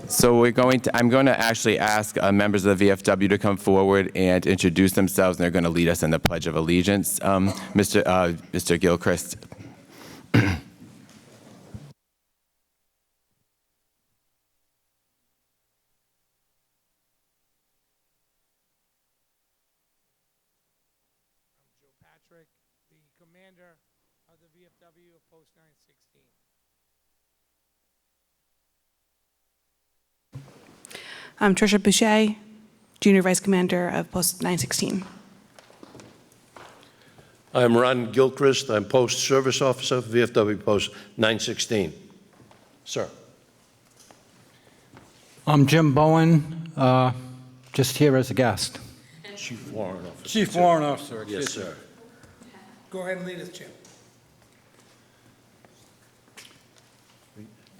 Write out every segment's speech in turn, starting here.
So I'm going to actually ask members of the VFW to come forward and introduce themselves, and they're going to lead us in the Pledge of Allegiance. Mr. Gilchrist. Patrick, the commander of the VFW of Post 916. I'm Tricia Boucher, Junior Vice Commander of Post 916. I'm Ron Gilchrist. I'm Post Service Officer, VFW Post 916. Sir. I'm Jim Bowen, just here as a guest. Chief Warrant Officer. Chief Warrant Officer. Yes, sir. Go ahead and lead us, Jim.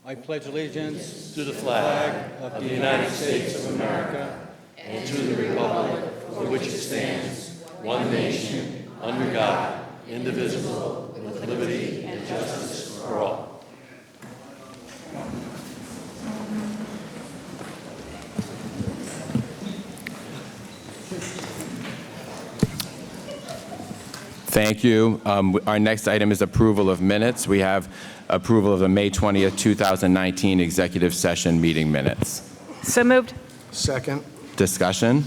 I pledge allegiance To the flag of the United States of America and to the republic for which it stands, one nation, under God, indivisible, with liberty and justice for all. Thank you. Our next item is approval of minutes. We have approval of the May 20th, 2019 executive session meeting minutes. So moved. Second. Discussion?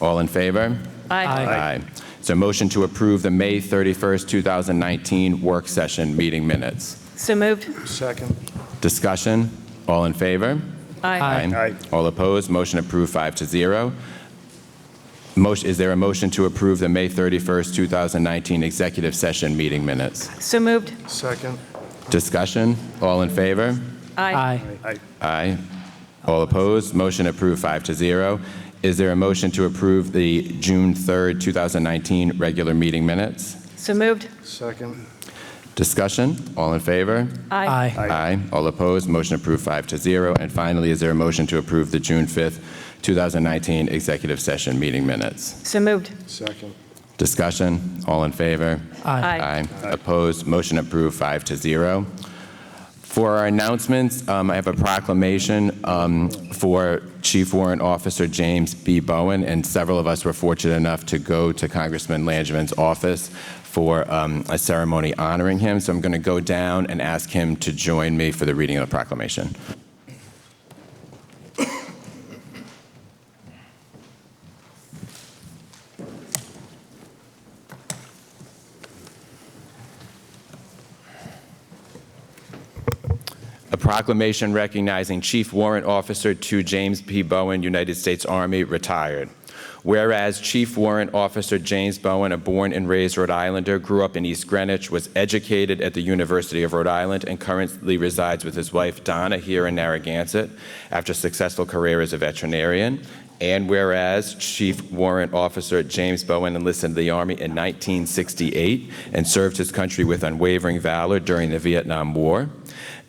All in favor? Aye. Aye. So motion to approve the May 31st, 2019 work session meeting minutes. So moved. Second. Discussion? All in favor? Aye. Aye. All opposed? Motion approved 5-0. Is there a motion to approve the May 31st, 2019 executive session meeting minutes? So moved. Second. Discussion? All in favor? Aye. Aye. Aye. All opposed? Motion approved 5-0. Is there a motion to approve the June 3rd, 2019 regular meeting minutes? So moved. Second. Discussion? All in favor? Aye. Aye. All opposed? Motion approved 5-0. And finally, is there a motion to approve the June 5th, 2019 executive session meeting minutes? So moved. Second. Discussion? All in favor? Aye. Opposed? Motion approved 5-0. For our announcements, I have a proclamation for Chief Warrant Officer James B. Bowen, and several of us were fortunate enough to go to Congressman Langevin office for a ceremony honoring him. So I'm going to go down and ask him to join me for the reading of the proclamation. A proclamation recognizing Chief Warrant Officer 2 James P. Bowen, United States Army, retired. Whereas Chief Warrant Officer James Bowen, a born and raised Rhode Islander, grew up in East Greenwich, was educated at the University of Rhode Island, and currently resides with his wife Donna here in Narragansett after a successful career as a veterinarian. And whereas Chief Warrant Officer James Bowen enlisted in the Army in 1968 and served his country with unwavering valor during the Vietnam War.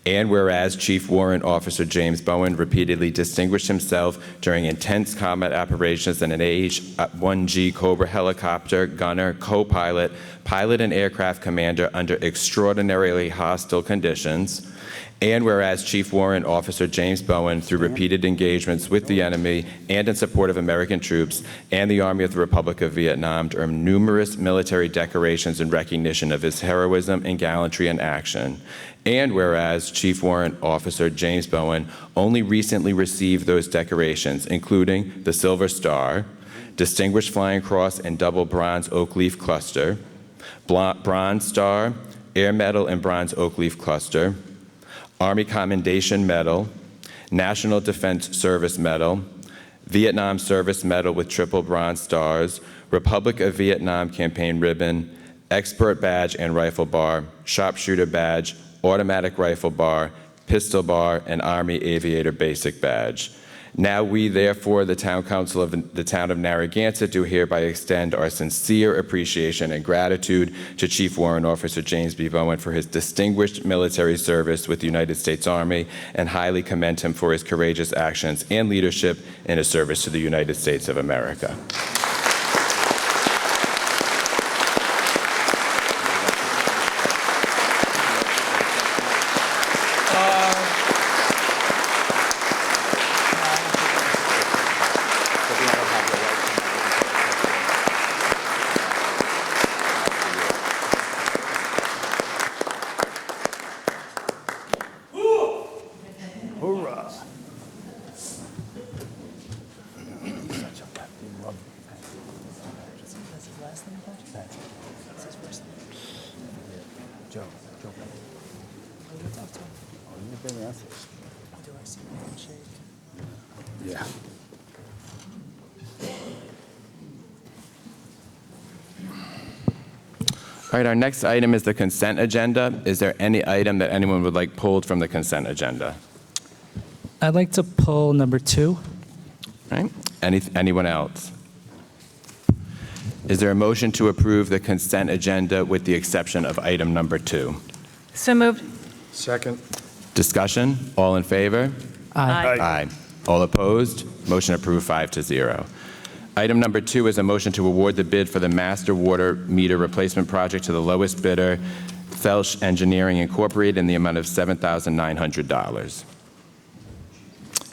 And whereas Chief Warrant Officer James Bowen repeatedly distinguished himself during intense combat operations in an AH-1G Cobra helicopter, gunner, co-pilot, pilot, and aircraft commander under extraordinarily hostile conditions. And whereas Chief Warrant Officer James Bowen, through repeated engagements with the enemy and in support of American troops and the Army of the Republic of Vietnam, earned numerous military decorations in recognition of his heroism and gallantry in action. And whereas Chief Warrant Officer James Bowen only recently received those decorations, including the Silver Star, Distinguished Flying Cross and Double Bronze Oak Leaf Cluster, Bronze Star, Air Medal and Bronze Oak Leaf Cluster, Army Commendation Medal, National Defense Service Medal, Vietnam Service Medal with triple bronze stars, Republic of Vietnam Campaign Ribbon, Expert Badge and Rifle Bar, Sharpshooter Badge, Automatic Rifle Bar, Pistol Bar, and Army Aviator Basic Badge. Now we, therefore, the Town Council of the Town of Narragansett, do hereby extend our sincere appreciation and gratitude to Chief Warrant Officer James B. Bowen for his distinguished military service with the United States Army, and highly commend him for his courageous actions and leadership in his service to the United States of America. Yeah. All right, our next item is the consent agenda. Is there any item that anyone would like pulled from the consent agenda? I'd like to pull number 2. All right, anyone else? Is there a motion to approve the consent agenda with the exception of item number 2? So moved. Second. Discussion? All in favor? Aye. Aye. All opposed? Motion approved 5-0. Item number 2 is a motion to award the bid for the master water meter replacement project to the lowest bidder, Felsch Engineering Incorporated, in the amount of $7,900.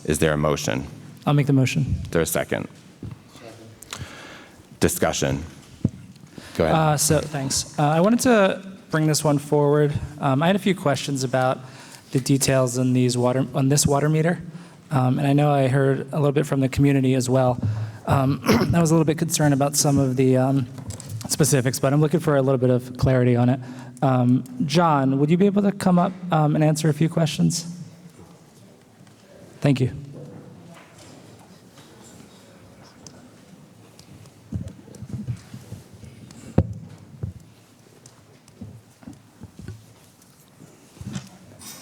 Is there a motion? I'll make the motion. Is there a second? Discussion. Go ahead. Thanks. I wanted to bring this one forward. I had a few questions about the details on this water meter. And I know I heard a little bit from the community as well. I was a little bit concerned about some of the specifics, but I'm looking for a little bit of clarity on it. John, would you be able to come up and answer a few questions? Thank you.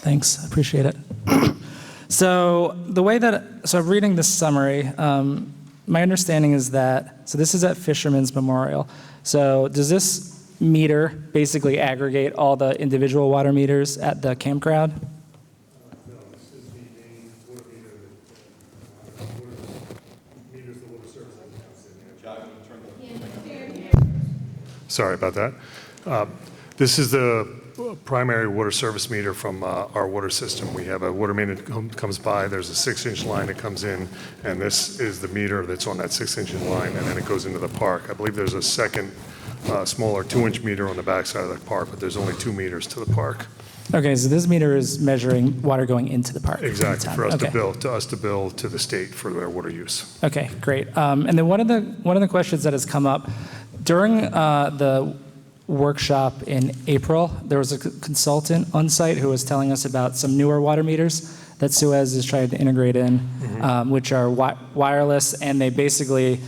Thanks, I appreciate it. So I'm reading this summary. My understanding is that, so this is at Fisherman's Memorial. So does this meter basically aggregate all the individual water meters at the campground? No, this is the main water meter that meters the water service that comes in. Sorry about that. This is the primary water service meter from our water system. We have a water main that comes by, there's a 6-inch line that comes in, and this is the meter that's on that 6-inch line, and then it goes into the park. I believe there's a second smaller 2-inch meter on the backside of the park, but there's only 2 meters to the park. Okay, so this meter is measuring water going into the park. Exactly, for us Okay. to bill to the state for their water use. Okay, great. And then one of the questions that has come up during the workshop in April, there was a consultant on site who was telling us about some newer water meters that Suez is trying to integrate in, which are wireless, and they basically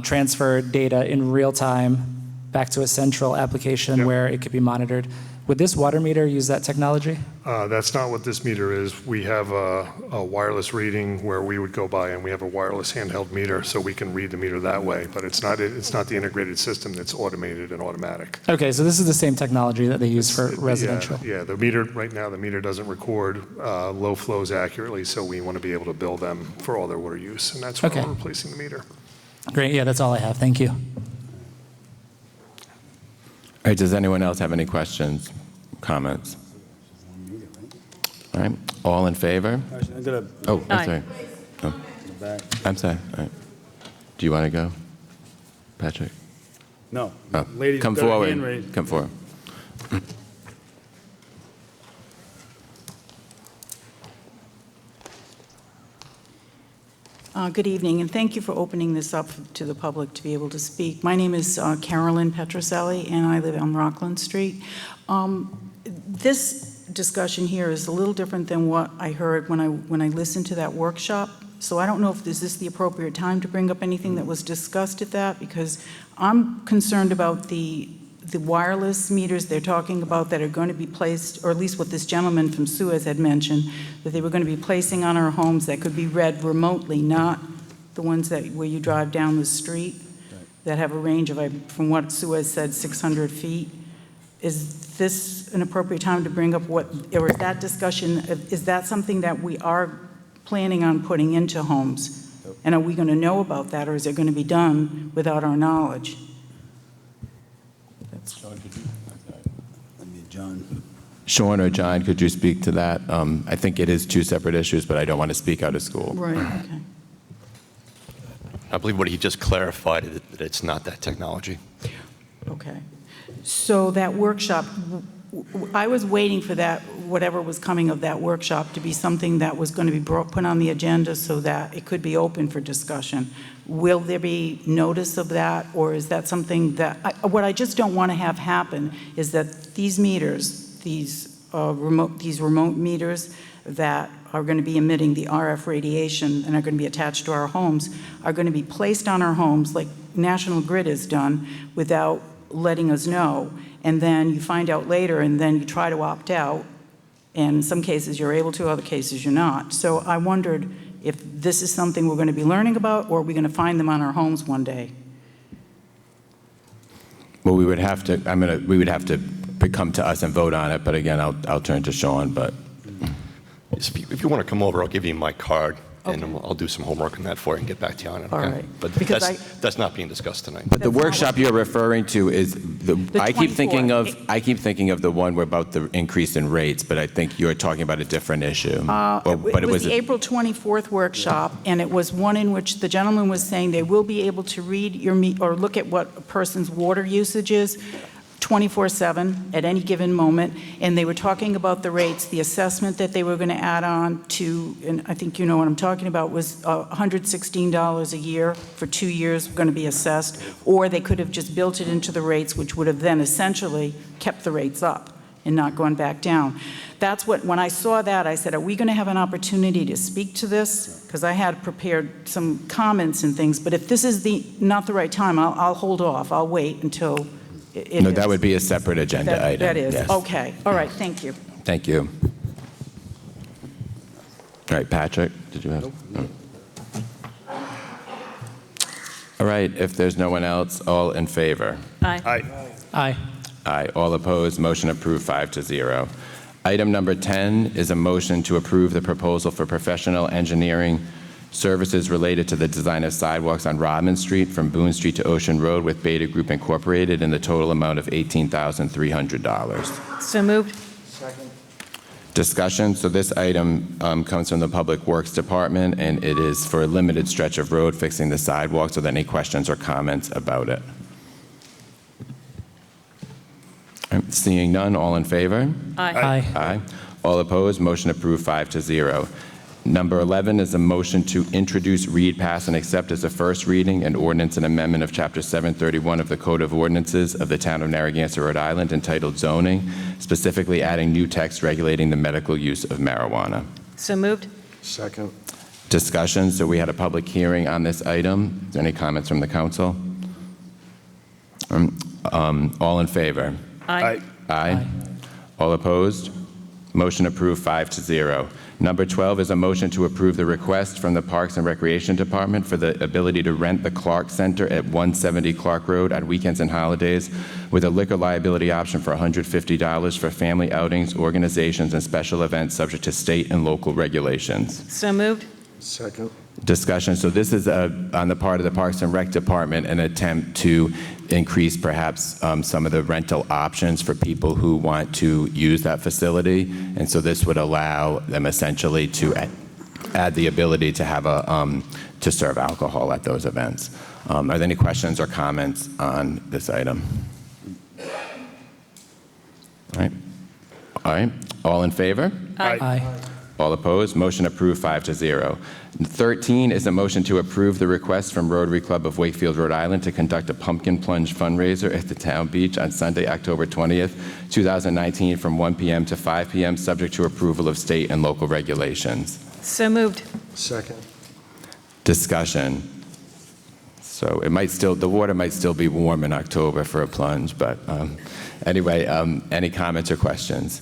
transfer data in real time back to a central application where it could be monitored. Would this water meter use that technology? That's not what this meter is. We have a wireless reading where we would go by, and we have a wireless handheld meter, so we can read the meter that way. But it's not the integrated system that's automated and automatic. Okay, so this is the same technology that they use for residential. Yeah, the meter right now, the meter doesn't record low flows accurately, so we want to be able to bill them for all their water use, and that's why we're replacing the meter. Great, yeah, that's all I have. Thank you. All right, does anyone else have any questions, comments? All right, all in favor? Oh, I'm Aye. sorry. Oh. I'm sorry. All right. Do you want to go, Patrick? No. Oh, Ladies, come got her hand forward. raised. Come forward. Good evening, and thank you for opening this up to the public to be able to speak. My name is Carolyn Petroselli, and I live on Rockland Street. This discussion here is a little different than what I heard when I listened to that workshop. So I don't know if is this the appropriate time to bring up anything that was discussed at that, because I'm concerned about the wireless meters they're talking about that are going to be placed, or at least what this gentleman from Suez had mentioned, that they were going to be placing on our homes that could be read remotely, not the ones that where you drive down the street that have a range of, from what Suez said, 600 feet. Is this an appropriate time to bring up or is that discussion, is that something that we are planning on putting into homes? And are we going to know about that, or is it going to be done without our knowledge? John. Sean or John, could you speak to that? I think it is 2 separate issues, but I don't want to speak out of school. Right, okay. I believe what he just clarified, that it's not that technology. Okay. So that workshop, I was waiting for that, whatever was coming of that workshop, to be something that was going to be put on the agenda so that it could be open for discussion. Will there be notice of that, or is that something that, what I just don't want to have happen is that these meters, these remote meters, that are going to be emitting the RF radiation and are going to be attached to our homes are going to be placed on our homes like National Grid has done without letting us know. And then you find out later and then you try to opt out. And in some cases you're able to, other cases you're not. So I wondered if this is something we're going to be learning about, or are we going to find them on our homes one day? Well, we would have to come to us and vote on it, but again, I'll turn to Sean, but. If you want to come over, I'll give you my card, and Okay. I'll do some homework on that for you and get back to you on it, All okay? right. But Because that's not being discussed tonight. But the That's not workshop what- you're referring to is I keep thinking 24th. of the one about the increase in rates, but I think you're talking about a different issue. It was the April 24th workshop, and it was one in which the gentleman was saying they will be able to read your or look at what a person's water usage is 24/7 at any given moment, and they were talking about the rates. The assessment that they were going to add on to, and I think you know what I'm talking about, was $116 a year for 2 years going to be assessed, or they could have just built it into the rates, which would have then essentially kept the rates up and not gone back down. That's what, when I saw that, I said, are we going to have an opportunity to speak to this? Because I had prepared some comments and things, but if this is not the right time, I'll hold off. I'll wait until it No, is. that would be a separate agenda item. That is, yes. okay. All right, thank you. Thank you. All right, Patrick, did you have? No. All right, if there's no one else, all in favor? Aye. Aye. Aye. All opposed, motion approved 5-0. Item number 10 is a motion to approve the proposal for professional engineering services related to the design of sidewalks on Rodman Street from Boone Street to Ocean Road with Beta Group Incorporated in the total amount of $18,300. So moved. Discussion. So this item comes from the Public Works Department, and it is for a limited stretch of road fixing the sidewalks. Are there any questions or comments about it? Seeing none, all in favor? Aye. Aye. All opposed, motion approved 5-0. Number 11 is a motion to introduce, read, pass, and accept as a first reading an ordinance and amendment of Chapter 731 of the Code of Ordinances of the Town of Narragansett, Rhode Island, entitled Zoning, specifically adding new text regulating the medical use of marijuana. So moved. Second. Discussion. So we had a public hearing on this item. Is there any comments from the council? All in favor? Aye. Aye. All opposed? Motion approved 5-0. Number 12 is a motion to approve the request from the Parks and Recreation Department for the ability to rent the Clark Center at 170 Clark Road on weekends and holidays with a liquor liability option for $150 for family outings, organizations, and special events subject to state and local regulations. So moved. Second. Discussion. So this is on the part of the Parks and Rec Department, an attempt to increase perhaps some of the rental options for people who want to use that facility. And so this would allow them essentially to add the ability to have to serve alcohol at those events. Are there any questions or comments on this item? All right. All right. All in favor? Aye. All opposed? Motion approved 5-0. 13 is a motion to approve the request from Rotary Club of Wakefield, Rhode Island to conduct a pumpkin plunge fundraiser at the town beach on Sunday, October 20th, 2019 from 1 p.m. to 5 p.m. subject to approval of state and local regulations. So moved. Second. Discussion. So the water might still be warm in October for a plunge, but anyway, any comments or questions?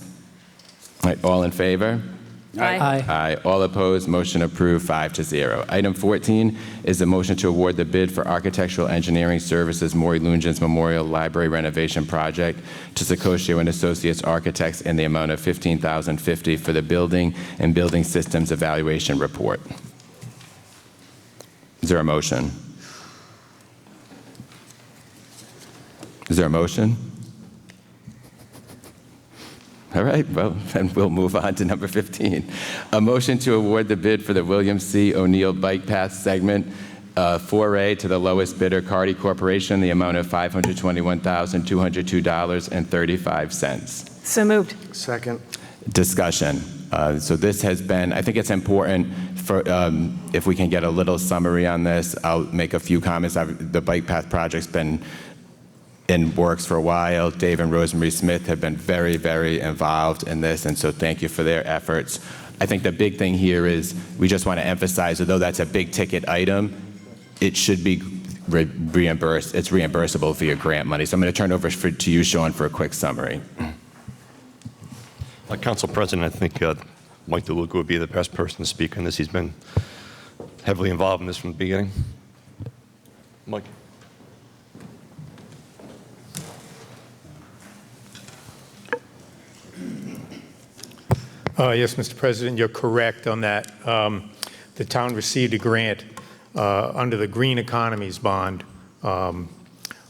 All right, all in favor? Aye. Aye. All opposed, motion approved 5-0. Item 14 is a motion to award the bid for architectural engineering services Maury Lungin's Memorial Library renovation project to Secotio and Associates Architects in the amount of $15,050 for the building and building systems evaluation report. Is there a motion? Is there a motion? All right, well, then we'll move on to number 15. A motion to award the bid for the William C. O'Neill Bike Path segment 4A to the lowest bidder, Carty Corporation, the amount of $521,202.35. So moved. Second. Discussion. So this has been, I think it's important for, if we can get a little summary on this, I'll make a few comments. The bike path project's been in works for a while. Dave and Rosemary Smith have been very, very involved in this, and so thank you for their efforts. I think the big thing here is we just want to emphasize, although that's a big ticket item, it should be reimbursed. It's reimbursable via grant money. So I'm going to turn over to you, Sean, for a quick summary. Council President, I think Mike DeLuca would be the best person to speak on this. He's been heavily involved in this from the beginning. Mike. Yes, Mr. President, you're correct on that. The town received a grant under the Green Economies Bond,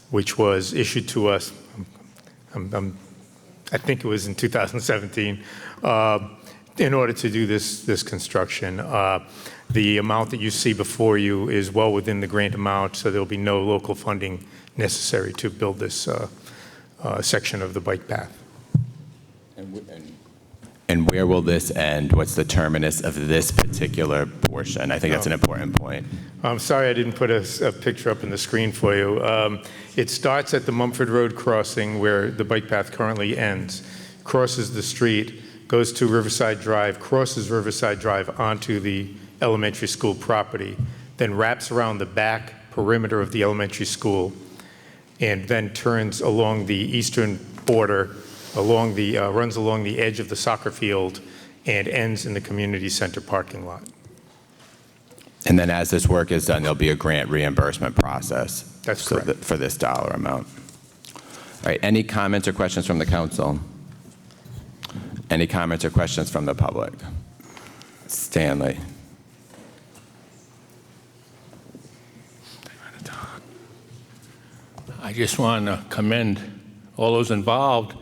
which was issued to us, I think it was in 2017, in order to do this construction. The amount that you see before you is well within the grant amount, so there'll be no local funding necessary to build this section of the bike path. And where will this end? What's the terminus of this particular portion? I think that's an important point. I'm sorry I didn't put a picture up on the screen for you. It starts at the Mumford Road crossing where the bike path currently ends, crosses the street, goes to Riverside Drive, crosses Riverside Drive onto the elementary school property, then wraps around the back perimeter of the elementary school, and then turns along the eastern border, runs along the edge of the soccer field, and ends in the community center parking lot. And then as this work is done, there'll be a grant reimbursement process. That's correct. For this dollar amount. All right, any comments or questions from the council? Any comments or questions from the public? Stanley. I just want to commend all those involved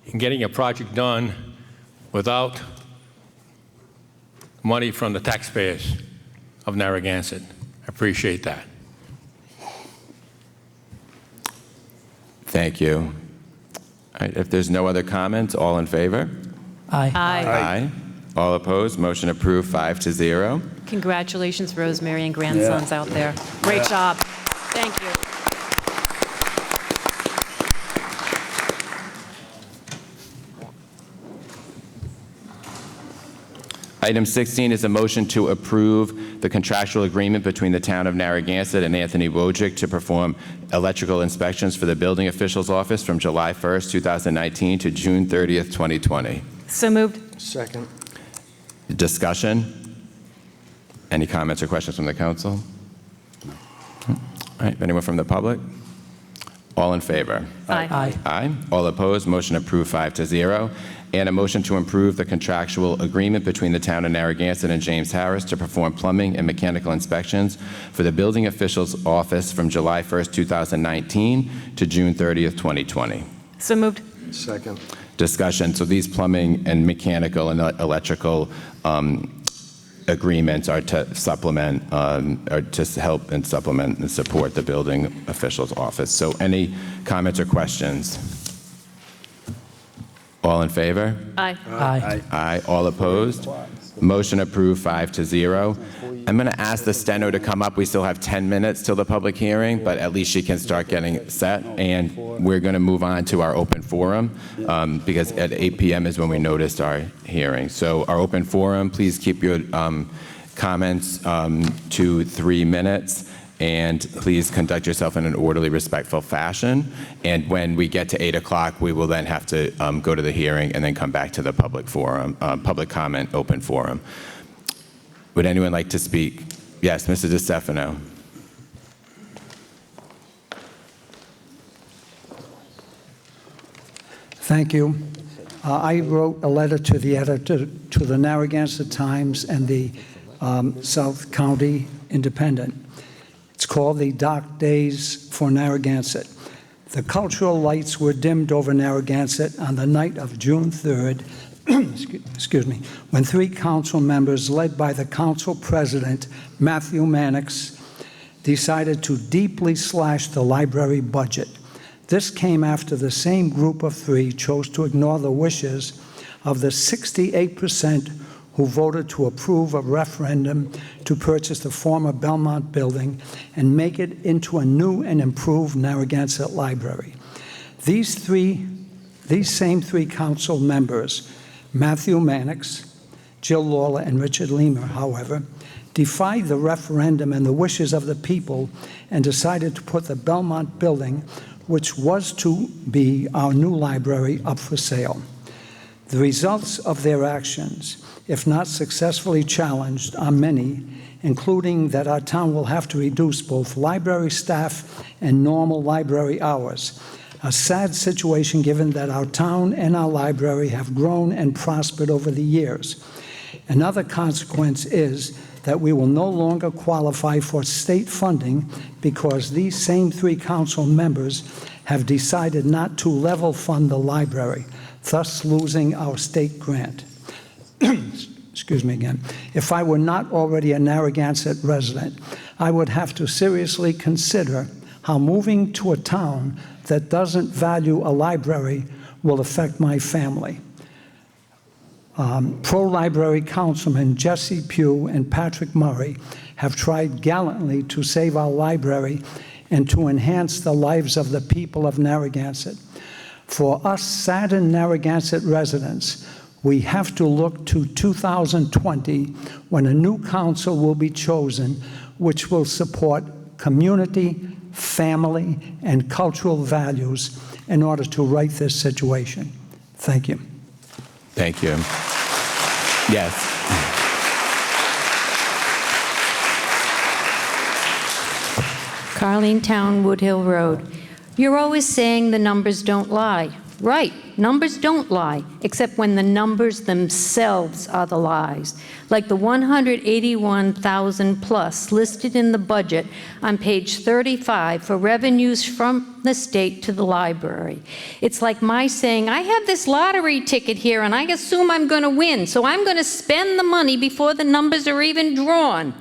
in getting a project done without money from the taxpayers of Narragansett. I appreciate that. Thank you. All right, if there's no other comments, all in favor? Aye. Aye. All opposed? Motion approved 5-0. Congratulations, Rosemary and grandsons out there. Great job. Thank you. Item 16 is a motion to approve the contractual agreement between the town of Narragansett and Anthony Wojcik to perform electrical inspections for the building official's office from July 1st, 2019 to June 30th, 2020. So moved. Second. Discussion? Any comments or questions from the council? All right, anyone from the public? All in favor? Aye. Aye. All opposed? Motion approved 5-0. And a motion to approve the contractual agreement between the town of Narragansett and James Harris to perform plumbing and mechanical inspections for the building official's office from July 1st, 2019 to June 30th, 2020. So moved. Second. Discussion. So these plumbing and mechanical and electrical agreements are to supplement, or to help and supplement and support the building official's office. So any comments or questions? All in favor? Aye. Aye. Aye. All opposed? Motion approved 5-0. I'm going to ask the steno to come up. We still have 10 minutes till the public hearing, but at least she can start getting set. And we're going to move on to our open forum because at 8 p.m. is when we noticed our hearing. So our open forum, please keep your comments to 3 minutes. And please conduct yourself in an orderly, respectful fashion. And when we get to 8 o'clock, we will then have to go to the hearing and then come back to the public forum, public comment, open forum. Would anyone like to speak? Yes, Mr. DeStefano. Thank you. I wrote a letter to the editor, to the Narragansett Times and the South County Independent. It's called The Dark Days for Narragansett. The cultural lights were dimmed over Narragansett on the night of June 3rd, excuse me, when 3 council members, led by the council president, Matthew Mannix, decided to deeply slash the library budget. This came after the same group of 3 chose to ignore the wishes of the 68% who voted to approve a referendum to purchase the former Belmont building and make it into a new and improved Narragansett library. These same 3 council members, Matthew Mannix, Jill Lawler and Richard Leamer, however, defied the referendum and the wishes of the people and decided to put the Belmont building, which was to be our new library, up for sale. The results of their actions, if not successfully challenged, are many, including that our town will have to reduce both library staff and normal library hours. A sad situation given that our town and our library have grown and prospered over the years. Another consequence is that we will no longer qualify for state funding because these same 3 council members have decided not to level fund the library, thus losing our state grant. Excuse me again. If I were not already a Narragansett resident, I would have to seriously consider how moving to a town that doesn't value a library will affect my family. Pro-library councilmen Jesse Pugh and Patrick Murray have tried gallantly to save our library and to enhance the lives of the people of Narragansett. For us saddened Narragansett residents, we have to look to 2020 when a new council will be chosen, which will support community, family, and cultural values in order to right this situation. Thank you. Thank you. Yes. Carleen Town, Wood Hill Road. You're always saying the numbers don't lie. Right, numbers don't lie, except when the numbers themselves are the lies. Like the 181,000 plus listed in the budget on page 35 for revenues from the state to the library. It's like my saying, I have this lottery ticket here and I assume I'm going to win, so I'm going to spend the money before the numbers are even drawn.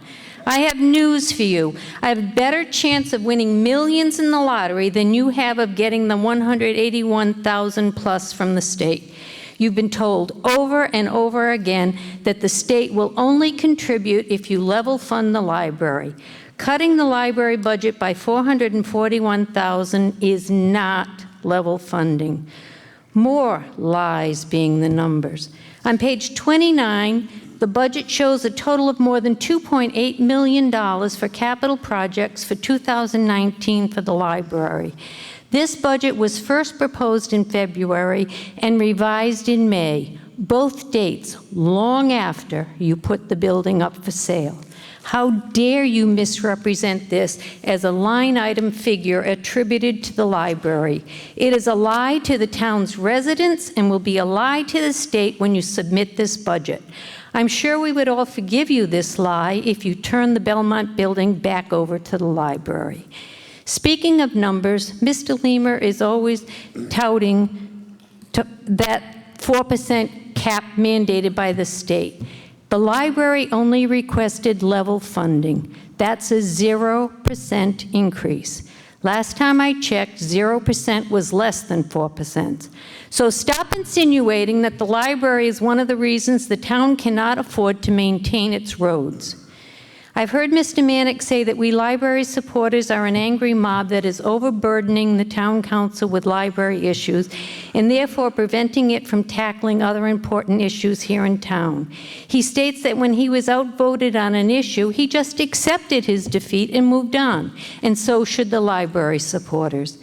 I have news for you. I have a better chance of winning millions in the lottery than you have of getting the 181,000 plus from the state. You've been told over and over again that the state will only contribute if you level fund the library. Cutting the library budget by $441,000 is not level funding. More lies being the numbers. On page 29, the budget shows a total of more than $2.8 million for capital projects for 2019 for the library. This budget was first proposed in February and revised in May, both dates long after you put the building up for sale. How dare you misrepresent this as a line item figure attributed to the library? It is a lie to the town's residents and will be a lie to the state when you submit this budget. I'm sure we would all forgive you this lie if you turn the Belmont building back over to the library. Speaking of numbers, Mr. Leamer is always touting that 4% cap mandated by the state. The library only requested level funding. That's a 0% increase. Last time I checked, 0% was less than 4%. So stop insinuating that the library is one of the reasons the town cannot afford to maintain its roads. I've heard Mr. Manick say that we library supporters are an angry mob that is overburdening the town council with library issues and therefore preventing it from tackling other important issues here in town. He states that when he was outvoted on an issue, he just accepted his defeat and moved on, and so should the library supporters.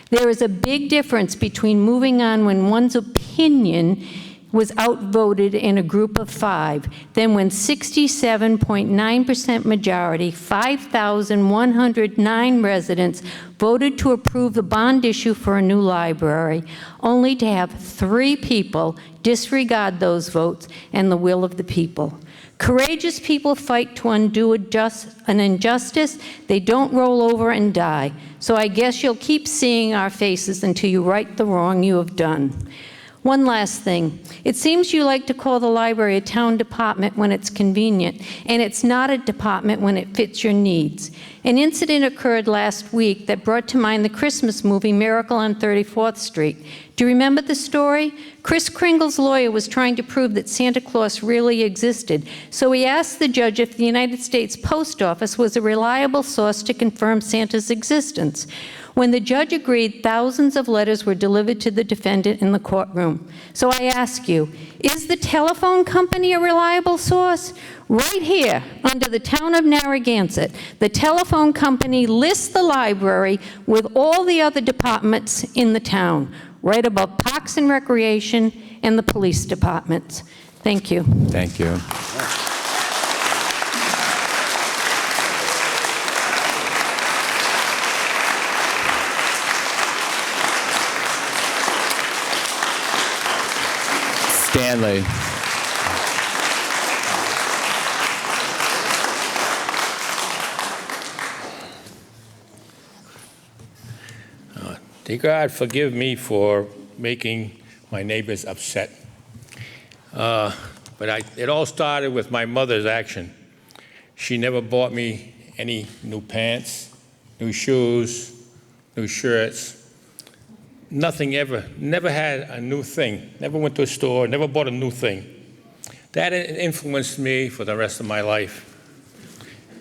There is a big difference between moving on when one's opinion was outvoted in a group of 5, then when 67.9% majority, 5,109 residents voted to approve the bond issue for a new library, only to have 3 people disregard those votes and the will of the people. Courageous people fight to undo an injustice. They don't roll over and die. So I guess you'll keep seeing our faces until you right the wrong you have done. One last thing. It seems you like to call the library a town department when it's convenient, and it's not a department when it fits your needs. An incident occurred last week that brought to mind the Christmas movie Miracle on 34th Street. Do you remember the story? Kris Kringle's lawyer was trying to prove that Santa Claus really existed, so he asked the judge if the United States Post Office was a reliable source to confirm Santa's existence. When the judge agreed, thousands of letters were delivered to the defendant in the courtroom. So I ask you, is the telephone company a reliable source? Right here, under the town of Narragansett, the telephone company lists the library with all the other departments in the town, right above Parks and Recreation and the police departments. Thank you. Thank you. Stanley. Dear God, forgive me for making my neighbors upset. But it all started with my mother's action. She never bought me any new pants, new shoes, new shirts. Nothing ever, never had a new thing, never went to a store, never bought a new thing. That influenced me for the rest of my life.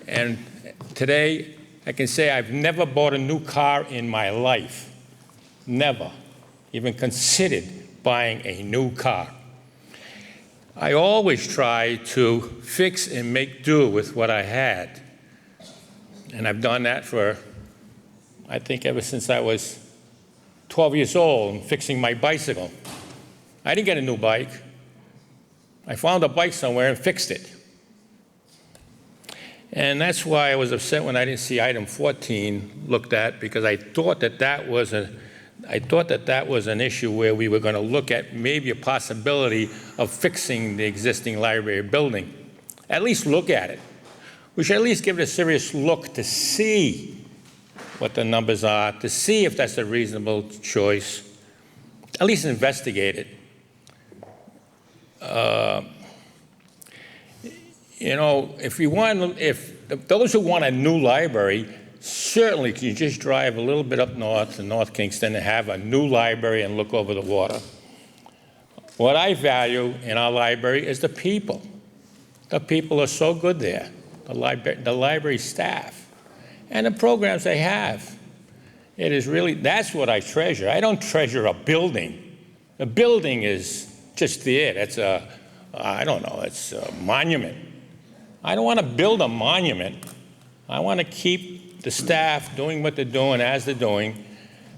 And today, I can say I've never bought a new car in my life. Never even considered buying a new car. I always try to fix and make do with what I had. And I've done that for, I think, ever since I was 12 years old and fixing my bicycle. I didn't get a new bike. I found a bike somewhere and fixed it. And that's why I was upset when I didn't see item 14 looked at, because I thought that that was an issue where we were going to look at maybe a possibility of fixing the existing library building. At least look at it. We should at least give it a serious look to see what the numbers are, to see if that's a reasonable choice. At least investigate it. You know, if those who want a new library, certainly can you just drive a little bit up north to North Kingston and have a new library and look over the water. What I value in our library is the people. The people are so good there, the library staff, and the programs they have. It is really, that's what I treasure. I don't treasure a building. A building is just there. It's I don't know, it's a monument. I don't want to build a monument. I want to keep the staff doing what they're doing as they're doing.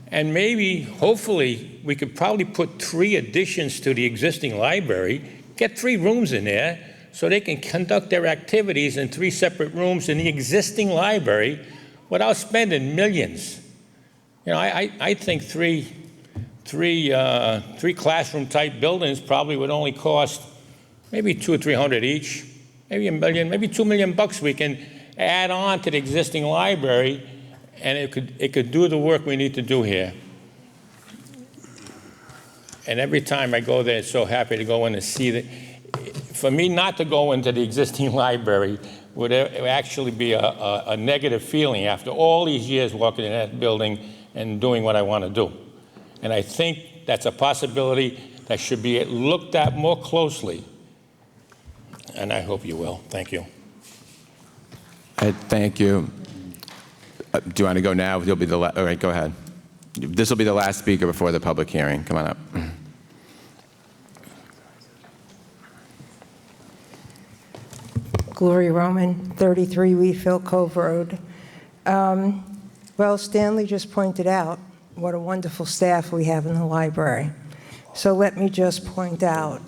And maybe, hopefully, we could probably put 3 additions to the existing library, get 3 rooms in there so they can conduct their activities in 3 separate rooms in the existing library without spending millions. You know, I think three classroom type buildings probably would only cost maybe $200 or $300 each, maybe $1 million, maybe $2 million bucks we can add on to the existing library, and it could do the work we need to do here. And every time I go there, it's so happy to go in and see that. For me not to go into the existing library would actually be a negative feeling after all these years walking in that building and doing what I want to do. And I think that's a possibility that should be looked at more closely. And I hope you will. Thank you. Thank you. Do you want to go now? You'll be the all right, go ahead. This will be the last speaker before the public hearing. Come on up. Gloria Roman, 33 Wheatfield Cove Road. Well, Stanley just pointed out what a wonderful staff we have in the library. So let me just point out,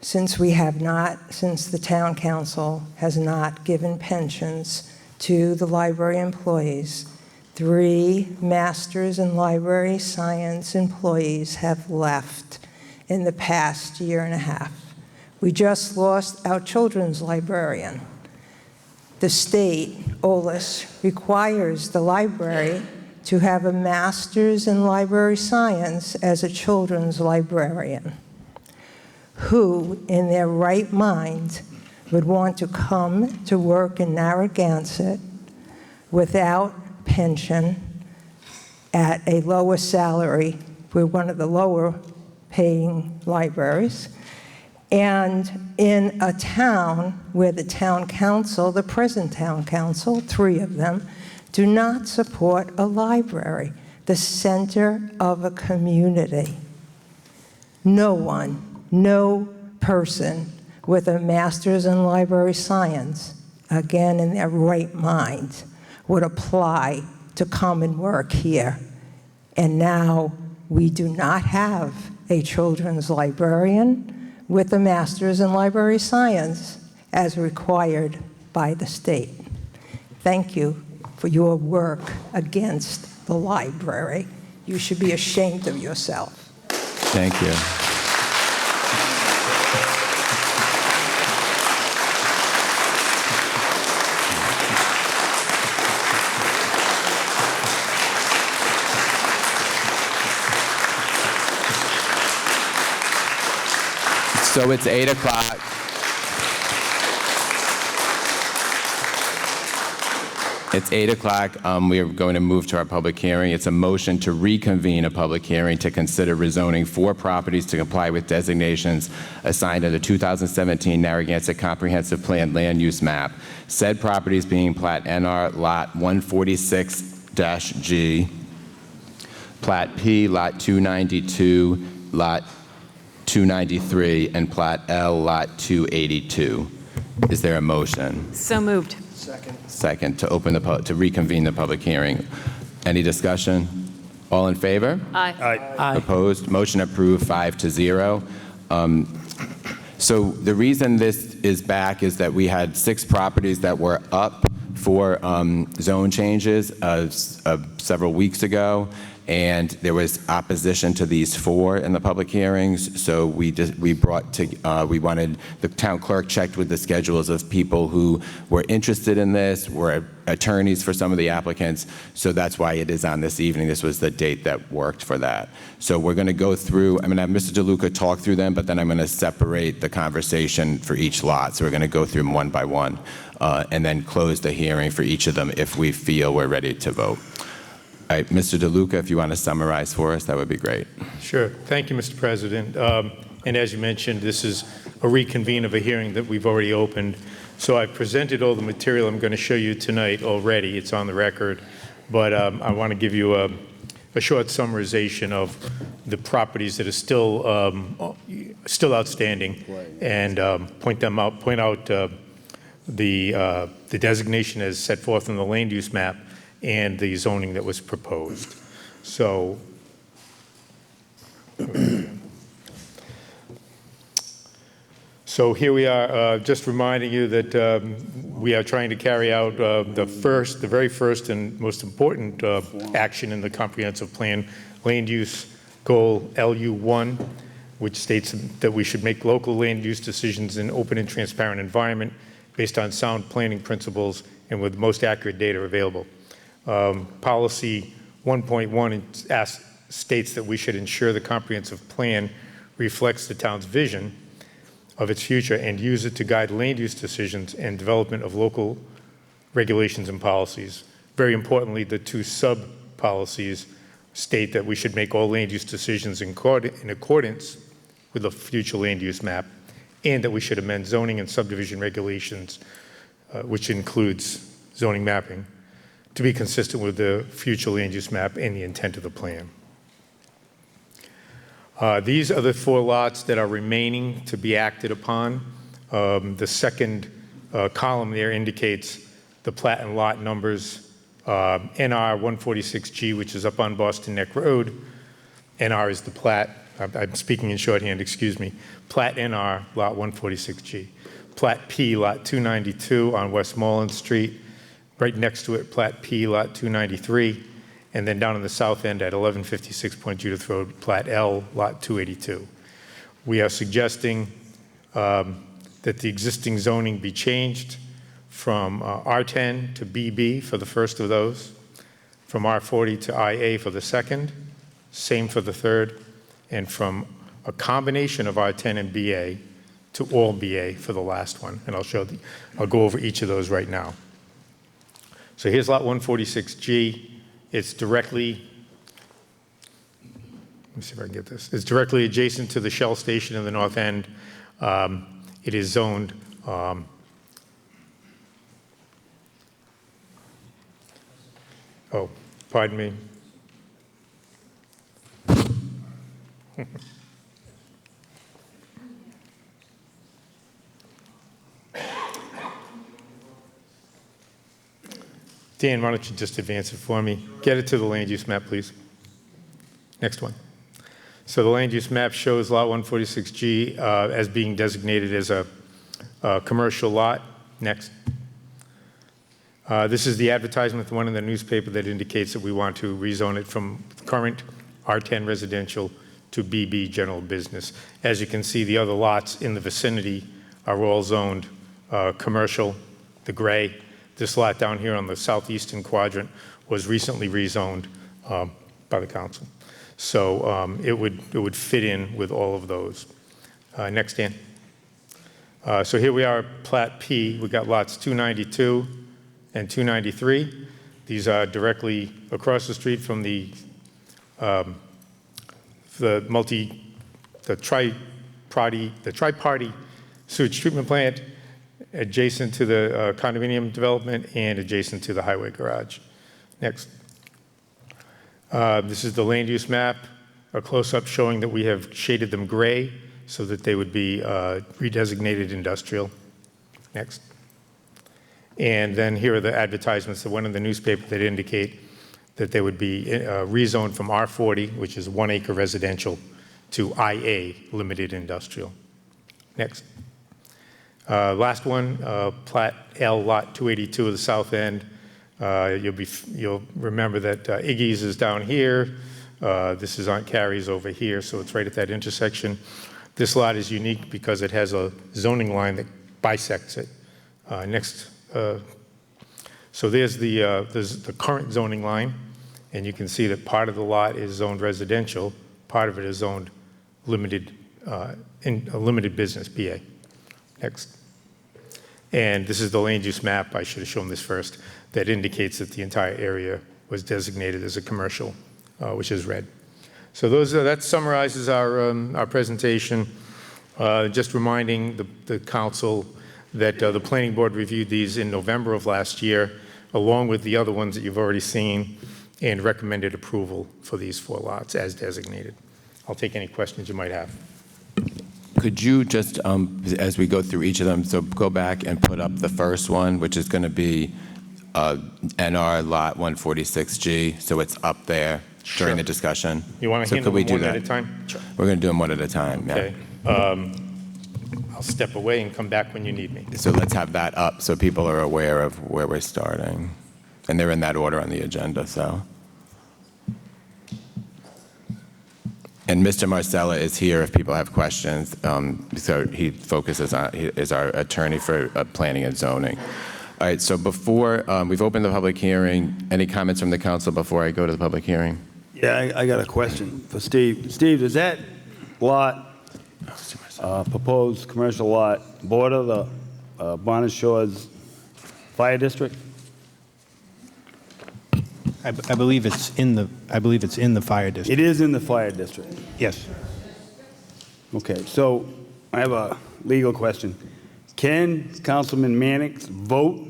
since the town council has not given pensions to the library employees, 3 masters in library science employees have left in the past year and a half. We just lost our children's librarian. The state, OLS, requires the library to have a master's in library science as a children's librarian. Who, in their right mind, would want to come to work in Narragansett without pension at a lower salary? We're one of the lower paying libraries. And in a town where the town council, the present town council, 3 of them, do not support a library, the center of a community. No one, no person with a master's in library science, again in their right mind, would apply to come and work here. And now we do not have a children's librarian with a master's in library science as required by the state. Thank you for your work against the library. You should be ashamed of yourself. Thank you. So it's 8 o'clock. It's 8 o'clock. We are going to move to our public hearing. It's a motion to reconvene a public hearing to consider rezoning 4 properties to comply with designations assigned in the 2017 Narragansett Comprehensive Plan Land Use Map. Said properties being Plat NR Lot 146-G, Plat P Lot 292, Lot 293, and Plat L Lot 282. Is there a motion? So moved. Second, to open to reconvene the public hearing. Any discussion? All in favor? Aye. Opposed? Motion approved, 5-0. So the reason this is back is that we had 6 properties that were up for zone changes several weeks ago, and there was opposition to these 4 in the public hearings. So we wanted the town clerk checked with the schedules of people who were interested in this, were attorneys for some of the applicants. So that's why it is on this evening. This was the date that worked for that. So we're going to go through. I'm going to have Mr. DeLuca talk through them, but then I'm going to separate the conversation for each lot. So we're going to go through them one by one, and then close the hearing for each of them if we feel we're ready to vote. All right, Mr. DeLuca, if you want to summarize for us, that would be great. Sure. Thank you, Mr. President. And as you mentioned, this is a reconvene of a hearing that we've already opened. So I've presented all the material I'm going to show you tonight already. It's on the record. But I want to give you a short summarization of the properties that are still outstanding, and point out the designation as set forth in the land use map and the zoning that was proposed. So here we are, just reminding you that we are trying to carry out the very first and most important action in the comprehensive plan, land use goal LU1, which states that we should make local land use decisions in an open and transparent environment based on sound planning principles and with the most accurate data available. Policy 1.1 states that we should ensure the comprehensive plan reflects the town's vision of its future and use it to guide land use decisions and development of local regulations and policies. Very importantly, the 2 sub-policies state that we should make all land use decisions in accordance with the future land use map, and that we should amend zoning and subdivision regulations, which includes zoning mapping, to be consistent with the future land use map and the intent of the plan. These are the 4 lots that are remaining to be acted upon. The second column there indicates the plat and lot numbers. NR 146G, which is up on Boston Neck Road. NR is the plat. I'm speaking in shorthand, excuse me. Plat NR, lot 146G. Plat P, lot 292 on Westmoreland Street. Right next to it, Plat P, lot 293. And then down on the south end at 1156 Point Judith Road, Plat L, lot 282. We are suggesting that the existing zoning be changed from R10 to BB for the first of those, from R40 to IA for the second, same for the third, and from a combination of R10 and BA to all BA for the last one. And I'll go over each of those right now. So here's lot 146G. It's directly let me see if I can get this. It's directly adjacent to the Shell station in the north end. It is zoned oh, pardon me. Dan, why don't you just advance it for me? Get it to the land use map, please. Next one. So the land use map shows lot 146G as being designated as a commercial lot. Next. This is the advertisement, the one in the newspaper that indicates that we want to rezone it from current R10 residential to BB general business. As you can see, the other lots in the vicinity are all zoned commercial, the gray. This lot down here on the southeastern quadrant was recently rezoned by the council. So it would fit in with all of those. Next, Dan. So here we are at Plat P. We got lots 292 and 293. These are directly across the street from the tri-party sewage treatment plant, adjacent to the condominium development and adjacent to the highway garage. Next. This is the land use map, a close-up showing that we have shaded them gray so that they would be redesignated industrial. Next. And then here are the advertisements that went in the newspaper that indicate that they would be rezoned from R40, which is 1 acre residential, to IA, limited industrial. Next. Last one, Plat L, lot 282 of the south end. You'll remember that Iggy's is down here. This is Aunt Carrie's over here, so it's right at that intersection. This lot is unique because it has a zoning line that bisects it. Next, so there's the current zoning line, and you can see that part of the lot is zoned residential, part of it is zoned limited, in a limited business, BA. Next. And this is the land use map, I should have shown this first, that indicates that the entire area was designated as a commercial, which is red. So that summarizes our presentation. Just reminding the council that the planning board reviewed these in November of last year, along with the other ones that you've already seen, and recommended approval for these 4 lots as designated. I'll take any questions you might have. Could you just, as we go through each of them, so go back and put up the first one, which is going to be NR lot 146G, so it's up there during the discussion. You want to handle them one at a time? Sure. We're going to do them one at a time. Okay. Yeah. I'll step away and come back when you need me. So let's have that up so people are aware of where we're starting. And they're in that order on the agenda, so. And Mr. Marcella is here if people have questions. So he focuses on, he is our attorney for planning and zoning. All right, so before, we've opened the public hearing. Any comments from the council before I go to the public hearing? Yeah, I got a question for Steve. Steve, does that lot, proposed commercial lot, border the Bonnet Shores Fire District? I believe it's in the fire district. It is in the fire district. Yes. Okay, so I have a legal question. Can Councilman Mannix vote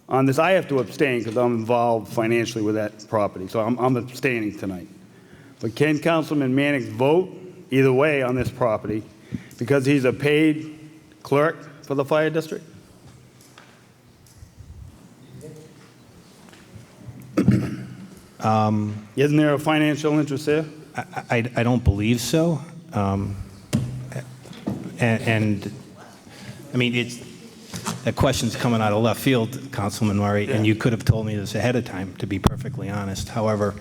on this? I have to abstain because I'm involved financially with that property, so I'm abstaining tonight. But can Councilman Mannix vote either way on this property because he's a paid clerk for the fire district? Isn't there a financial interest there? I don't believe so. And I mean, that question's coming out of left field, Councilman Murray, and you could have told me this ahead of time, to be perfectly honest. However,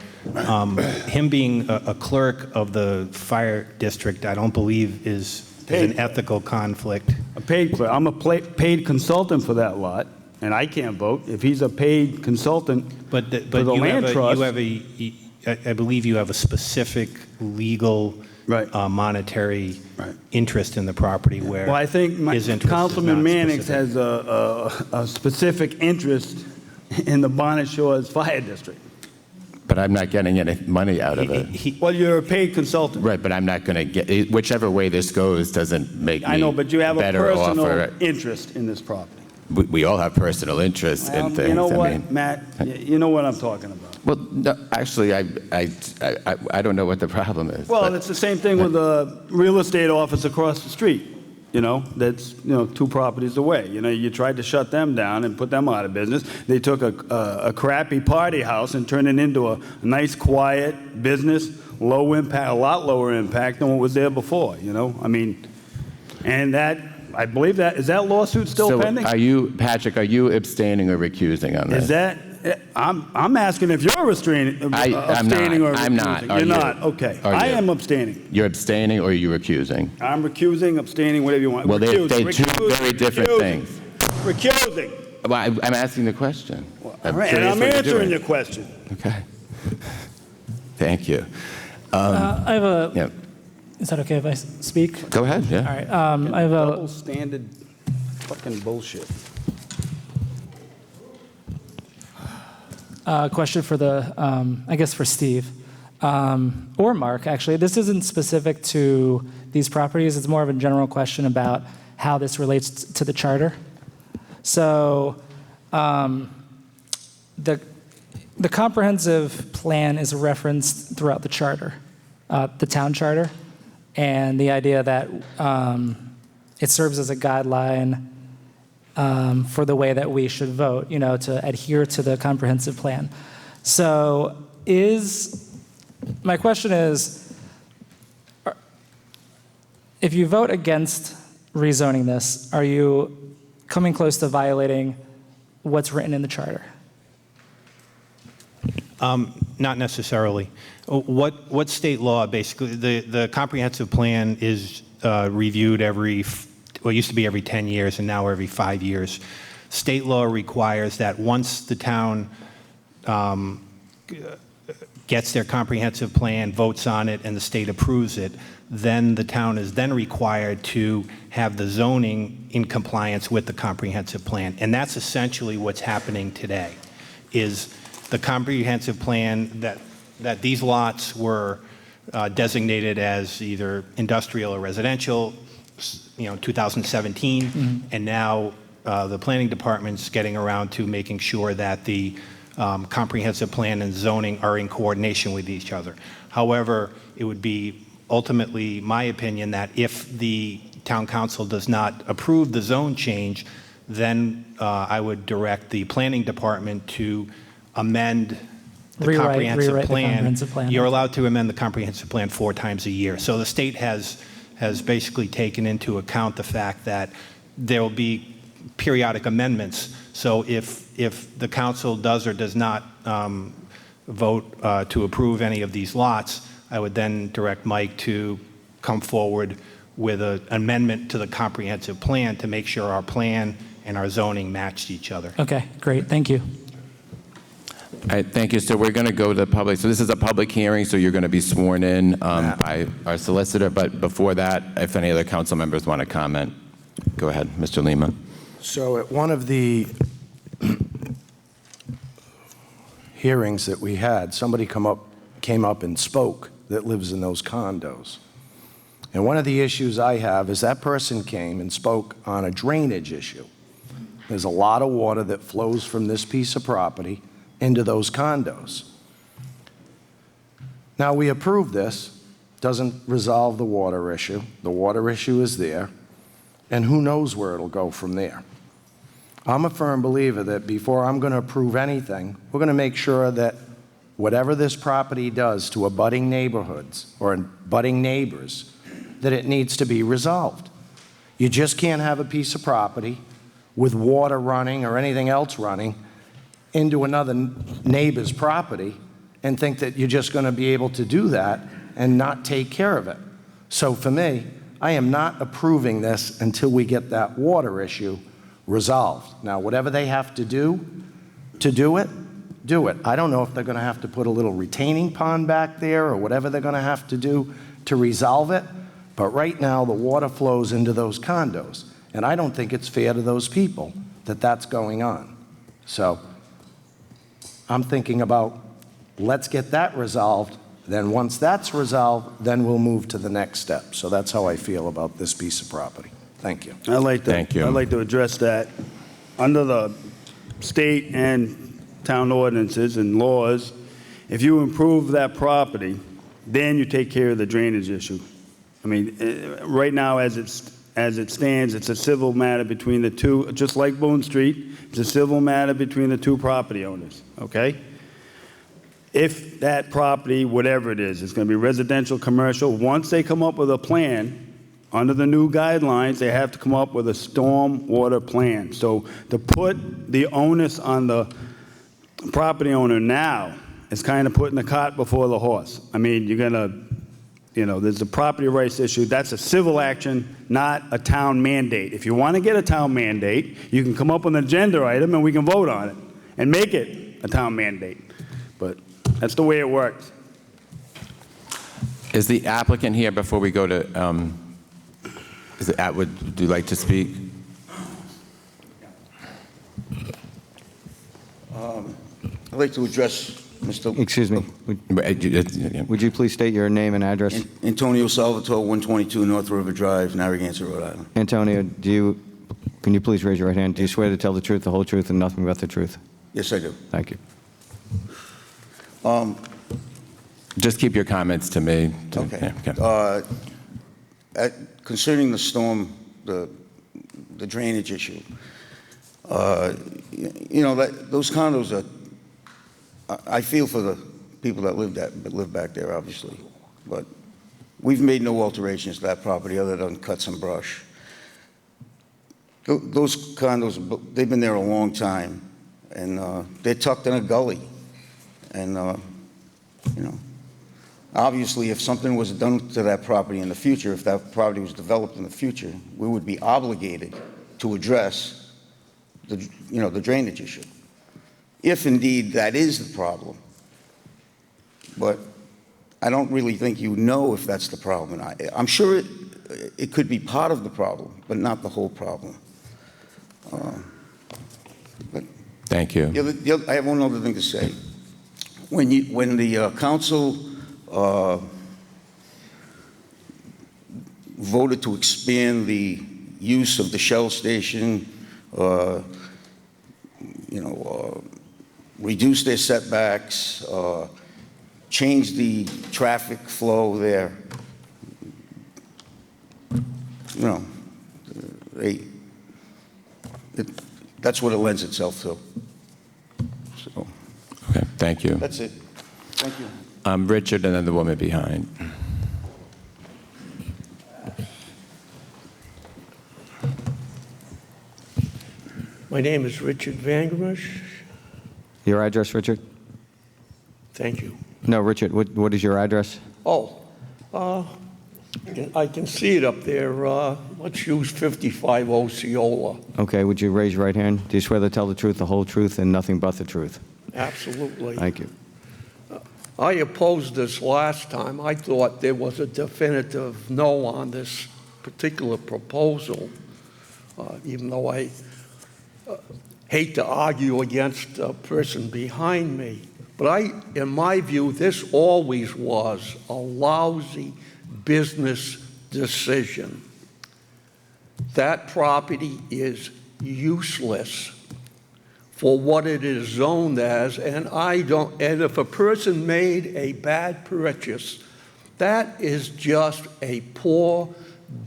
him being a clerk of the fire district, I don't believe is an ethical conflict. A paid clerk. I'm a paid consultant for that lot, and I can't vote. If he's a paid consultant for the land trust. I believe you have a specific legal monetary interest in the property where well, I think his interest Councilman is not Mannix specific. has a specific interest in the Bonnet Shores Fire District. but I'm not getting any money out of it. Well, you're a paid consultant. Right, but I'm not going to get, whichever way this goes doesn't make me I know, but you have a better off. personal interest in this property. We all have personal interests in things. You know what, I mean, Matt? You know what I'm talking about. well, no, actually, I don't know what the problem is. Well, but- it's the same thing with the real estate office across the street. That's 2 properties away. You tried to shut them down and put them out of business. They took a crappy party house and turned it into a nice, quiet business, low impact, a lot lower impact than what was there before. And that, I believe is that lawsuit still pending? Patrick, are you abstaining or recusing on this? Is that? I'm asking if you're abstaining or recusing. I'm not. You're not. Okay. I am abstaining. You're abstaining or you're recusing? I'm recusing, abstaining, whatever you want. Well, they're Recusing, two very different things. Recusing. Well, I'm asking the question. All right, and I'm answering your question. Okay. Thank you. I have a. Yeah. Is that okay if I speak? Go ahead. Yeah. All right. I have a double standard fucking bullshit. question for I guess for Steve, or Mark, actually. This isn't specific to these properties. It's more of a general question about how this relates to the charter. So the comprehensive plan is referenced throughout the charter, the town charter, and the idea that it serves as a guideline for the way that we should vote, to adhere to the comprehensive plan. So my question is, if you vote against rezoning this, are you coming close to violating what's written in the charter? Not necessarily. What state law, basically, the comprehensive plan is reviewed it used to be every 10 years and now every 5 years. State law requires that once the town gets their comprehensive plan, votes on it, and the state approves it, then the town is then required to have the zoning in compliance with the comprehensive plan. And that's essentially what's happening today, is the comprehensive plan that these lots were designated as either industrial or residential, 2017, and now the planning department's getting around to making sure that the comprehensive plan and zoning are in coordination with each other. However, it would be ultimately my opinion that if the town council does not approve the zone change, then I would direct the planning department to amend the comprehensive plan. You're allowed to amend the comprehensive plan 4 times a year. So the state has basically taken into account the fact that there will be periodic amendments. So if the council does or does not vote to approve any of these lots, I would then direct Mike to come forward with an amendment to the comprehensive plan to make sure our plan and our zoning matched each other. Okay, great. Thank you. All right, thank you. So we're going to go to the public. So this is a public hearing, so you're going to be sworn in by our solicitor. But before that, if any other council members want to comment, go ahead, Mr. Lima. So at one of the hearings that we had, somebody came up and spoke that lives in those condos. And one of the issues I have is that person came and spoke on a drainage issue. There's a lot of water that flows from this piece of property into those condos. Now, we approve this, doesn't resolve the water issue. The water issue is there, and who knows where it'll go from there. I'm a firm believer that before I'm going to approve anything, we're going to make sure that whatever this property does to abutting neighborhoods or abutting neighbors, that it needs to be resolved. You just can't have a piece of property with water running or anything else running into another neighbor's property and think that you're just going to be able to do that and not take care of it. So for me, I am not approving this until we get that water issue resolved. Now, whatever they have to do it, do it. I don't know if they're going to have to put a little retaining pond back there or whatever they're going to have to do to resolve it, but right now the water flows into those condos, and I don't think it's fair to those people that that's going on. So I'm thinking about Let's get that resolved. Then once that's resolved, then we'll move to the next step. So that's how I feel about this piece of property. Thank you. I'd like to, Thank you. I'd like to address that. Under the state and town ordinances and laws, if you improve that property, then you take care of the drainage issue. I mean, right now, as it stands, it's a civil matter between the two, just like Boone Street, it's a civil matter between the two property owners, okay? If that property, whatever it is going to be residential, commercial, once they come up with a plan, under the new guidelines, they have to come up with a storm water plan. So to put the onus on the property owner now is kind of putting the cart before the horse. I mean, you're going to, there's a property rights issue. That's a civil action, not a town mandate. If you want to get a town mandate, you can come up with an agenda item and we can vote on it and make it a town mandate. But that's the way it works. Is the applicant here before we go to, would you like to speak? I'd like to address Mr. Excuse me. Would you please state your name and address? Antonio Salvatore, 122 North River Drive, Narragansett, Rhode Island. Antonio, can you please raise your right hand? Do you swear to tell the truth, the whole truth, and nothing but the truth? Yes, I do. Thank you. Just keep your comments to me. Okay. Yeah, Concerning the storm, the drainage issue, those condos are, I feel for the people that live back there, obviously, but we've made no alterations to that property other than cut some brush. Those condos, they've been there a long time, and they're tucked in a gully. And, obviously, if something was done to that property in the future, if that property was developed in the future, we would be obligated to address the drainage issue, if indeed that is the problem. But I don't really think you know if that's the problem. I'm sure it could be part of the problem, but not the whole problem. Thank you. I have one other thing to say. When the council voted to expand the use of the Shell station, reduce their setbacks, change the traffic flow there, that's what it lends itself to. So, okay, thank you. That's it. Thank you. Richard, and then the woman behind. My name is Richard Vangermush. Your address, Richard? Thank you. No, Richard, what is your address? Oh, I can see it up there. Let's use 55 Osceola. Okay, would you raise your right hand? Do you swear to tell the truth, the whole truth, and nothing but the truth? Absolutely. Thank you. I opposed this last time. I thought there was a definitive no on this particular proposal, even though I hate to argue against the person behind me. But in my view, this always was a lousy business decision. That property is useless for what it is zoned as, and if a person made a bad purchase, that is just a poor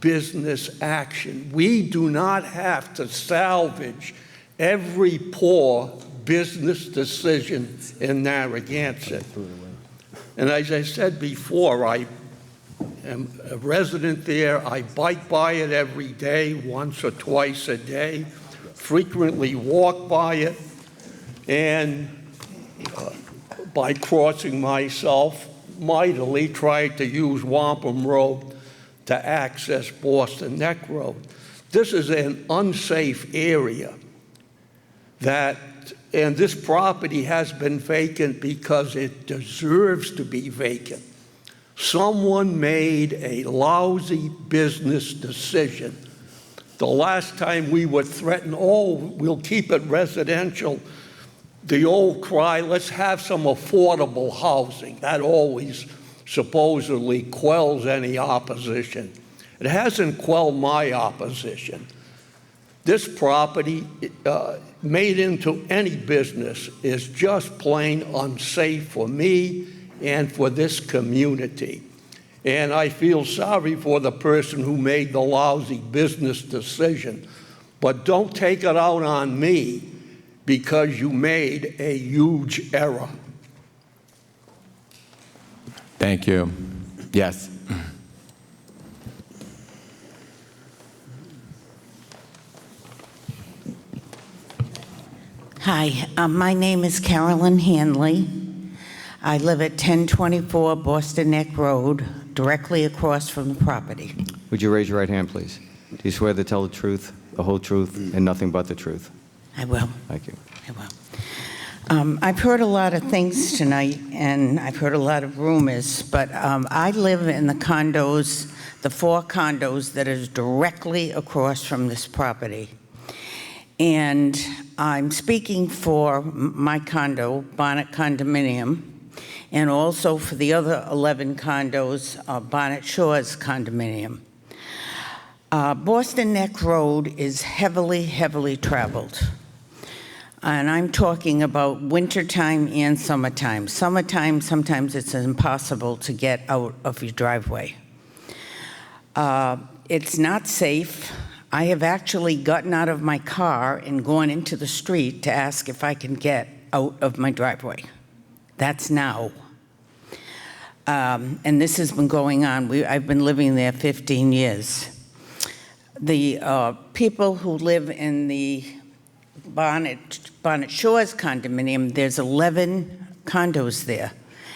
business action. We do not have to salvage every poor business decision in Narragansett. And as I said before, I am a resident there. I bike by it every day, once or twice a day, frequently walk by it, and by crossing myself, mightily tried to use Wampum Road to access Boston Neck Road. This is an unsafe area and this property has been vacant because it deserves to be vacant. Someone made a lousy business decision. The last time we were threatened, we'll keep it residential. the old cry, let's have some affordable housing. That always supposedly quells any opposition. It hasn't quelled my opposition. This property made into any business is just plain unsafe for me and for this community. And I feel sorry for the person who made the lousy business decision. But don't take it out on me because you made a huge error. Thank you. Yes. Hi, my name is Carolyn Hanley. I live at 1024 Boston Neck Road, directly across from the property. Would you raise your right hand, please? Do you swear to tell the truth, the whole truth, and nothing but the truth? I will. Thank you. I will. I've heard a lot of things tonight, and I've heard a lot of rumors, but I live in the condos, the 4 condos that is directly across from this property. And I'm speaking for my condo, Bonnet Condominium, and also for the other 11 condos, Bonnet Shores Condominium. Boston Neck Road is heavily, heavily traveled. And I'm talking about wintertime and summertime. Summertime, sometimes it's impossible to get out of your driveway. It's not safe. I have actually gotten out of my car and gone into the street to ask if I can get out of my driveway. That's now. And this has been going on. I've been living there 15 years. The people who live in the Bonnet Shores condominium, there's 11 condos there,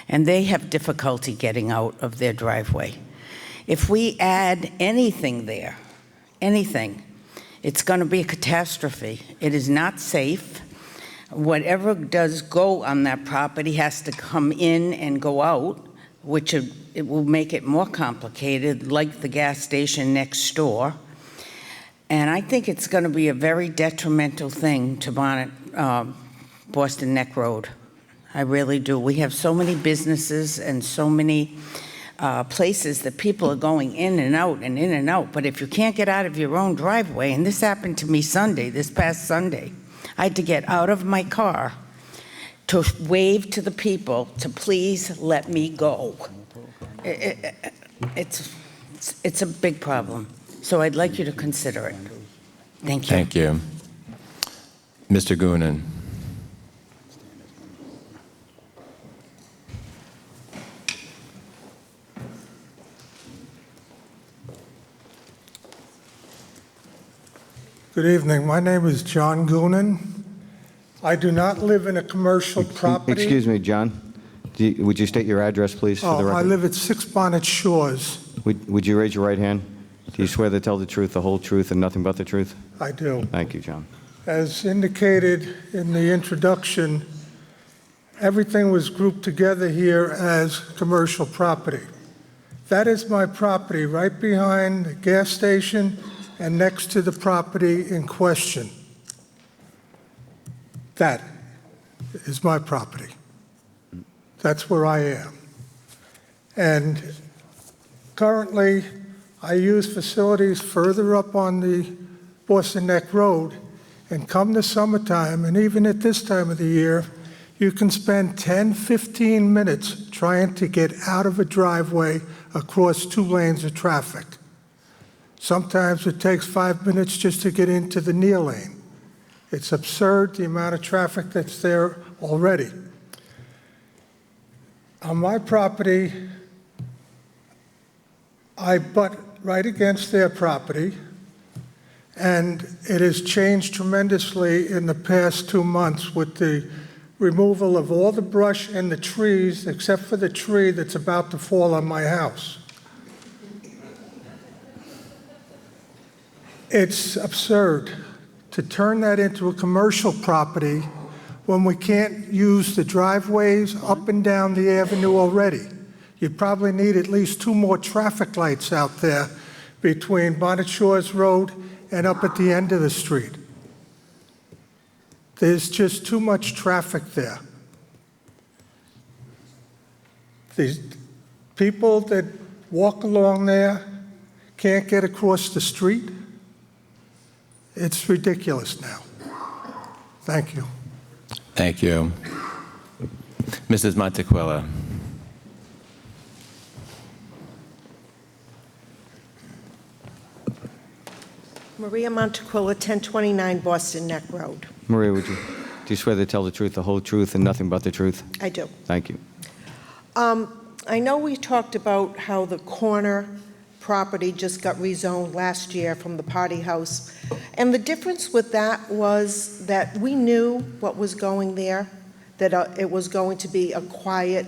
and they have difficulty getting out of their driveway. If we add anything there, anything, it's going to be a catastrophe. It is not safe. Whatever does go on that property has to come in and go out, which it will make it more complicated, like the gas station next door. And I think it's going to be a very detrimental thing to Boston Neck Road. I really do. We have so many businesses and so many places that people are going in and out and in and out. But if you can't get out of your own driveway, and this happened to me this past Sunday, I had to get out of my car to wave to the people to please let me go. It's a big problem. So I'd like you to consider it. Thank you. Thank you. Mr. Goonan. Good evening. My name is John Goonan. I do not live in a commercial property. Excuse me, John. Would you state your address, please, for the record? I live at 6 Bonnet Shores. Would you raise your right hand? Do you swear to tell the truth, the whole truth, and nothing but the truth? I do. Thank you, John. As indicated in the introduction, everything was grouped together here as commercial property. That is my property right behind the gas station and next to the property in question. That is my property. That's where I am. And currently, I use facilities further up on the Boston Neck Road, and come the summertime, and even at this time of the year, you can spend 10, 15 minutes trying to get out of a driveway across 2 lanes of traffic. Sometimes it takes 5 minutes just to get into the near lane. It's absurd, the amount of traffic that's there already. On my property, I butt right against their property, and it has changed tremendously in the past 2 months with the removal of all the brush and the trees, except for the tree that's about to fall on my house. It's absurd to turn that into a commercial property when we can't use the driveways up and down the avenue already. You probably need at least 2 more traffic lights out there between Bonnet Shores Road and up at the end of the street. There's just too much traffic there. These people that walk along there can't get across the street. It's ridiculous now. Thank you. Thank you. Mrs. Montequilla. Maria Montequilla, 1029 Boston Neck Road. Maria, do you swear to tell the truth, the whole truth, and nothing but the truth? I do. Thank you. I know we talked about how the corner property just got rezoned last year from the party house. And the difference with that was that we knew what was going there, that it was going to be a quiet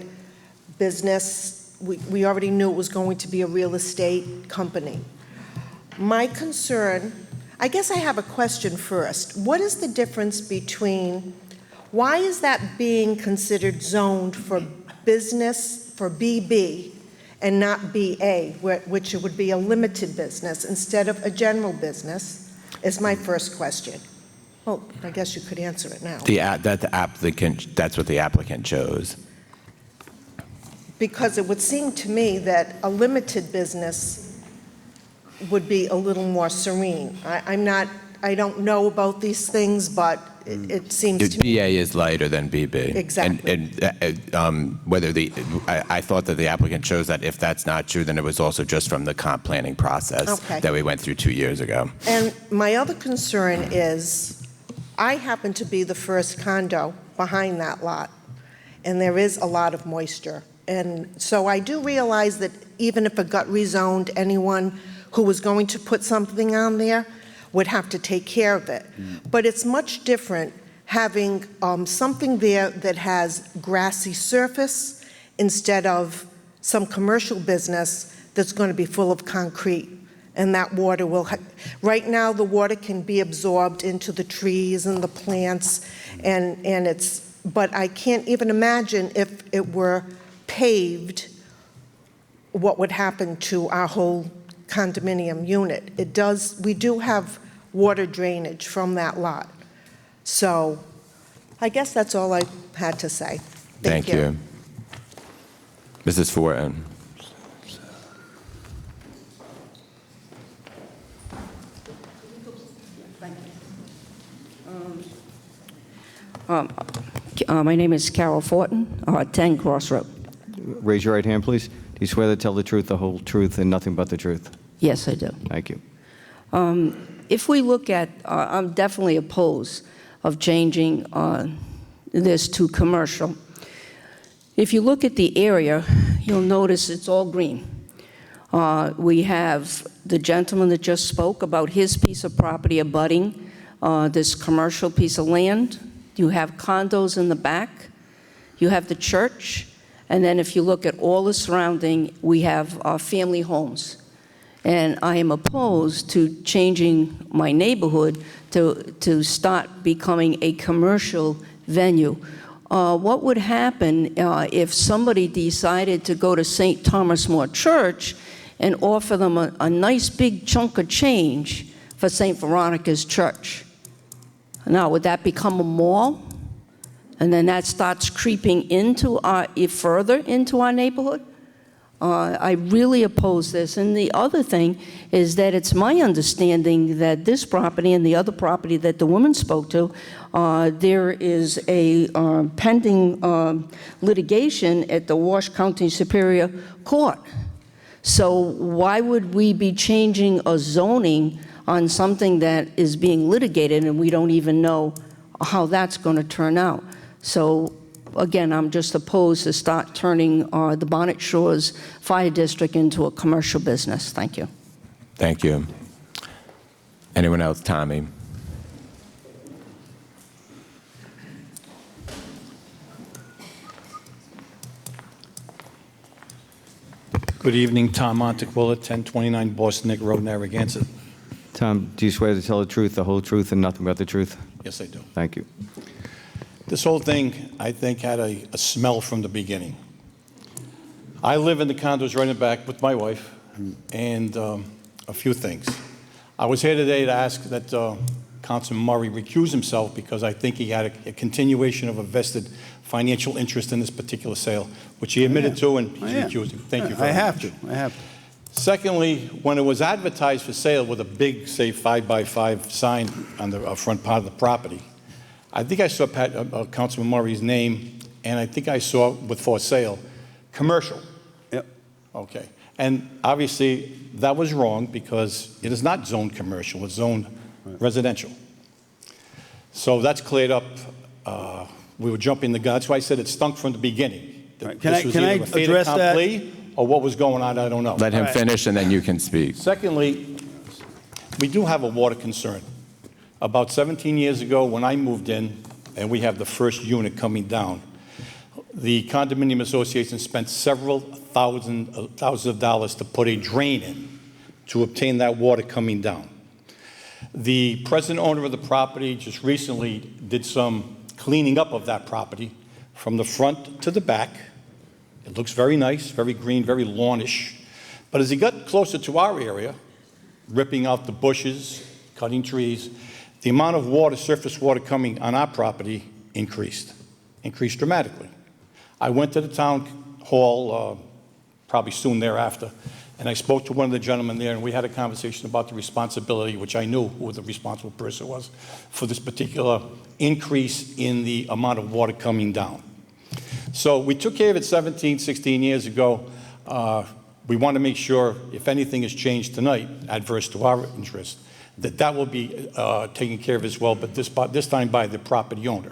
business. We already knew it was going to be a real estate company. My concern, I guess I have a question first. What is the difference between, why is that being considered zoned for business, for BB, and not BA, which would be a limited business instead of a general business, is my first question. Well, I guess you could answer it now. That's what the applicant chose. Because it would seem to me that a limited business would be a little more serene. I don't know about these things, but it seems to me. BA is lighter than BB. Exactly. And I thought that the applicant chose that. If that's not true, then it was also just from the comp planning process that we went through 2 years ago. And my other concern is, I happen to be the first condo behind that lot, and there is a lot of moisture. And so I do realize that even if it got rezoned, anyone who was going to put something on there would have to take care of it. But it's much different having something there that has grassy surface instead of some commercial business that's going to be full of concrete. And that water will, right now the water can be absorbed into the trees and the plants, but I can't even imagine if it were paved, what would happen to our whole condominium unit. We do have water drainage from that lot. So I guess that's all I had to say. Thank you. Mrs. Fortin. My name is Carol Fortin, 10 Cross Road. Raise your right hand, please. Do you swear to tell the truth, the whole truth, and nothing but the truth? Yes, I do. Thank you. If we look at, I'm definitely opposed of changing this to commercial. If you look at the area, you'll notice it's all green. We have the gentleman that just spoke about his piece of property abutting this commercial piece of land. You have condos in the back. You have the church. And then if you look at all the surrounding, we have family homes. And I am opposed to changing my neighborhood to start becoming a commercial venue. What would happen if somebody decided to go to St. Thomas More Church and offer them a nice big chunk of change for St. Veronica's Church? Now, would that become a mall? And then that starts creeping into further into our neighborhood? I really oppose this. And the other thing is that it's my understanding that this property and the other property that the woman spoke to, there is a pending litigation at the Wash County Superior Court. So why would we be changing a zoning on something that is being litigated and we don't even know how that's going to turn out? So again, I'm just opposed to start turning the Bonnet Shores Fire District into a commercial business. Thank you. Thank you. Anyone else? Tommy. Good evening, Tom Montequilla, 1029 Boston Neck Road, Narragansett. Tom, do you swear to tell the truth, the whole truth, and nothing but the truth? Yes, I do. Thank you. This whole thing, I think, had a smell from the beginning. I live in the condos right in the back with my wife, and a few things. I was here today to ask that Councilman Murray recuse himself because I think he had a continuation of a vested financial interest in this particular sale, which he admitted to, and he's recusing. Thank you very much. I have to. Secondly, when it was advertised for sale with a big, say, 5x5 sign on the front part of the property, I think I saw Councilman Murray's name, and I think I saw with for sale, commercial. Yep. Okay. And obviously, that was wrong because it is not zoned commercial, it's zoned residential. So that's cleared up. We were jumping the gun. That's why I said it stunk from the beginning. Right. Can I address that? Or what was going on, I don't know. Let him finish, and then you can speak. Secondly, we do have a water concern. About 17 years ago, when I moved in, and we have the first unit coming down, the condominium association spent several thousands of dollars to put a drain in to obtain that water coming down. The present owner of the property just recently did some cleaning up of that property from the front to the back. It looks very nice, very green, very lawnish. But as he got closer to our area, ripping out the bushes, cutting trees, the amount of water, surface water coming on our property increased dramatically. I went to the town hall probably soon thereafter, and I spoke to one of the gentlemen there, and we had a conversation about the responsibility, which I knew who the responsible person was, for this particular increase in the amount of water coming down. So we took care of it 17, 16 years ago. We want to make sure if anything has changed tonight, adverse to our interest, that will be taken care of as well, but this time by the property owner.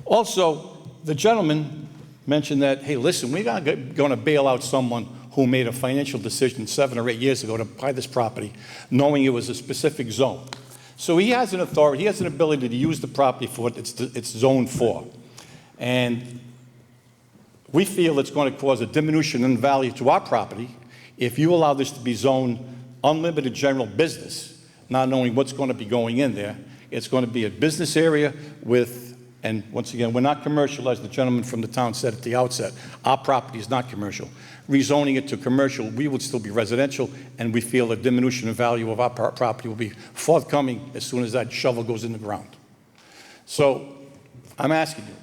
Also, the gentleman mentioned that, hey, listen, we're not going to bail out someone who made a financial decision 7 or 8 years ago to buy this property, knowing it was a specific zone. So he has an authority, he has an ability to use the property for what it's zoned for. And we feel it's going to cause a diminution in value to our property if you allow this to be zoned unlimited general business, not knowing what's going to be going in there. It's going to be a business area with, and once again, we're not commercial, as the gentleman from the town said at the outset. Our property is not commercial. Rezoning it to commercial, we would still be residential, and we feel a diminution in value of our property will be forthcoming as soon as that shovel goes in the ground. So I'm asking you,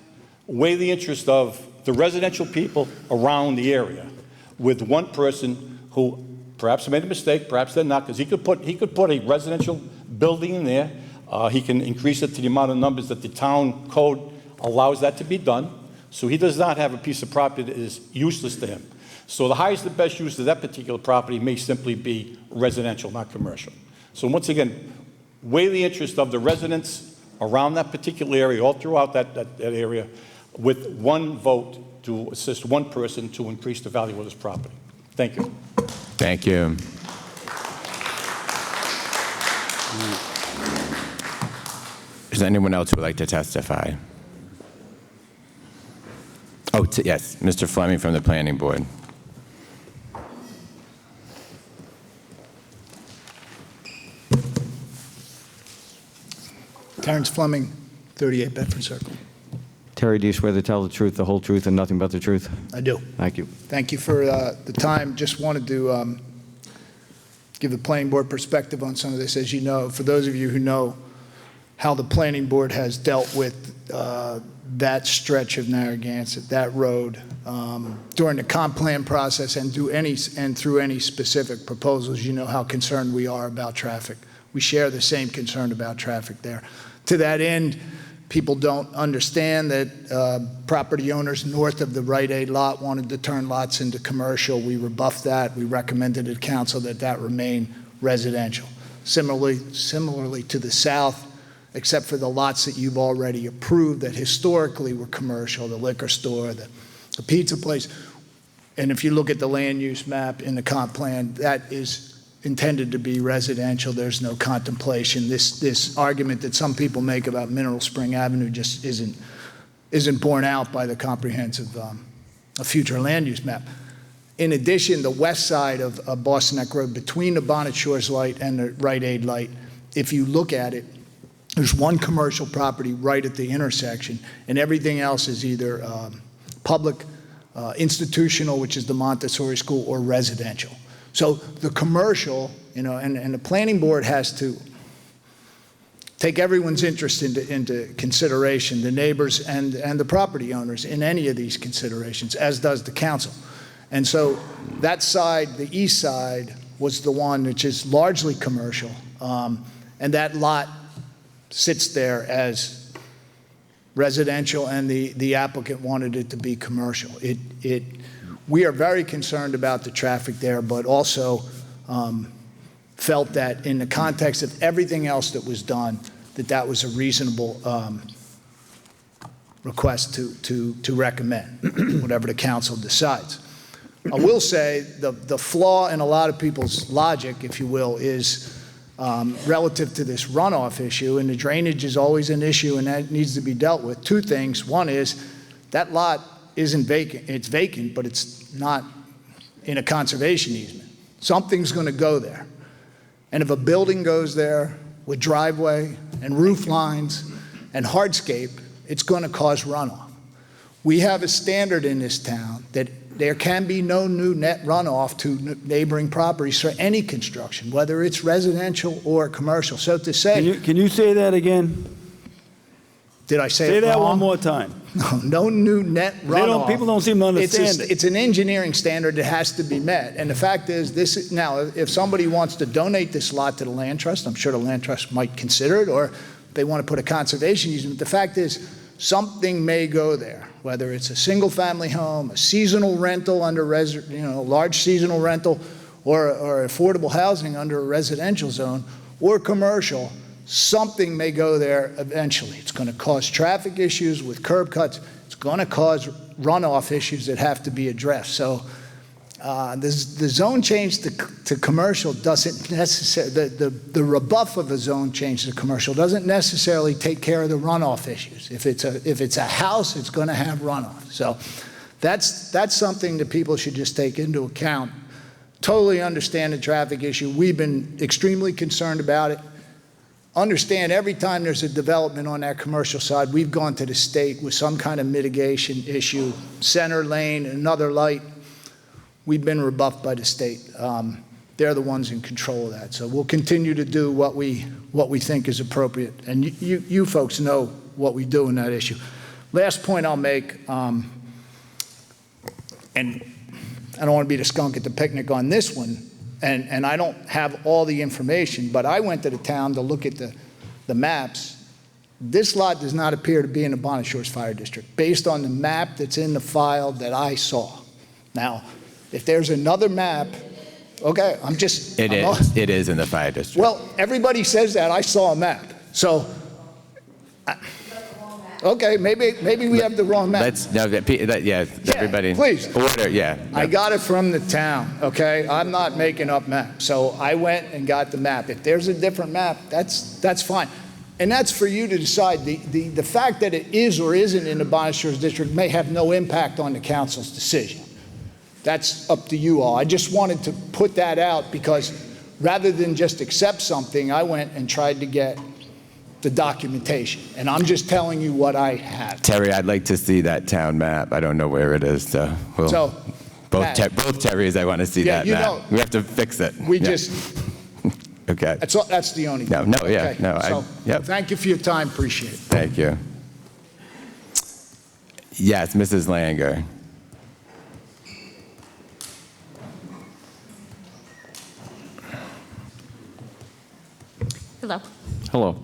weigh the interest of the residential people around the area with one person who perhaps made a mistake, perhaps they're not, because he could put a residential building in there. He can increase it to the amount of numbers that the town code allows that to be done. So he does not have a piece of property that is useless to him. So the highest and best use of that particular property may simply be residential, not commercial. So once again, weigh the interest of the residents around that particular area, all throughout that area, with one vote to assist one person to increase the value of this property. Thank you. Thank you. Is there anyone else who would like to testify? Oh, yes, Mr. Fleming from the Planning Board. Terrence Fleming, 38 Bedford Circle. Terry, do you swear to tell the truth, the whole truth, and nothing but the truth? I do. Thank you. Thank you for the time. Just wanted to give the planning board perspective on some of this. As you know, for those of you who know how the planning board has dealt with that stretch of Narragansett, that road, during the comp plan process and through any specific proposals, you know how concerned we are about traffic. We share the same concern about traffic there. To that end, people don't understand that property owners north of the Rite Aid lot wanted to turn lots into commercial. We rebuffed that. We recommended to council that remain residential. Similarly to the south, except for the lots that you've already approved that historically were commercial, the liquor store, the pizza place. And if you look at the land use map in the comp plan, that is intended to be residential. There's no contemplation. This argument that some people make about Mineral Spring Avenue just isn't borne out by the comprehensive future land use map. In addition, the west side of Boston Neck Road, between the Bonnet Shores light and the Rite Aid light, if you look at it, there's one commercial property right at the intersection, and everything else is either public, institutional, which is the Montessori school, or residential. So the commercial, and the planning board has to take everyone's interest into consideration, the neighbors and the property owners in any of these considerations, as does the council. And so that side, the east side, was the one which is largely commercial, and that lot sits there as residential, and the applicant wanted it to be commercial. We are very concerned about the traffic there, but also felt that in the context of everything else that was done, that was a reasonable request to recommend, whatever the council decides. I will say the flaw in a lot of people's logic, if you will, is relative to this runoff issue, and the drainage is always an issue, and that needs to be dealt with. Two things. One is that lot isn't vacant. It's vacant, but it's not in a conservation easement. Something's going to go there. And if a building goes there with driveway and roof lines and hardscape, it's going to cause runoff. We have a standard in this town that there can be no new net runoff to neighboring properties for any construction, whether it's residential or commercial. So to say... Can you say that again? Did I say it Say that wrong? one more time. No new net runoff. People don't seem to understand it. It's an engineering standard that has to be met. And the fact is, now, if somebody wants to donate this lot to the land trust, I'm sure the land trust might consider it, or they want to put a conservation easement. The fact is, something may go there, whether it's a single-family home, a seasonal rental under large seasonal rental, or affordable housing under a residential zone, or commercial. Something may go there eventually. It's going to cause traffic issues with curb cuts. It's going to cause runoff issues that have to be addressed. So the zone change to commercial doesn't necessarily, the rebuff of a zone change to commercial doesn't necessarily take care of the runoff issues. If it's a house, it's going to have runoff. So that's something that people should just take into account. Totally understand the traffic issue. We've been extremely concerned about it. Understand every time there's a development on that commercial side, we've gone to the state with some kind of mitigation issue, center lane, another light. We've been rebuffed by the state. They're the ones in control of that. So we'll continue to do what we think is appropriate. And you folks know what we do in that issue. Last point I'll make, and I don't want to be the skunk at the picnic on this one, and I don't have all the information, but I went to the town to look at the maps. This lot does not appear to be in the Bonnet Shores Fire District, based on the map that's in the file that I saw. Now, if there's another map, okay, It is in the fire district. Well, everybody says that. I saw a map. So, okay, maybe we have the wrong map. Everybody. Please. Order, yeah. I got it from the town, okay? I'm not making up maps. So I went and got the map. If there's a different map, that's fine. And that's for you to decide. The fact that it is or isn't in the Bonnet Shores District may have no impact on the council's decision. That's up to you all. I just wanted to put that out because rather than just accept something, I went and tried to get the documentation. And I'm just telling you what I have. Terry, I'd like to see that town map. I don't know where it is, so both Terrys, I want to see that map. We have to fix it. Okay. That's the only thing. Thank you for your time. Appreciate it. Thank you. Yes, Mrs. Langer. Hello. Hello.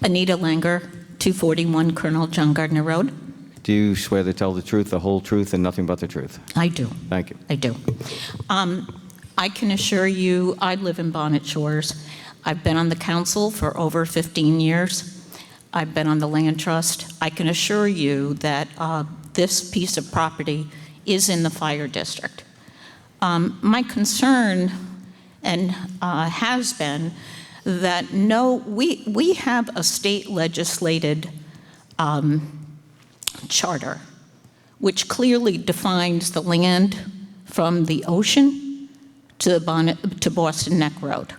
Anita Langer, 241 Colonel John Gardner Road. Do you swear to tell the truth, the whole truth, and nothing but the truth? I do. Thank you. I do. I can assure you, I live in Bonnet Shores. I've been on the council for over 15 years. I've been on the land trust. I can assure you that this piece of property is in the fire district. My concern has been that we have a state legislated charter which clearly defines the land from the ocean to Boston Neck Road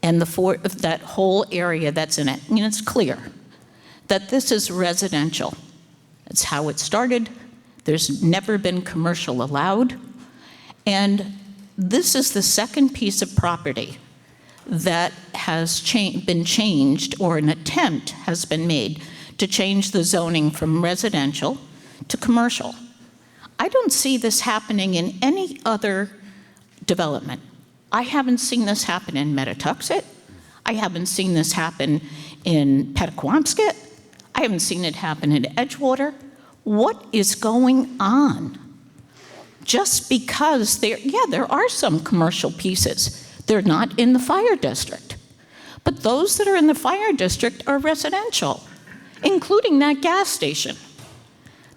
and that whole area that's in it. And it's clear that this is residential. It's how it started. There's never been commercial allowed. And this is the second piece of property that has been changed, or an attempt has been made to change the zoning from residential to commercial. I don't see this happening in any other development. I haven't seen this happen in Metatuxet. I haven't seen this happen in Petaquamsket. I haven't seen it happen in Edgewater. What is going on? Just because there are some commercial pieces. They're not in the fire district. But those that are in the fire district are residential, including that gas station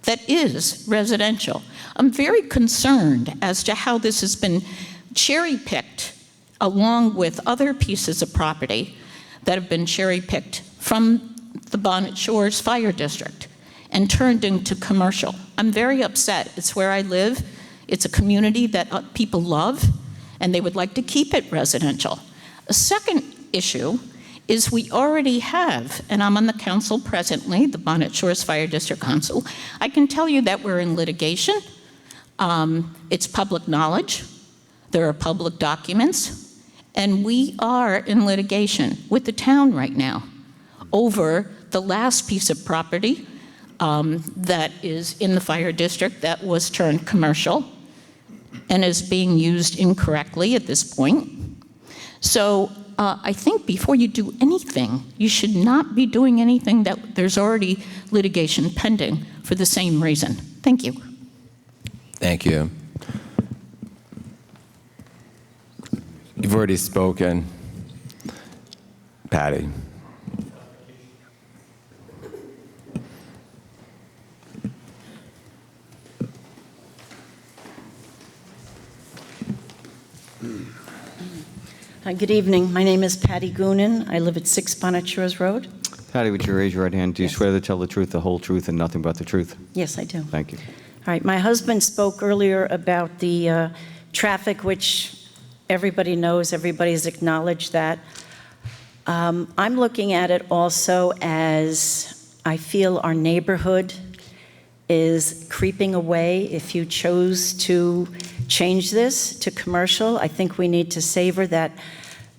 that is residential. I'm very concerned as to how this has been cherry-picked along with other pieces of property that have been cherry-picked from the Bonnet Shores Fire District and turned into commercial. I'm very upset. It's where I live. It's a community that people love, and they would like to keep it residential. A second issue is we already have, and I'm on the council presently, the Bonnet Shores Fire District Council. I can tell you that we're in litigation. It's public knowledge. There are public documents. And we are in litigation with the town right now over the last piece of property that is in the fire district that was turned commercial and is being used incorrectly at this point. So I think before you do anything, you should not be doing anything that there's already litigation pending for the same reason. Thank you. Thank you. You've already spoken. Patty. Hi, good evening. My name is Patty Goonan. I live at 6 Bonnet Shores Road. Patty, would you raise your right hand? Do you swear to tell the truth, the whole truth, and nothing but the truth? Yes, I do. Thank you. All right, my husband spoke earlier about the traffic, which everybody knows, everybody's acknowledged that. I'm looking at it also as I feel our neighborhood is creeping away. If you chose to change this to commercial, I think we need to savor that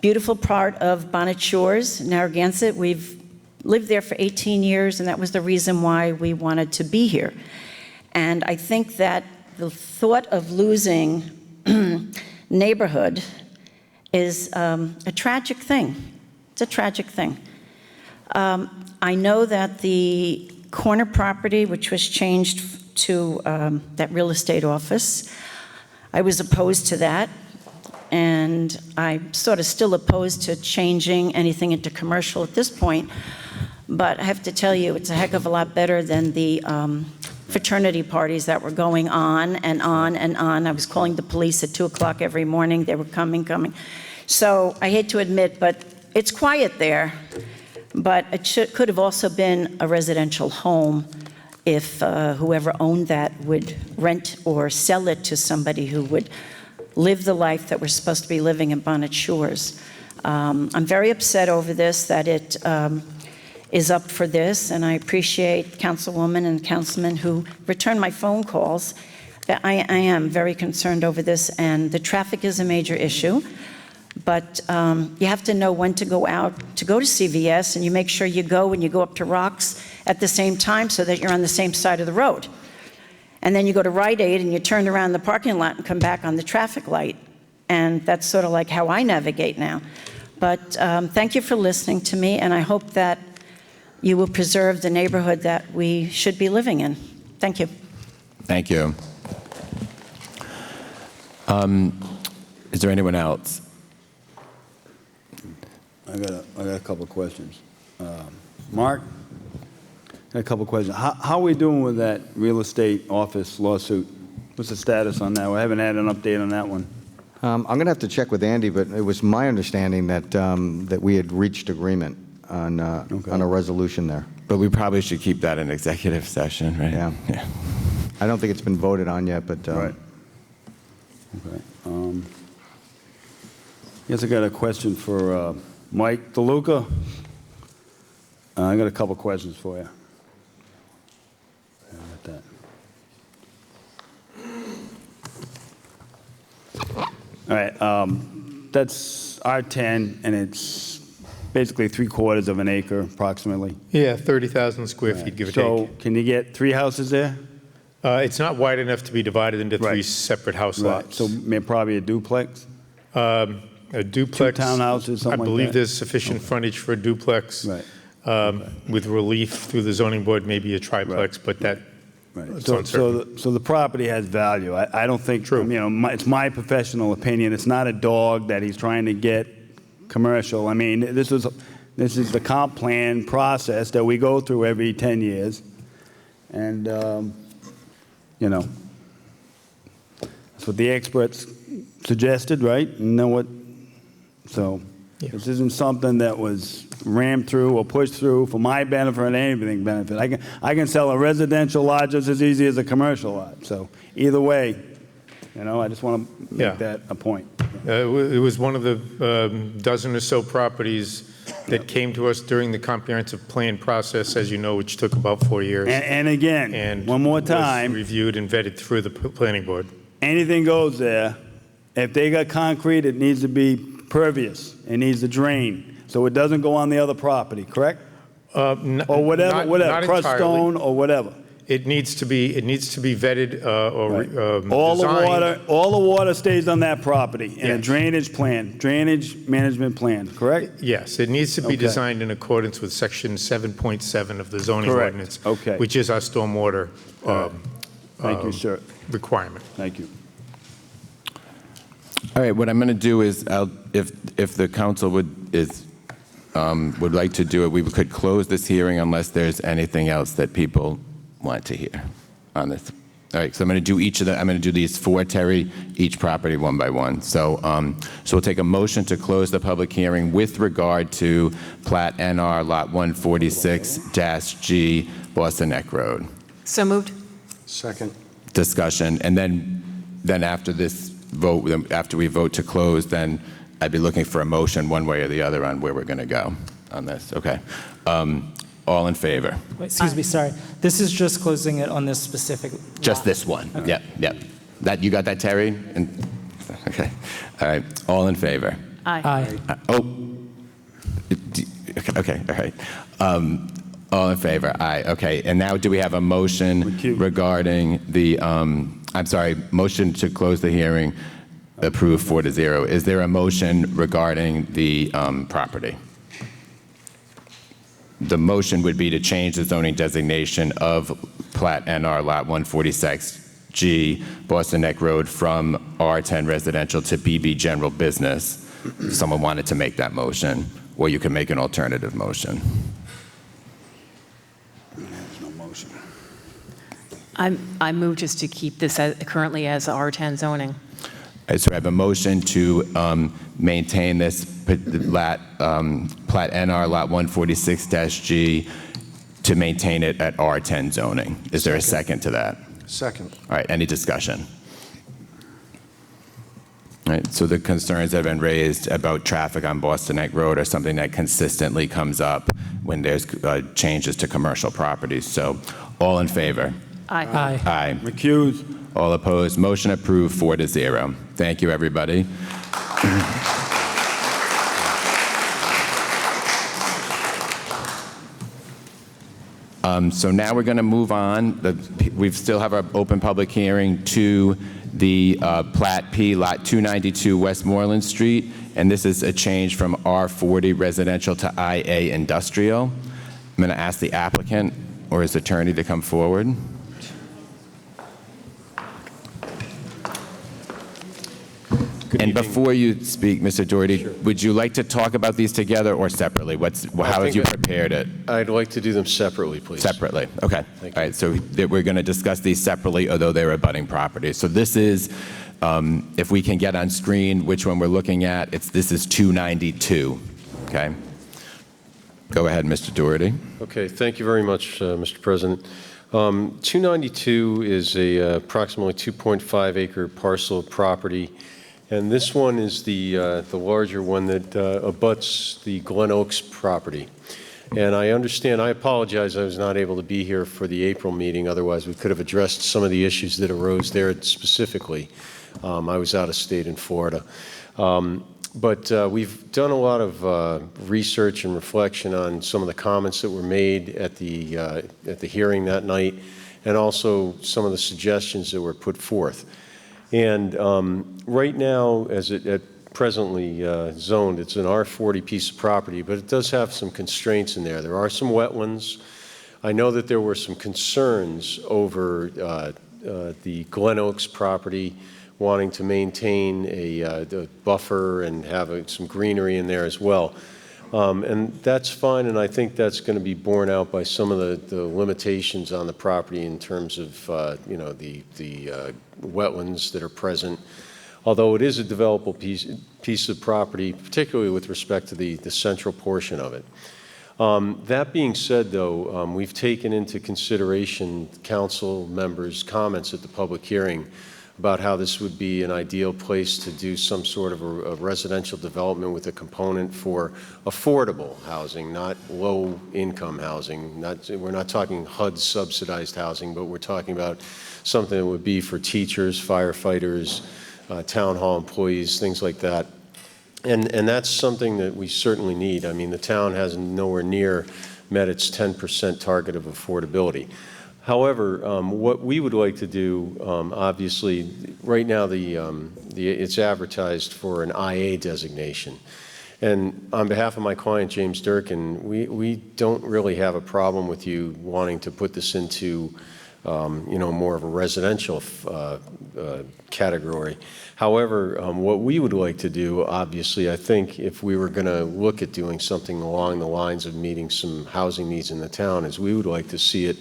beautiful part of Bonnet Shores, Narragansett. We've lived there for 18 years, and that was the reason why we wanted to be here. And I think that the thought of losing neighborhood is a tragic thing. It's a tragic thing. I know that the corner property, which was changed to that real estate office, I was opposed to that, and I'm sort of still opposed to changing anything into commercial at this point, but I have to tell you, it's a heck of a lot better than the fraternity parties that were going on and on and on. I was calling the police at 2 o'clock every morning. They were coming. So I hate to admit, but it's quiet there, but it could have also been a residential home if whoever owned that would rent or sell it to somebody who would live the life that we're supposed to be living in Bonnet Shores. I'm very upset over this, that it is up for this, and I appreciate Councilwoman and Councilman who return my phone calls. I am very concerned over this, and the traffic is a major issue. But you have to know when to go out to go to CVS, and you make sure you go when you go up to Rocks at the same time so that you're on the same side of the road. And then you go to Rite Aid and you turn around the parking lot and come back on the traffic light. And that's sort of like how I navigate now. But thank you for listening to me, and I hope that you will preserve the neighborhood that we should be living in. Thank you. Thank you. Is there anyone else? I got a couple of questions. Mark, I got a couple of questions. How are we doing with that real estate office lawsuit? What's the status on that? I haven't had an update on that one. I'm going to have to check with Andy, but it was my understanding that that we had reached agreement on a resolution there. But we probably should keep that in executive session, right? Yeah. I don't think it's been voted on yet, but right. Okay. I guess I got a question for Mike DeLuca. I got a couple questions for you. All right. R10, and it's basically 3/4 of an acre approximately. Yeah, 30,000 square feet, give or take. So can you get 3 houses there? It's not wide enough to be divided into 3 separate house lots. So probably a duplex? A duplex. 2 townhouses, something like that? I believe there's sufficient frontage for a duplex. With relief through the zoning board, maybe a triplex, but that, it's uncertain. So the property has value. I don't think, True. It's my professional opinion. It's not a dog that he's trying to get commercial. I mean, this is the comp plan process that we go through every 10 years. And, that's what the experts suggested, right? This isn't something that was rammed through or pushed through for my benefit or anything benefit. I can sell a residential lot just as easy as a commercial lot. So either way, I just want to make that a point. It was one of the dozen or so properties that came to us during the comprehensive plan process, as you know, which took about 4 years. And again, one more time, was reviewed and vetted through the planning board. Anything goes there. If they got concrete, it needs to be pervious. It needs to drain. So it doesn't go on the other property, correct? Or whatever, not crushed entirely. stone or whatever. It needs to be vetted or All designed. the water stays on that property in a drainage management plan, correct? Yes, it needs to be Okay. designed in accordance with section 7.7 of the zoning Correct. ordinance, Okay. which is our stormwater Thank you, sir. requirement. Thank you. All right, what I'm going to do is, if the council would like to do it, we could close this hearing unless there's anything else that people want to hear on this. All right, so I'm going to do I'm going to do these 4, Terry, each property one by one. So we'll take a motion to close the public hearing with regard to Plat NR Lot 146-G, Boston Neck Road. So moved. Second. Discussion, and then after this vote, after we vote to close, then I'd be looking for a motion one way or the other on where we're going to go on this. Okay. All in favor? Wait, excuse me, sorry. This is just closing it on this specific lot. Just this one. Okay. Yep. You got that, Terry? Okay. All right. All in favor? Aye. Okay. All right. All in favor? Aye. Okay. And now do we have a motion regarding the, motion to close the hearing, approved 4-0. Is there a motion regarding the property? The motion would be to change the zoning designation of Plat NR Lot 146G, Boston Neck Road, from R10 residential to BB general business. If someone wanted to make that motion, or you can make an alternative motion. There's no motion. I move just to keep this currently as R10 zoning. All right, so I have a motion to maintain this Plat NR Lot 146-G to maintain it at R10 zoning. Is there a second to that? Second. All right, any discussion? All right, so the concerns that have been raised about traffic on Boston Neck Road are something that consistently comes up when there's changes to commercial properties. So all in favor? Aye. Aye. Recuse. All opposed? Motion approved 4-0. Thank you, everybody. So now we're going to move on. We still have our open public hearing to the Plat P, Lot 292 Westmoreland Street, and this is a change from R40 residential to IA industrial. I'm going to ask the applicant or his attorney to come forward. And before you speak, Mr. Doherty, would you like to talk about these together or separately? How have you prepared it? I'd like to do them separately, please. Separately, okay. All right, so we're going to discuss these separately, although they're abutting properties. So this is, if we can get on screen which one we're looking at, this is 292, okay? Go ahead, Mr. Doherty. Okay, thank you very much, Mr. President. 292 is a approximately 2.5 acre parcel of property. And this one is the larger one that abuts the Glen Oaks property. And I understand, I apologize, I was not able to be here for the April meeting. Otherwise, we could have addressed some of the issues that arose there specifically. I was out of state in Florida. But we've done a lot of research and reflection on some of the comments that were made at the hearing that night, and also some of the suggestions that were put forth. And right now, as it presently zoned, it's an R40 piece of property, but it does have some constraints in there. There are some wetlands. I know that there were some concerns over the Glen Oaks property, wanting to maintain a buffer and have some greenery in there as well. And that's fine, and I think that's going to be borne out by some of the limitations on the property in terms of the wetlands that are present. Although it is a developable piece of property, particularly with respect to the central portion of it. That being said, though, we've taken into consideration council members' comments at the public hearing about how this would be an ideal place to do some sort of a residential development with a component for affordable housing, not low-income housing. We're not talking HUD subsidized housing, but we're talking about something that would be for teachers, firefighters, town hall employees, things like that. And that's something that we certainly need. I mean, the town has nowhere near met its 10% target of affordability. However, what we would like to do, obviously, right now it's advertised for an IA designation. And on behalf of my client, James Durkin, we don't really have a problem with you wanting to put this into more of a residential category. However, what we would like to do, obviously, I think if we were going to look at doing something along the lines of meeting some housing needs in the town, is we would like to see it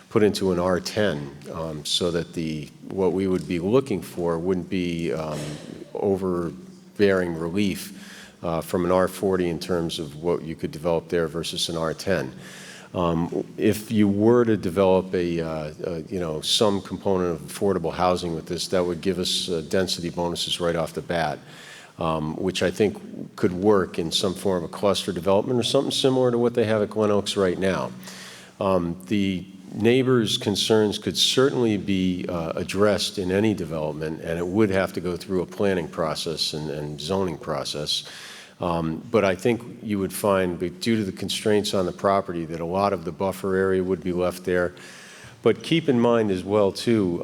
put into an R10 so that what we would be looking for wouldn't be overbearing relief from an R40 in terms of what you could develop there versus an R10. If you were to develop some component of affordable housing with this, that would give us density bonuses right off the bat, which I think could work in some form of a cluster development or something similar to what they have at Glen Oaks right now. The neighbors' concerns could certainly be addressed in any development, and it would have to go through a planning process and zoning process. But I think you would find, due to the constraints on the property, that a lot of the buffer area would be left there. But keep in mind as well, too,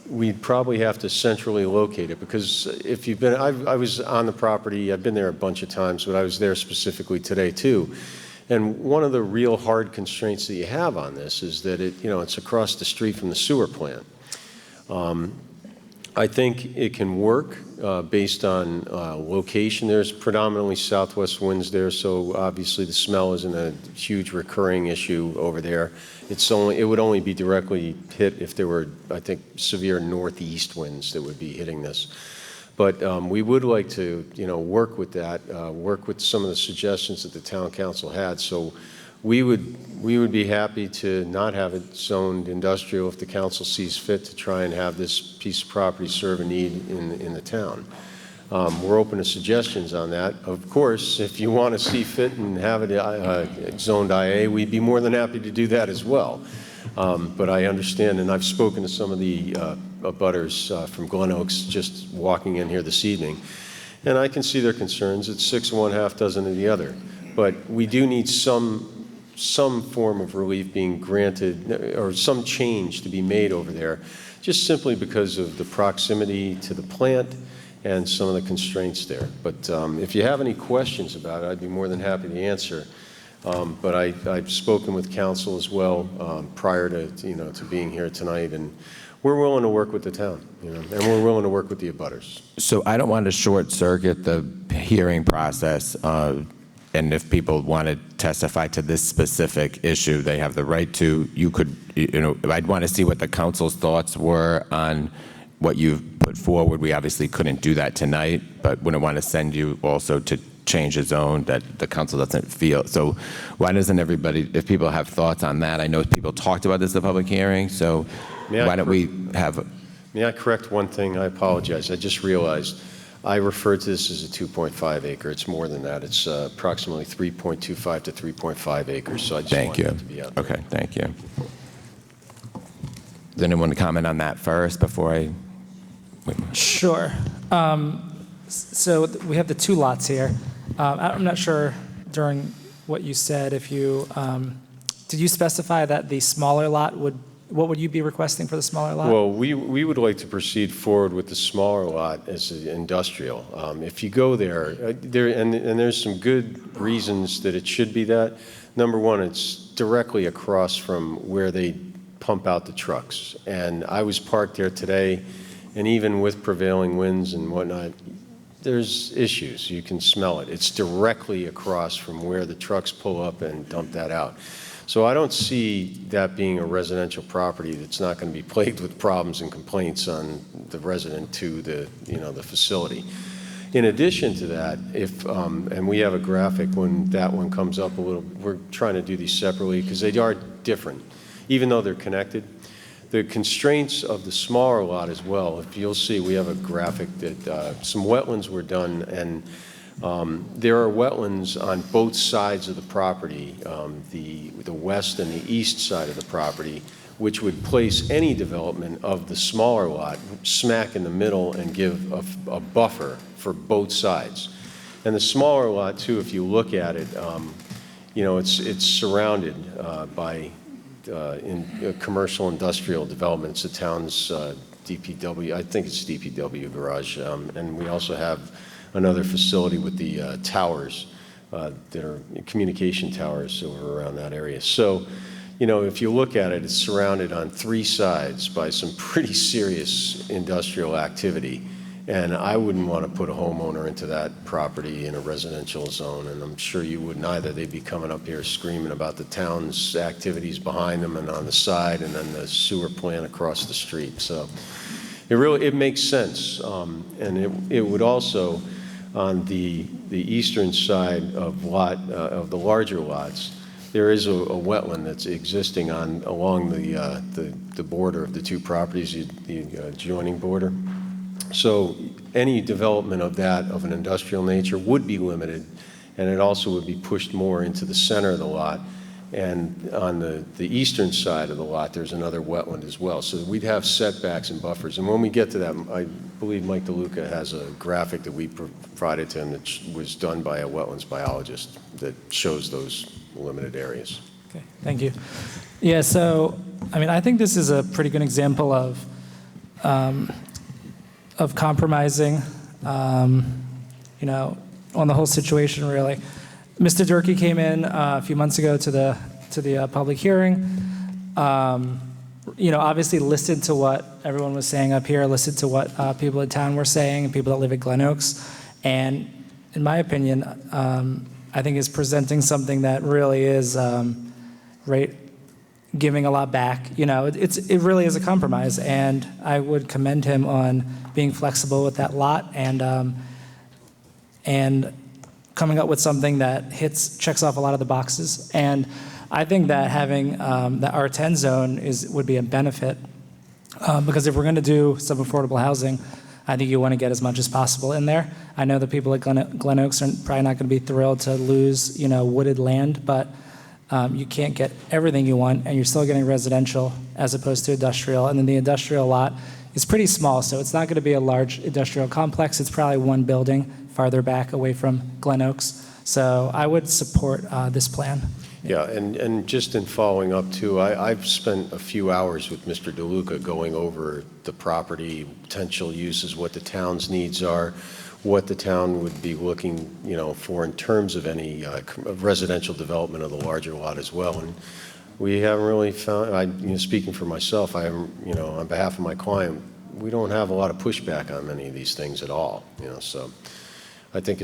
we'd probably have to centrally locate it, because if you've been, I was on the property, I've been there a bunch of times, but I was there specifically today, too. And one of the real hard constraints that you have on this is that it's across the street from the sewer plant. I think it can work based on location. There's predominantly southwest winds there, so obviously the smell isn't a huge recurring issue over there. It would only be directly hit if there were, I think, severe northeast winds that would be hitting this. But we would like to, work with that, work with some of the suggestions that the town council had. So we would be happy to not have it zoned industrial if the council sees fit to try and have this piece of property serve a need in the town. We're open to suggestions on that. Of course, if you want to see fit and have it zoned IA, we'd be more than happy to do that as well. But I understand, and I've spoken to some of the abutters from Glen Oaks just walking in here this evening, and I can see their concerns. It's 6 of one, half dozen of the other. But we do need some form of relief being granted, or some change to be made over there, just simply because of the proximity to the plant and some of the constraints there. But if you have any questions about it, I'd be more than happy to answer. But I've spoken with council as well prior to being here tonight, and we're willing to work with the town, and we're willing to work with the abutters. So I don't want to short circuit the hearing process. And if people want to testify to this specific issue, they have the right to. You could, I'd want to see what the council's thoughts were on what you've put forward. We obviously couldn't do that tonight, but wouldn't want to send you also to change a zone that the council doesn't feel. So why doesn't everybody, if people have thoughts on that, I know people talked about this at the public hearing, so why don't we have. May I correct one thing? I apologize. I just realized I referred to this as a 2.5 acre. It's more than that. It's approximately 3.25 to 3.5 acres. So I just wanted that to be out there. Okay, thank you. Does anyone comment on that first before I? Sure. So we have the two lots here. I'm not sure during what you said if you, did you specify that the smaller lot what would you be requesting for the smaller lot? Well, we would like to proceed forward with the smaller lot as an industrial. If you go there, and there's some good reasons that it should be that. Number one, it's directly across from where they pump out the trucks. And I was parked there today, and even with prevailing winds and whatnot, there's issues. You can smell it. It's directly across from where the trucks pull up and dump that out. So I don't see that being a residential property that's not going to be plagued with problems and complaints on the resident to the facility. In addition to that, and we have a graphic when that one comes up a little, we're trying to do these separately because they are different, even though they're connected. The constraints of the smaller lot as well, if you'll see, we have a graphic that some wetlands were done, and there are wetlands on both sides of the property, the west and the east side of the property, which would place any development of the smaller lot smack in the middle and give a buffer for both sides. And the smaller lot, too, if you look at it, it's surrounded by commercial industrial development. It's the town's DPW, I think it's DPW garage, and we also have another facility with the towers that are communication towers over around that area. So, if you look at it, it's surrounded on three sides by some pretty serious industrial activity. And I wouldn't want to put a homeowner into that property in a residential zone, and I'm sure you wouldn't either. They'd be coming up here screaming about the town's activities behind them and on the side, and then the sewer plant across the street. So it makes sense, and it would also, on the eastern side of the larger lots, there is a wetland that's existing along the border of the two properties, the adjoining border. So any development of an industrial nature would be limited, and it also would be pushed more into the center of the lot. And on the eastern side of the lot, there's another wetland as well. So we'd have setbacks and buffers. And when we get to that, I believe Mike DeLuca has a graphic that we provided to him that was done by a wetlands biologist that shows those limited areas. Okay, thank you. Yeah, so, I think this is a pretty good example of compromising, on the whole situation, really. Mr. Durkee came in a few months ago to the public hearing. Obviously listened to what everyone was saying up here, listened to what people in town were saying, people that live at Glen Oaks, and in my opinion, I think is presenting something that really is giving a lot back. It really is a compromise, and I would commend him on being flexible with that lot and coming up with something that checks off a lot of the boxes. And I think that having the R10 zone would be a benefit because if we're going to do some affordable housing, I think you want to get as much as possible in there. I know the people at Glen Oaks are probably not going to be thrilled to lose, wooded land, but you can't get everything you want, and you're still getting residential as opposed to industrial. And then the industrial lot is pretty small, so it's not going to be a large industrial complex. It's probably one building farther back away from Glen Oaks. So I would support this plan. Yeah, and just in following up too, I've spent a few hours with Mr. DeLuca going over the property, potential uses, what the town's needs are, what the town would be looking, for in terms of any residential development of the larger lot as well. And we haven't really found, speaking for myself, on behalf of my client, we don't have a lot of pushback on many of these things at all, so I think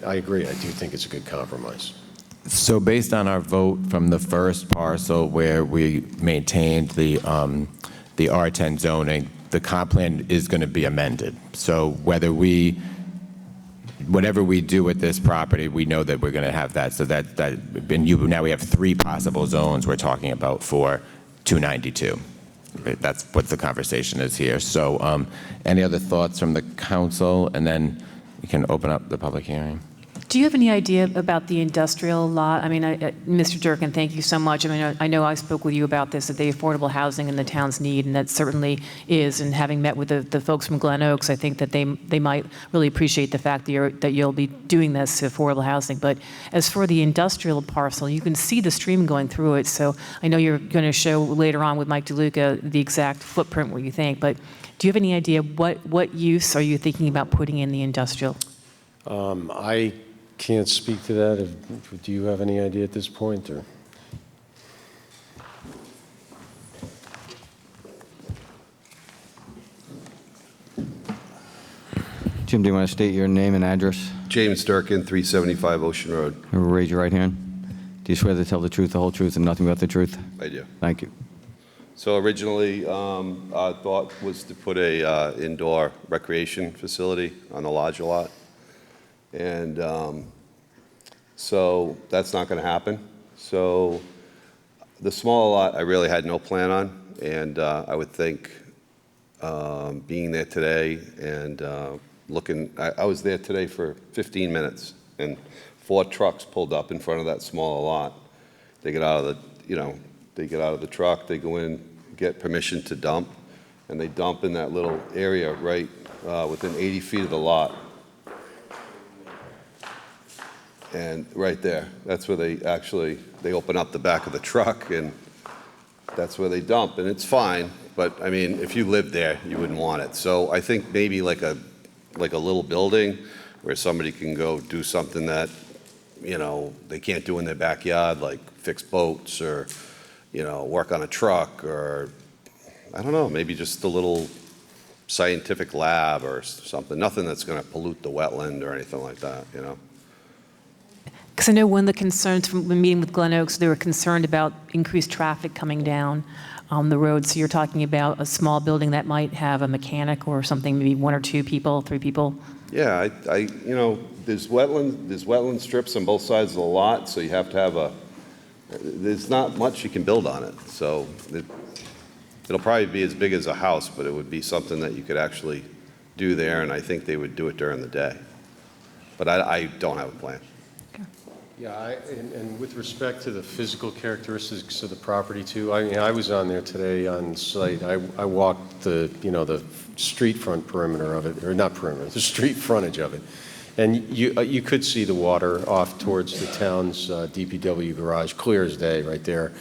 I agree, I do think it's a good compromise. So based on our vote from the first parcel where we maintained the R10 zoning, the comp plan is going to be amended. So whatever we do with this property, we know that we're going to have that. So now we have 3 possible zones we're talking about for 292. That's what the conversation is here. So any other thoughts from the council? And then we can open up the public hearing. Do you have any idea about the industrial lot? I mean, Mr. Durkin, thank you so much. I mean, I know I spoke with you about this, that the affordable housing in the town's need, and that certainly is. And having met with the folks from Glen Oaks, I think that they might really appreciate the fact that you'll be doing this affordable housing. But as for the industrial parcel, you can see the stream going through it. So I know you're going to show later on with Mike DeLuca the exact footprint, what you think. But do you have any idea what use are you thinking about putting in the industrial? I can't speak to that. Do you have any idea at this point? Or? Jim, do you want to state your name and address? James Durkin, 375 Ocean Road. Raise your right hand. Do you swear to tell the truth, the whole truth, and nothing but the truth? I do. Thank you. So originally, our thought was to put a indoor recreation facility on the larger lot. And so that's not going to happen. So the smaller lot, I really had no plan on. And I would think being there today and looking, I was there today for 15 minutes, and 4 trucks pulled up in front of that smaller lot. They get out of the, they get out of the truck, they go in, get permission to dump, and they dump in that little area right within 80 feet of the lot. And right there, that's where they open up the back of the truck, and that's where they dump, and it's fine. But I mean, if you lived there, you wouldn't want it. So I think maybe like a little building where somebody can go do something that, they can't do in their backyard, like fix boats or, work on a truck, or I don't know, maybe just a little scientific lab or something. Nothing that's going to pollute the wetland or anything like that, Because I know one of the concerns from the meeting with Glen Oaks, they were concerned about increased traffic coming down the road. So you're talking about a small building that might have a mechanic or something, maybe 1 or 2 people, 3 people. Yeah, there's wetland strips on both sides of the lot, so you have to have there's not much you can build on it. So it'll probably be as big as a house, but it would be something that you could actually do there, and I think they would do it during the day. But I don't have a plan. Yeah, and with respect to the physical characteristics of the property too, I was on there today on site. I walked the street front perimeter of it, or not perimeter, the street frontage of it, and you could see the water off towards the town's DPW garage, clear as day, right there.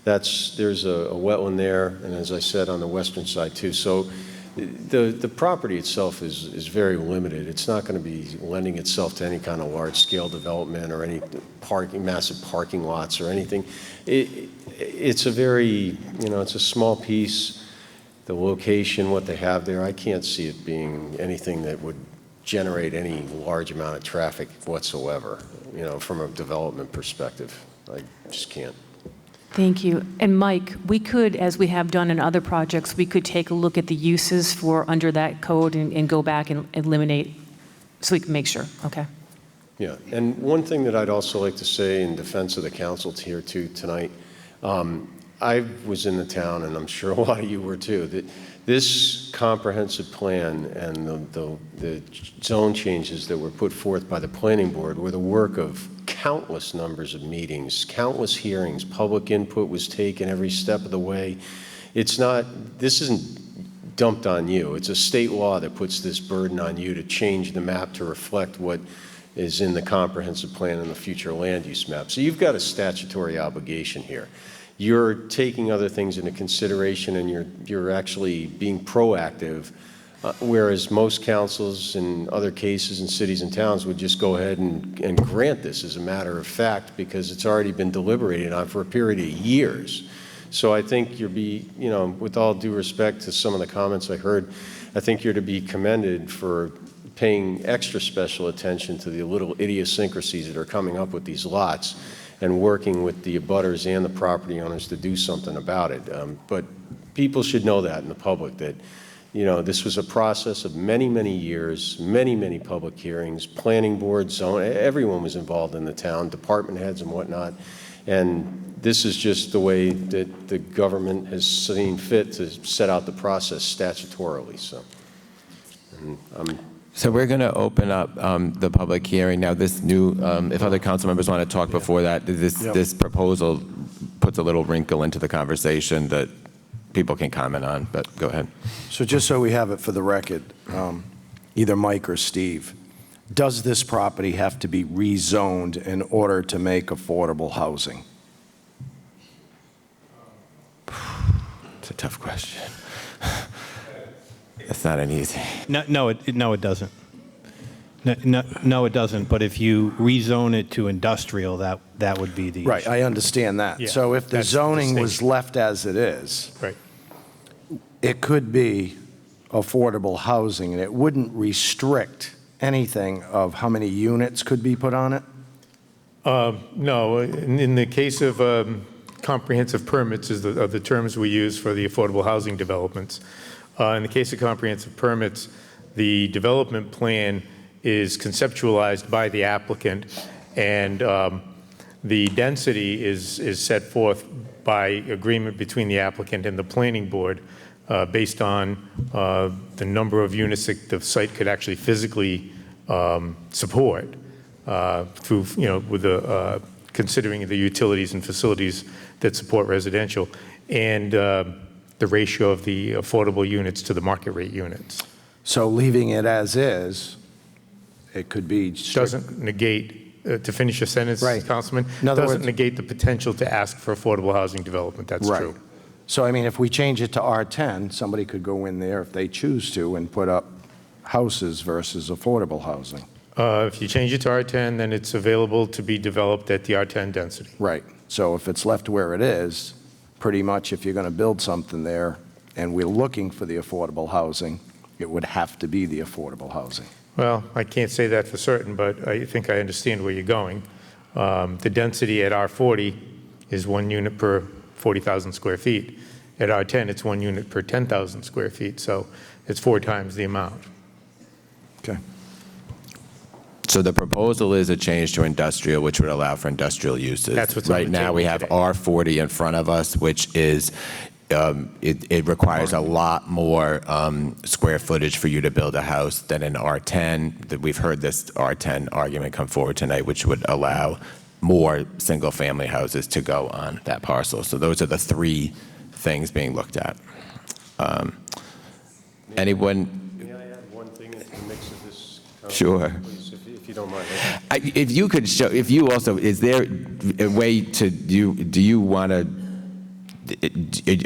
There's a wetland there, and as I said, on the western side too. So the property itself is very limited. It's not going to be lending itself to any kind of large-scale development or any massive parking lots or anything. It's a very, it's a small piece. The location, what they have there, I can't see it being anything that would generate any large amount of traffic whatsoever, from a development perspective. I just can't. Thank you. And Mike, we could, as we have done in other projects, we could take a look at the uses for under that code and go back and eliminate, so we can make sure. Okay. Yeah, and one thing that I'd also like to say in defense of the council here too tonight, I was in the town, and I'm sure a lot of you were too, that this comprehensive plan and the zone changes that were put forth by the planning board were the work of countless numbers of meetings, countless hearings, public input was taken every step of the way. This isn't dumped on you. It's a state law that puts this burden on you to change the map to reflect what is in the comprehensive plan and the future land use map. So you've got a statutory obligation here. You're taking other things into consideration, and you're actually being proactive, whereas most councils in other cases in cities and towns would just go ahead and grant this as a matter of fact because it's already been deliberated on for a period of years. So I think with all due respect to some of the comments I heard, I think you're to be commended for paying extra special attention to the little idiosyncrasies that are coming up with these lots and working with the abutters and the property owners to do something about it. But people should know that in the public, that this was a process of many, many years, many, many public hearings, planning board, zone, everyone was involved in the town, department heads and whatnot. And this is just the way that the government has seen fit to set out the process statutorily. So So we're going to open up the public hearing. Now, this new, if other council members want to talk before that, this proposal puts a little wrinkle into the conversation that people can comment on, but go ahead. So just so we have it for the record, either Mike or Steve, does this property have to be rezoned in order to make affordable housing? It's a tough question. It's not an easy. No, it doesn't. No, it doesn't. But if you rezone it to industrial, that would be the Right, issue. I understand that. Yeah, So if the that's the zoning was distinction. left as it is, Right. it could be affordable housing, and it wouldn't restrict anything of how many units could be put on it? No, in the case of comprehensive permits are the terms we use for the affordable housing developments. In the case of comprehensive permits, the development plan is conceptualized by the applicant, and the density is set forth by agreement between the applicant and the planning board based on the number of units that the site could actually physically support through, with the considering the utilities and facilities that support residential, and the ratio of the affordable units to the market rate units. So leaving it as is, it could be... Doesn't negate, to finish your sentence, Right. Councilman, In other doesn't words- negate the potential to ask for affordable housing development. That's Right. true. So, I mean, if we change it to R10, somebody could go in there if they choose to and put up houses versus affordable housing. If you change it to R10, then it's available to be developed at the R10 density. Right. So if it's left where it is, pretty much if you're going to build something there and we're looking for the affordable housing, it would have to be the affordable housing. Well, I can't say that for certain, but I think I understand where you're going. The density at R40 is 1 unit per 40,000 square feet. At R10, it's 1 unit per 10,000 square feet, so it's 4 times the amount. Okay. So the proposal is a change to industrial, which would allow for industrial uses. That's what's on right the now. table We have today. R40 in front of us, which is it requires a lot more square footage for you to build a house than an R10. That we've heard this R10 argument come forward tonight, which would allow more single-family houses to go on that parcel. So those are the 3 things being looked at. Anyone? May I add one thing into the mix of this? Sure. Please, if you don't mind. If you could show, if you also, is there a way to, do you want to,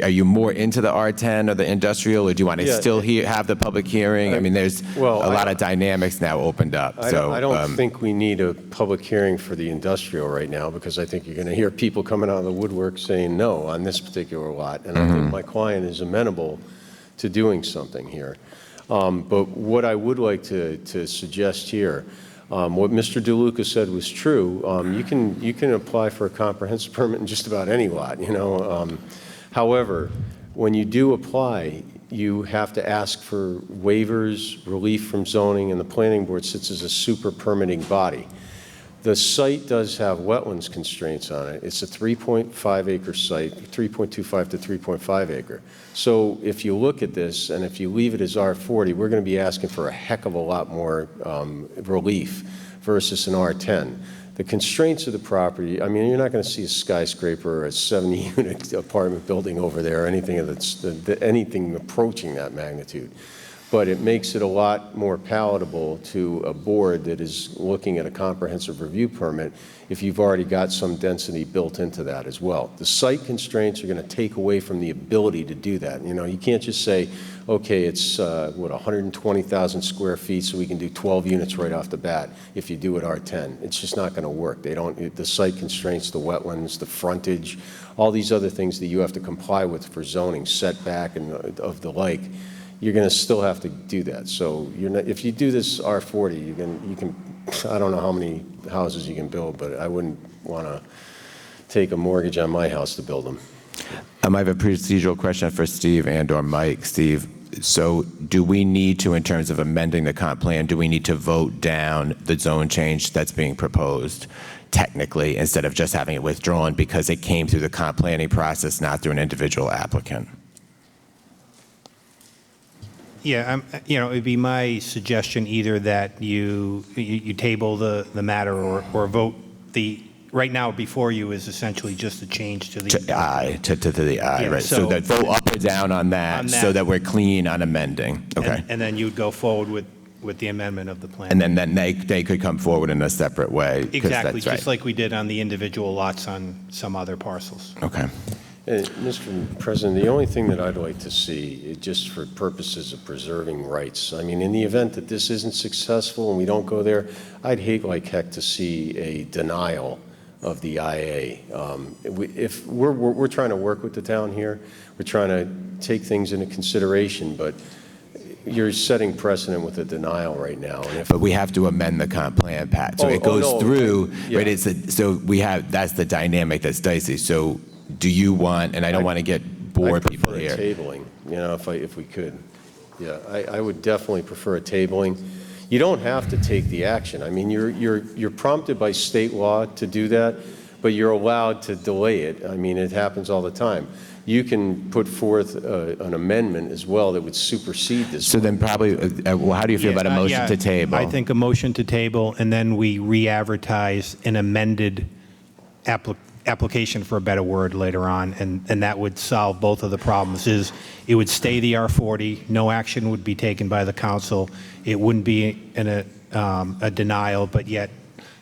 are you more into the R10 or the industrial, or do you want to Yeah. still have the public hearing? I mean, there's a lot of dynamics now opened up. I don't think we need a public hearing for the industrial right now, because I think you're going to hear people coming out of the woodwork saying no on this particular lot. And I think my client is amenable to doing something here. But what I would like to suggest here, what Mr. DeLuca said was true. You can apply for a comprehensive permit in just about any lot, However, when you do apply, you have to ask for waivers, relief from zoning, and the planning board sits as a super permitting body. The site does have wetlands constraints on it. It's a 3.5 acre site, 3.25 to 3.5 acre. So if you look at this, and if you leave it as R40, we're going to be asking for a heck of a lot more relief versus an R10. The constraints of the property, I mean, you're not going to see a skyscraper or a 70-unit apartment building over there, or anything approaching that magnitude. But it makes it a lot more palatable to a board that is looking at a comprehensive review permit if you've already got some density built into that as well. The site constraints are going to take away from the ability to do that. You can't just say, okay, it's 120,000 square feet, so we can do 12 units right off the bat if you do it R10. It's just not going to work. The site constraints, the wetlands, the frontage, all these other things that you have to comply with for zoning, setback, and of the like. You're going to still have to do that. So if you do this R40, you can. I don't know how many houses you can build, but I wouldn't want to take a mortgage on my house to build them. I have a procedural question for Steve and/or Mike. Steve, so do we need to, in terms of amending the comp plan, do we need to vote down the zone change that's being proposed technically, instead of just having it withdrawn because it came through the comp planning process, not through an individual applicant? Yeah, it'd be my suggestion either that you table the matter or vote right now before you is essentially just a change to the. To the aye, Yeah, right. So that vote up or down on that so that we're clean on amending. Okay. And then you'd go forward with the amendment of the plan. And then they could come forward in a separate way. 'Cause Exactly, that's just right. like we did on the individual lots on some other parcels. Okay. Mr. President, the only thing that I'd like to see, just for purposes of preserving rights, I mean, in the event that this isn't successful and we don't go there, I'd hate like heck to see a denial of the IA. If we're trying to work with the town here, we're trying to take things into consideration, but you're setting precedent with a denial right now. And But we have to amend the comp plan, Pat. So it goes through, right? So we have, that's the dynamic that's dicey. So do you want, and I don't want to get bored people here. Tabling, if we could. Yeah, I would definitely prefer a tabling. You don't have to take the action. I mean, you're prompted by state law to do that, but you're allowed to delay it. I mean, it happens all the time. You can put forth an amendment as well that would supersede this. So then probably, well, how do you feel about a motion to table? I think a motion to table, and then we re-advertise an amended application, for a better word, later on, and that would solve both of the problems. It would stay the R40, no action would be taken by the council, it wouldn't be a denial, but yet,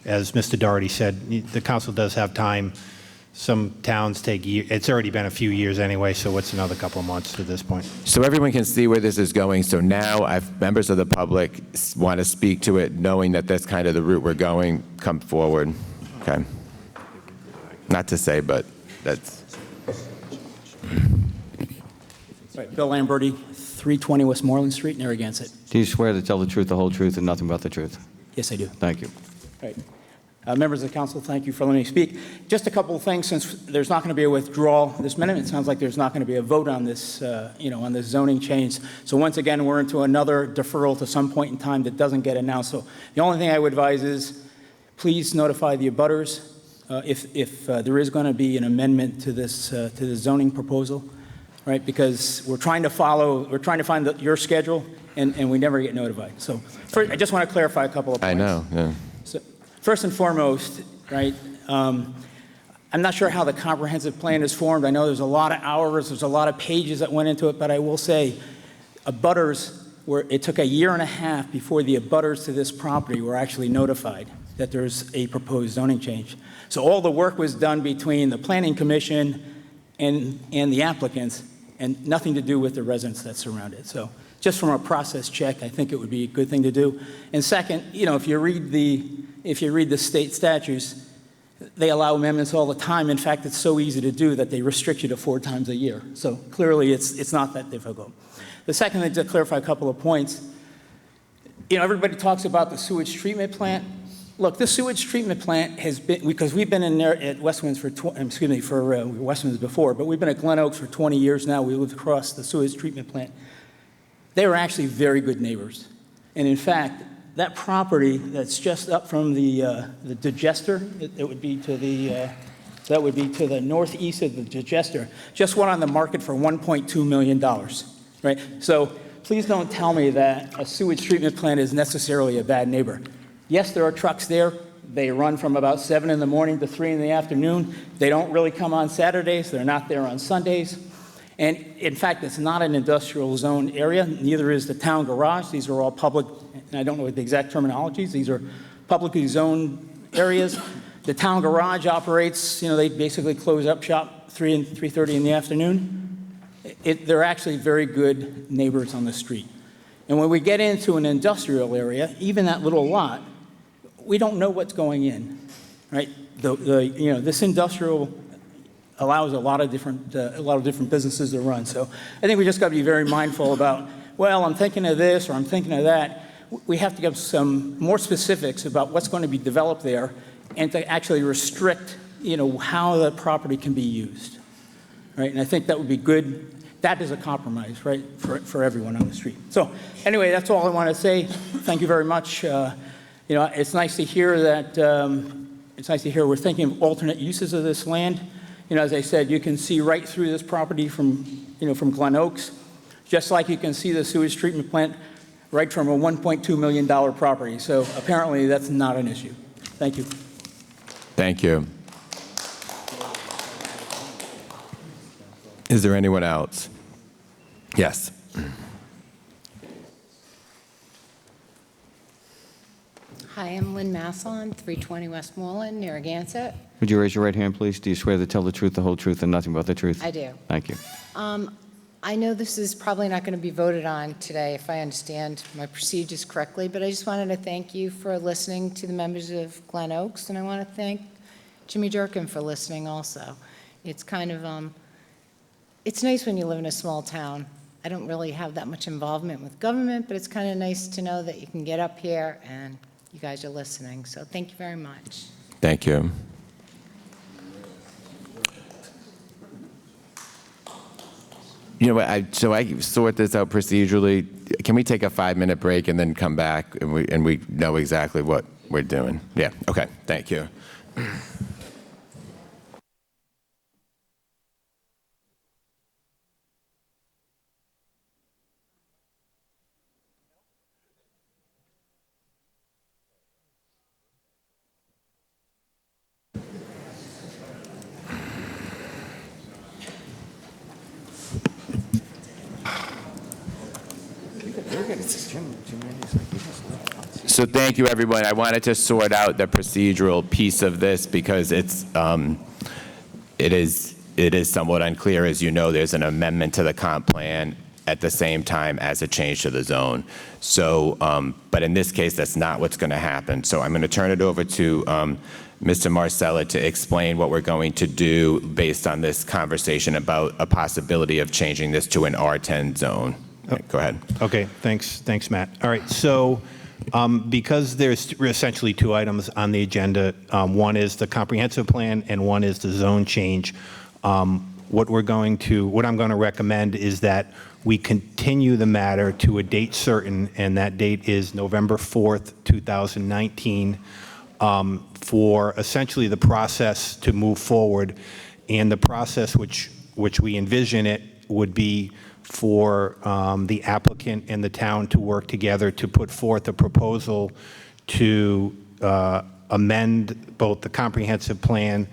as Mr. Doherty said, the council does have time. Some towns take years. It's already been a few years anyway, so what's another couple of months at this point? So everyone can see where this is going. So now members of the public want to speak to it, knowing that that's kind of the route we're going. Come forward. Okay. Not to say, but that's. Right, Bill Lamberti, 320 Westmoreland Street, Narragansett. Do you swear to tell the truth, the whole truth, and nothing but the truth? Yes, I do. Thank you. Right. Members of the council, thank you for letting me speak. Just a couple of things, since there's not going to be a withdrawal this minute. It sounds like there's not going to be a vote on this, on this zoning change. So once again, we're into another deferral to some point in time that doesn't get announced. So the only thing I would advise is to notify the abutters if there is going to be an amendment to this to the zoning proposal, right? Because we're trying to find your schedule, and we never get notified. So I just want to clarify a couple of points. I know. Yeah. So, first and foremost, right, I'm not sure how the comprehensive plan is formed. I know there's a lot of hours, there's a lot of pages that went into it, but I will say abutters, it took a year and a half before the abutters to this property were actually notified that there's a proposed zoning change. So all the work was done between the Planning Commission and the applicants, and nothing to do with the residents that surround it. So just from a process check, I think it would be a good thing to do. And second, if you read the state statutes, they allow amendments all the time. In fact, it's so easy to do that they restrict you to 4 times a year. So clearly, it's not that difficult. The second thing, to clarify a couple of points, everybody talks about the sewage treatment plant. Look, this sewage treatment plant has been, because we've been in there at Westwinds Westwinds before, but we've been at Glen Oaks for 20 years now. We lived across the sewage treatment plant. They were actually very good neighbors. And in fact, that property that's just up from the digester, it would be to that would be to the northeast of the digester, just went on the market for $1.2 million, right? So please don't tell me that a sewage treatment plant is necessarily a bad neighbor. Yes, there are trucks there. They run from about 7 in the morning to 3 in the afternoon. They don't really come on Saturdays. They're not there on Sundays. And in fact, it's not an industrial zone area. Neither is the town garage. These are all public, and I don't know the exact terminologies. These are publicly zoned areas. The town garage operates, they basically close up shop 3 and 3:30 in the afternoon. They're actually very good neighbors on the street. And when we get into an industrial area, even that little lot, we don't know what's going in, right? This industrial allows a lot of different businesses to run. So I think we just got to be very mindful about, well, I'm thinking of this or I'm thinking of that. We have to give some more specifics about what's going to be developed there, and to actually restrict, how the property can be used, right? And I think that would be good. That is a compromise, right, for everyone on the street. So anyway, that's all I want to say. Thank you very much. It's nice to hear that. It's nice to hear we're thinking of alternate uses of this land. As I said, you can see right through this property from Glen Oaks. just like you can see the sewage treatment plant right from a $1.2 million property. So apparently that's not an issue. Thank you. Thank you. Is there anyone else? Yes. Hi, I'm Lynn Masson, 320 Westmoreland, Narragansett. Would you raise your right hand, please? Do you swear to tell the truth, the whole truth, and nothing but the truth? I do. Thank you. I know this is probably not going to be voted on today if I understand my procedures correctly, but I just wanted to thank you for listening to the members of Glen Oaks, and I want to thank Jimmy Durkin for listening also. It's kind of, it's nice when you live in a small town. I don't really have that much involvement with government, but it's kind of nice to know that you can get up here and you guys are listening. So thank you very much. Thank you. You know what, so I sort this out procedurally. Can we take a 5-minute break and then come back and we know exactly what we're doing? Yeah, okay, thank you. So thank you, everyone. I wanted to sort out the procedural piece of this because it is somewhat unclear. As you know, there's an amendment to the comp plan at the same time as a change to the zone. So, but in this case, that's not what's going to happen. So I'm going to turn it over to Mr. Marcella to explain what we're going to do based on this conversation about a possibility of changing this to an R10 zone. Go ahead. Okay, thanks, Matt. All right, so because there's essentially two items on the agenda, one is the comprehensive plan and one is the zone change. What I'm going to recommend is that we continue the matter to a date certain, and that date is November 4th, 2019, for essentially the process to move forward. And the process which we envision it would be for the applicant and the town to work together to put forth a proposal to amend both the comprehensive plan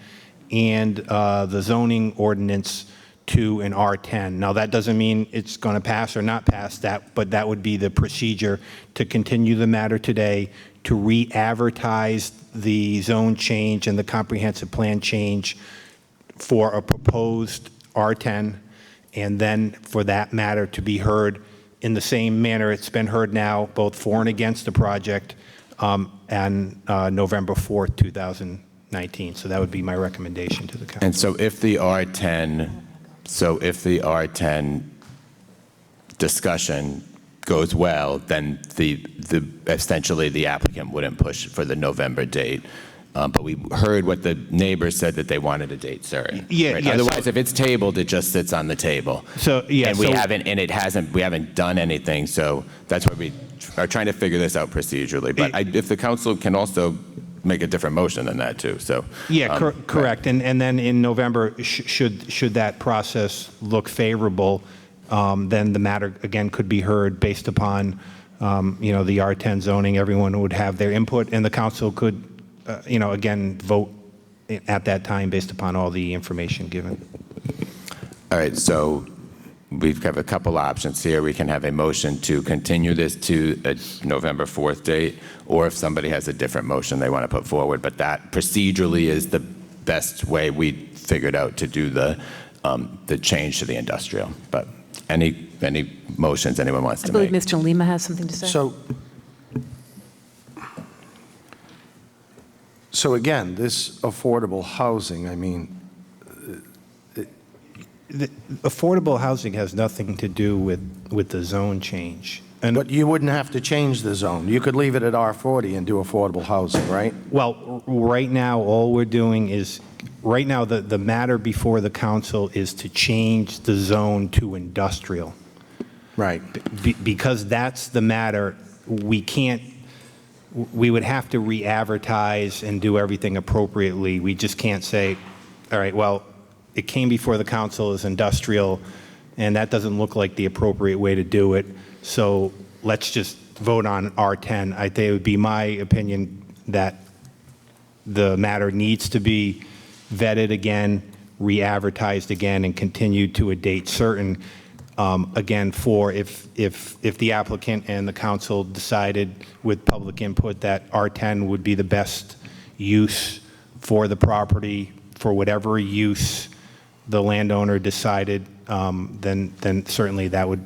and the zoning ordinance to an R10. Now, that doesn't mean it's going to pass or not pass, but that would be the procedure to continue the matter today, to re-advertise the zone change and the comprehensive plan change for a proposed R10, and then for that matter to be heard in the same manner it's been heard now, both for and against the project, and November 4th, 2019. So that would be my recommendation to the council. And so if the R10 discussion goes well, then essentially the applicant wouldn't push for the November date. But we heard what the neighbors said, that they wanted a date certain. Yeah, right? yeah. Otherwise, if it's tabled, it just sits on the table. So yeah, and we haven't done anything. So that's why we are trying to figure this out procedurally. But if the council can also make a different motion than that too. So yeah, correct. And then in November, should that process look favorable, then the matter again could be heard based upon the R10 zoning. Everyone would have their input, and the council could again vote at that time based upon all the information given. All right. So we have a couple options here. We can have a motion to continue this to a November 4th date, or if somebody has a different motion they want to put forward. But that procedurally is the best way we figured out to do the change to the industrial. But any motions anyone wants to make? I believe Mr. Lima has something to say. So again, this affordable housing, I mean, affordable housing has nothing to do with the zone change. But you wouldn't have to change the zone. You could leave it at R40 and do affordable housing, right? Well, right now, all we're doing is, right now, the matter before the council is to change the zone to industrial. Right. Because that's the matter, we would have to re-advertise and do everything appropriately. We just can't say, all right, well, it came before the council as industrial, and that doesn't look like the appropriate way to do it. So let's just vote on R10. I think it would be my opinion that the matter needs to be vetted again, re-advertised again, and continued to a date certain. Again, for if the applicant and the council decided with public input that R10 would be the best use for the property, for whatever use the landowner decided, then certainly that would,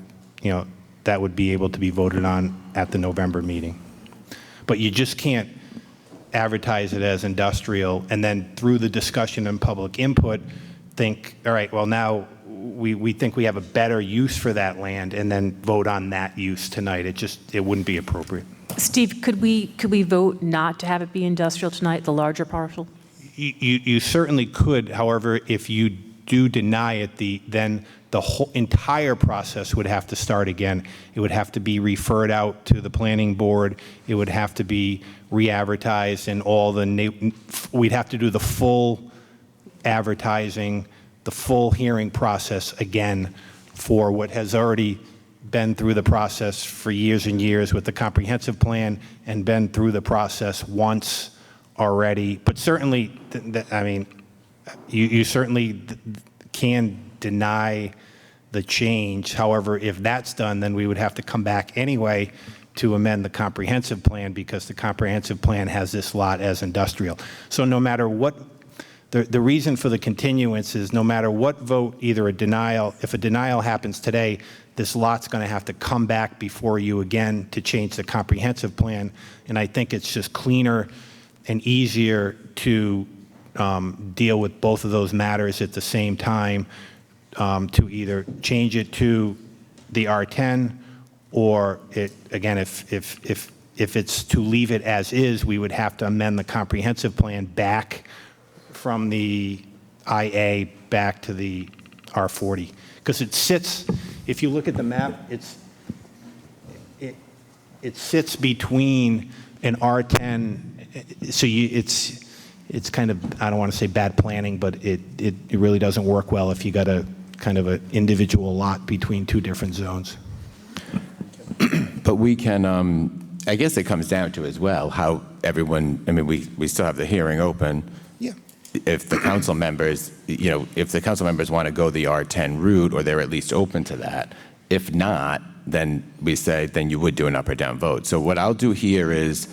that would be able to be voted on at the November meeting. But you just can't advertise it as industrial and then through the discussion and public input think, all right, well now we think we have a better use for that land and then vote on that use tonight. It wouldn't be appropriate. Steve, could we vote not to have it be industrial tonight, the larger parcel? You certainly could. However, if you do deny it, then the whole entire process would have to start again. It would have to be referred out to the planning board. It would have to be re-advertised, and we'd have to do the full advertising, the full hearing process again for what has already been through the process for years and years with the comprehensive plan and been through the process once already. But certainly, I mean, you certainly can deny the change. However, if that's done, then we would have to come back anyway to amend the comprehensive plan because the comprehensive plan has this lot as industrial. So no matter what, the reason for the continuance is no matter what vote, either a denial, if a denial happens today, this lot's going to have to come back before you again to change the comprehensive plan. And I think it's just cleaner and easier to deal with both of those matters at the same time, to either change it to the R10 or again, if it's to leave it as is, we would have to amend the comprehensive plan back from the IA back to the R40. Because it sits, if you look at the map, it sits between an R10, so it's kind of, I don't want to say bad planning, but it really doesn't work well if you got a kind of an individual lot between two different zones. But we can, I guess it comes down to as well how everyone, I mean, we still have the hearing open. Yeah. If the council members, if the council members want to go the R10 route, or they're at least open to that. If not, then we say, then you would do an up or down vote. So what I'll do here is,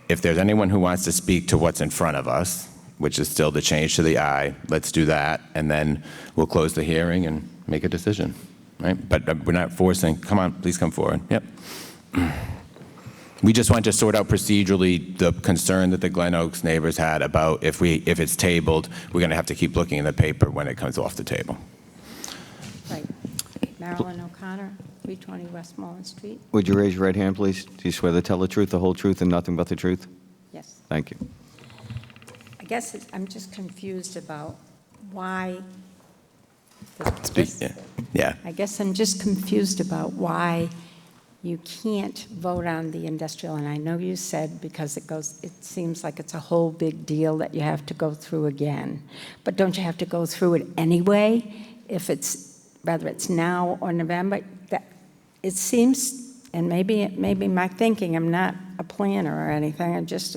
if there's anyone who wants to speak to what's in front of us, which is still the change to the I, let's do that, and then we'll close the hearing and make a decision, right? But we're not forcing, come on, please come forward, yep. We just want to sort out procedurally the concern that the Glen Oaks neighbors had about if it's tabled, we're going to have to keep looking in the paper when it comes off the table. Right. Marilyn O'Connor, 320 Westmoreland Street. Would you raise your right hand, please? Do you swear to tell the truth, the whole truth, and nothing but the truth? Yes. Thank you. I guess I'm just confused about why. Yeah. I guess I'm just confused about why you can't vote on the industrial, and I know you said because it seems like it's a whole big deal that you have to go through again. But don't you have to go through it anyway, if whether it's now or November? That it seems, and maybe my thinking, I'm not a planner or anything, I'm just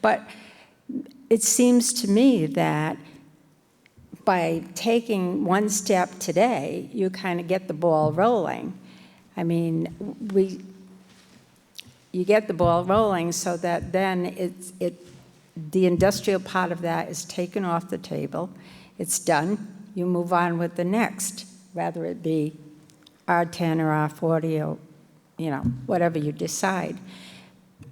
but it seems to me that by taking one step today, you kind of get the ball rolling. I mean, you get the ball rolling so that then the industrial part of that is taken off the table. It's done. You move on with the next, whether it be R10 or R40 or, whatever you decide.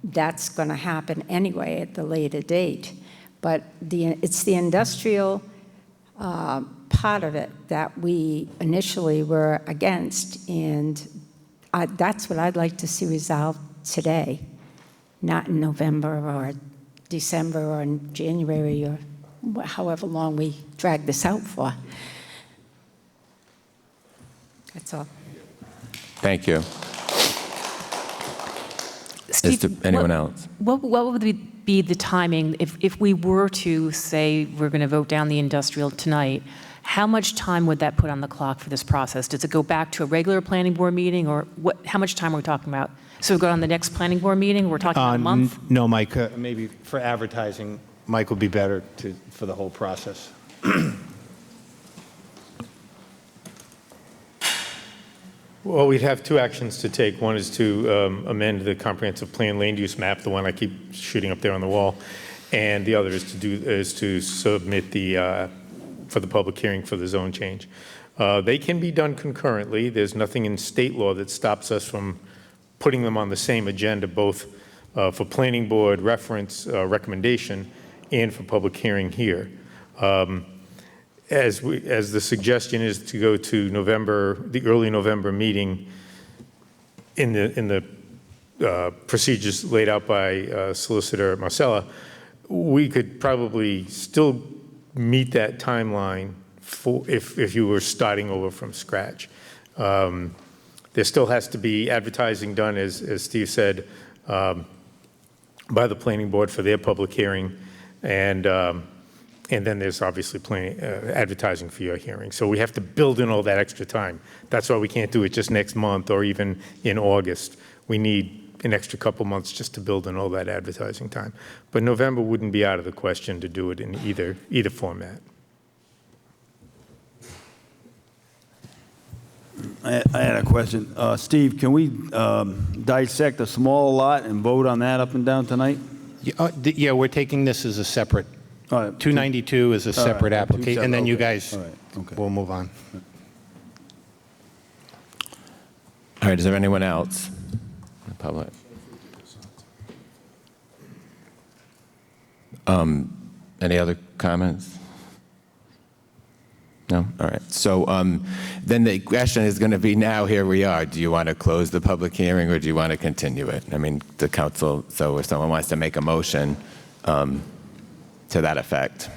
That's going to happen anyway at the later date. But it's the industrial part of it that we initially were against, and that's what I'd like to see resolved today, not in November or December or in January or however long we drag this out for. That's all. Thank you. Steve, Is there anyone else? What would be the timing if we were to say we're going to vote down the industrial tonight? how much time would that put on the clock for this process? Does it go back to a regular planning board meeting, or how much time are we talking about? So we go on the next planning board meeting, we're talking about a month? No, Mike, maybe for advertising, Mike would be better for the whole process. Well, we'd have two actions to take. One is to amend the comprehensive plan land use map, the one I keep shooting up there on the wall, and the other is to submit for the public hearing for the zone change. They can be done concurrently. There's nothing in state law that stops us from putting them on the same agenda, both for planning board reference recommendation and for public hearing here. As the suggestion is to go to the early November meeting in the procedures laid out by Solicitor Marcella, we could probably still meet that timeline if you were starting over from scratch. There still has to be advertising done, as Steve said, by the planning board for their public hearing, and then there's obviously advertising for your hearing. So we have to build in all that extra time. That's why we can't do it just next month or even in August. We need an extra couple months just to build in all that advertising time. But November wouldn't be out of the question to do it in either format. I had a question. Steve, can we dissect a small lot and vote on that up and down tonight? Yeah, we're taking this as a separate, 292 is a separate application, and then you guys will move on. All right, is there anyone else in the public? Any other comments? No? All right. So then the question is going to be now, here we are. Do you want to close the public hearing or do you want to continue it? I mean, the council, so if someone wants to make a motion to that effect.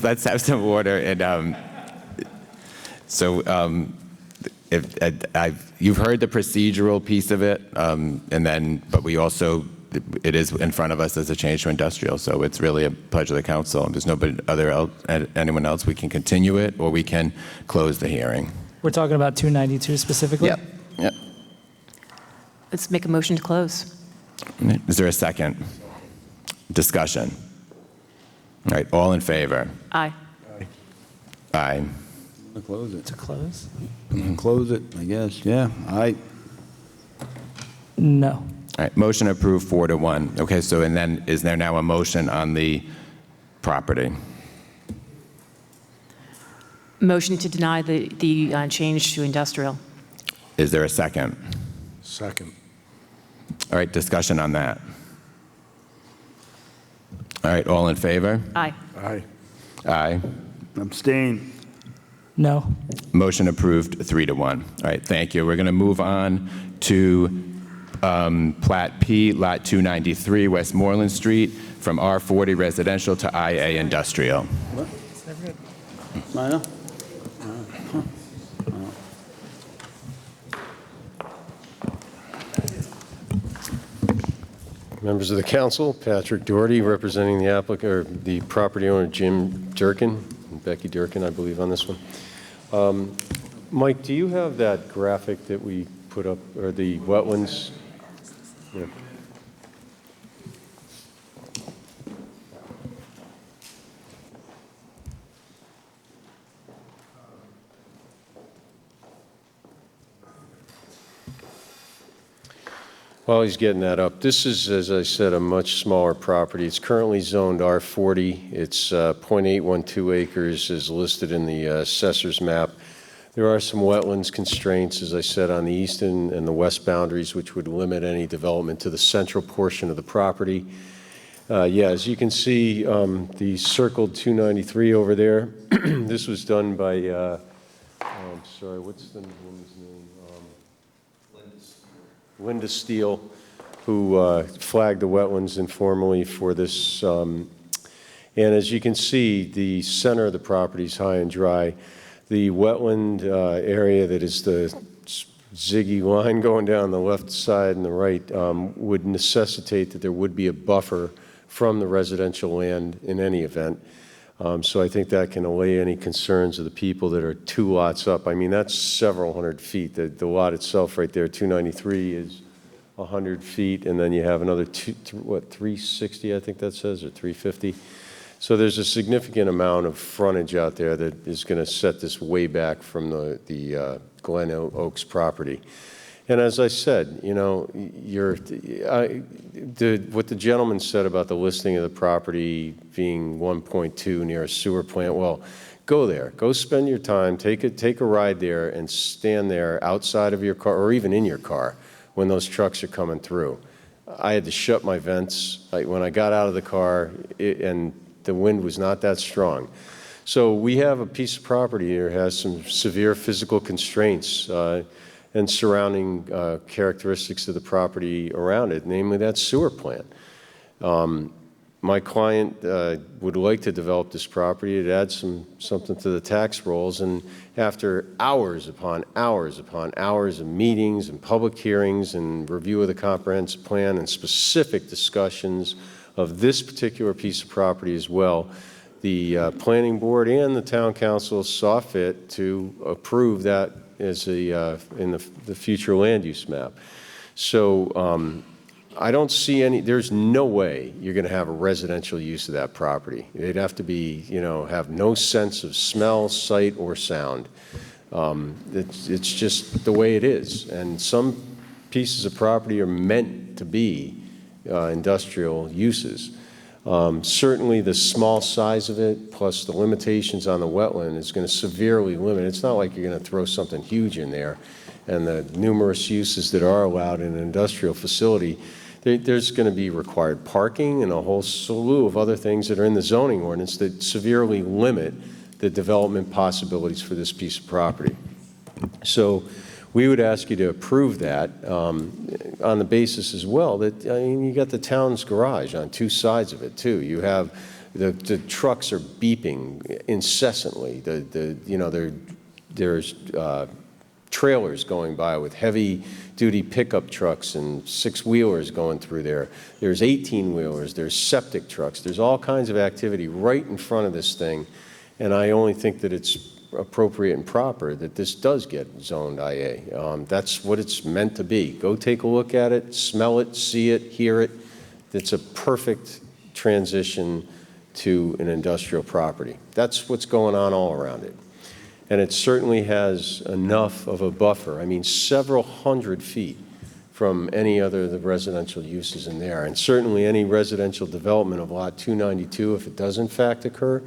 Let's have some order. And you've heard the procedural piece of it, but we also, it is in front of us as a change to industrial, so it's really a pledge of the council. And there's anyone else. We can continue it or we can close the hearing. We're talking about 292 specifically? Yep. Let's make a motion to close. Is there a second? Discussion. All right, all in favor? Aye. Aye. To close it. To close? Close it, I guess, yeah. Aye. No. All right, motion approved 4-1. Okay, so and then is there now a motion on the property? Motion to deny the change to industrial. Is there a second? Second. All right, discussion on that. All right, all in favor? Aye. Aye. Aye. Abstain. No. Motion approved 3-1. All right, thank you. We're going to move on to Plat P, Lot 293, Westmoreland Street, from R40 residential to IA industrial. What? Minor? Members of the council, Patrick Doherty representing the applicant, or the property owner, Jim Durkin, and Becky Durkin, I believe, on this one. Mike, do you have that graphic that we put up, or the wetlands? Yeah. While he's getting that up, this is, as I said, a much smaller property. It's currently zoned R40. It's 0.812 acres is listed in the assessor's map. There are some wetlands constraints, as I said, on the east and the west boundaries, which would limit any development to the central portion of the property. As you can see, the circled 293 over there, this was done by, I'm sorry, what's the woman's name? Linda Steele, who flagged the wetlands informally for this. And as you can see, the center of the property is high and dry. The wetland area that is the ziggy line going down the left side and the right would necessitate that there would be a buffer from the residential land in any event. So I think that can allay any concerns of the people that are 2 lots up. I mean, that's several hundred feet. The lot itself right there, 293, is 100 feet, and then you have another 360, I think that says, or 350. So there's a significant amount of frontage out there that is going to set this way back from the Glen Oaks property. And as I said, you know, what the gentleman said about the listing of the property being 1.2 near a sewer plant, well, go there. Go spend your time, take a ride there, and stand there outside of your car, or even in your car, when those trucks are coming through. I had to shut my vents. When I got out of the car, and the wind was not that strong. So we have a piece of property here that has some severe physical constraints and surrounding characteristics of the property around it, namely that sewer plant. My client would like to develop this property. It adds something to the tax rolls, and after hours upon hours upon hours of meetings and public hearings and review of the comprehensive plan and specific discussions of this particular piece of property as well, the planning board and the town council saw fit to approve that as in the future land use map. So I don't see there's no way you're going to have a residential use of that property. They'd have to be, you know, have no sense of smell, sight, or sound. It's just the way it is. And some pieces of property are meant to be industrial uses. Certainly the small size of it, plus the limitations on the wetland, is going to severely limit. It's not like you're going to throw something huge in there. And the numerous uses that are allowed in an industrial facility, there's going to be required parking and a whole slew of other things that are in the zoning ordinance that severely limit the development possibilities for this piece of property. So we would ask you to approve that on the basis as well that, I mean, you got the town's garage on 2 sides of it too. You have the trucks are beeping incessantly. You know, there's trailers going by with heavy-duty pickup trucks and 6-wheelers going through there. There's 18-wheelers. There's septic trucks. There's all kinds of activity right in front of this thing, and I only think that it's appropriate and proper that this does get zoned IA. That's what it's meant to be. Go take a look at it, smell it, see it, hear it. It's a perfect transition to an industrial property. That's what's going on all around it. And it certainly has enough of a buffer. I mean, several hundred feet from any other of the residential uses in there. And certainly any residential development of Lot 292, if it does in fact occur,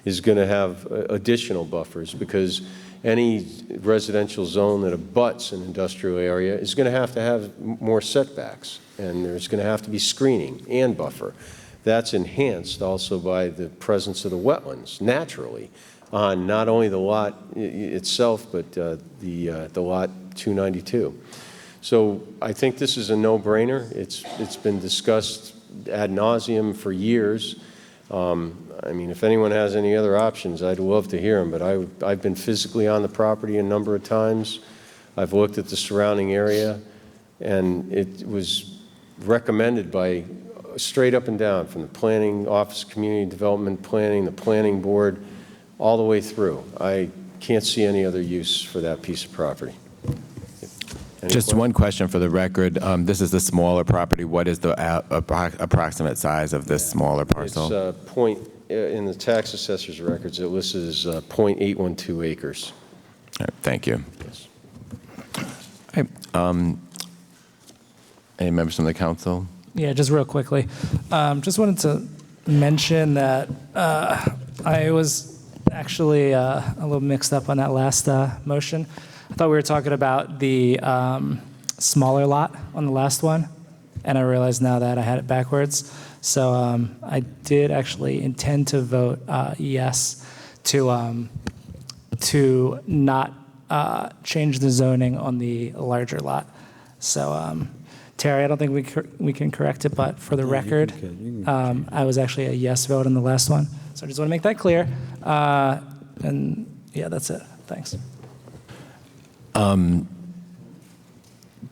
is going to have additional buffers, because any residential zone that abuts an industrial area is going to have more setbacks, and there's going to have to be screening and buffer. That's enhanced also by the presence of the wetlands naturally on not only the lot itself, but the lot 292. So I think this is a no-brainer. It's been discussed ad nauseum for years. I mean, if anyone has any other options, I'd love to hear them, but I've been physically on the property a number of times. I've looked at the surrounding area, and it was recommended by straight up and down from the Planning Office, Community Development Planning, the Planning Board, all the way through. I can't see any other use for that piece of property. Just one question for the record. This is the smaller property. What is the approximate size of this smaller parcel? It's in the tax assessor's records, it lists as 0.812 acres. All right, thank you. Yes. All right, any members from the council? Yeah, just real quickly. Just wanted to mention that I was actually a little mixed up on that last motion. I thought we were talking about the smaller lot on the last one, and I realized now that I had it backwards. So I did actually intend to vote yes to not change the zoning on the larger lot. So Terry, I don't think we can correct it, but for the record, I was actually a yes vote on the last one. So I just want to make that clear. And yeah, that's it. Thanks.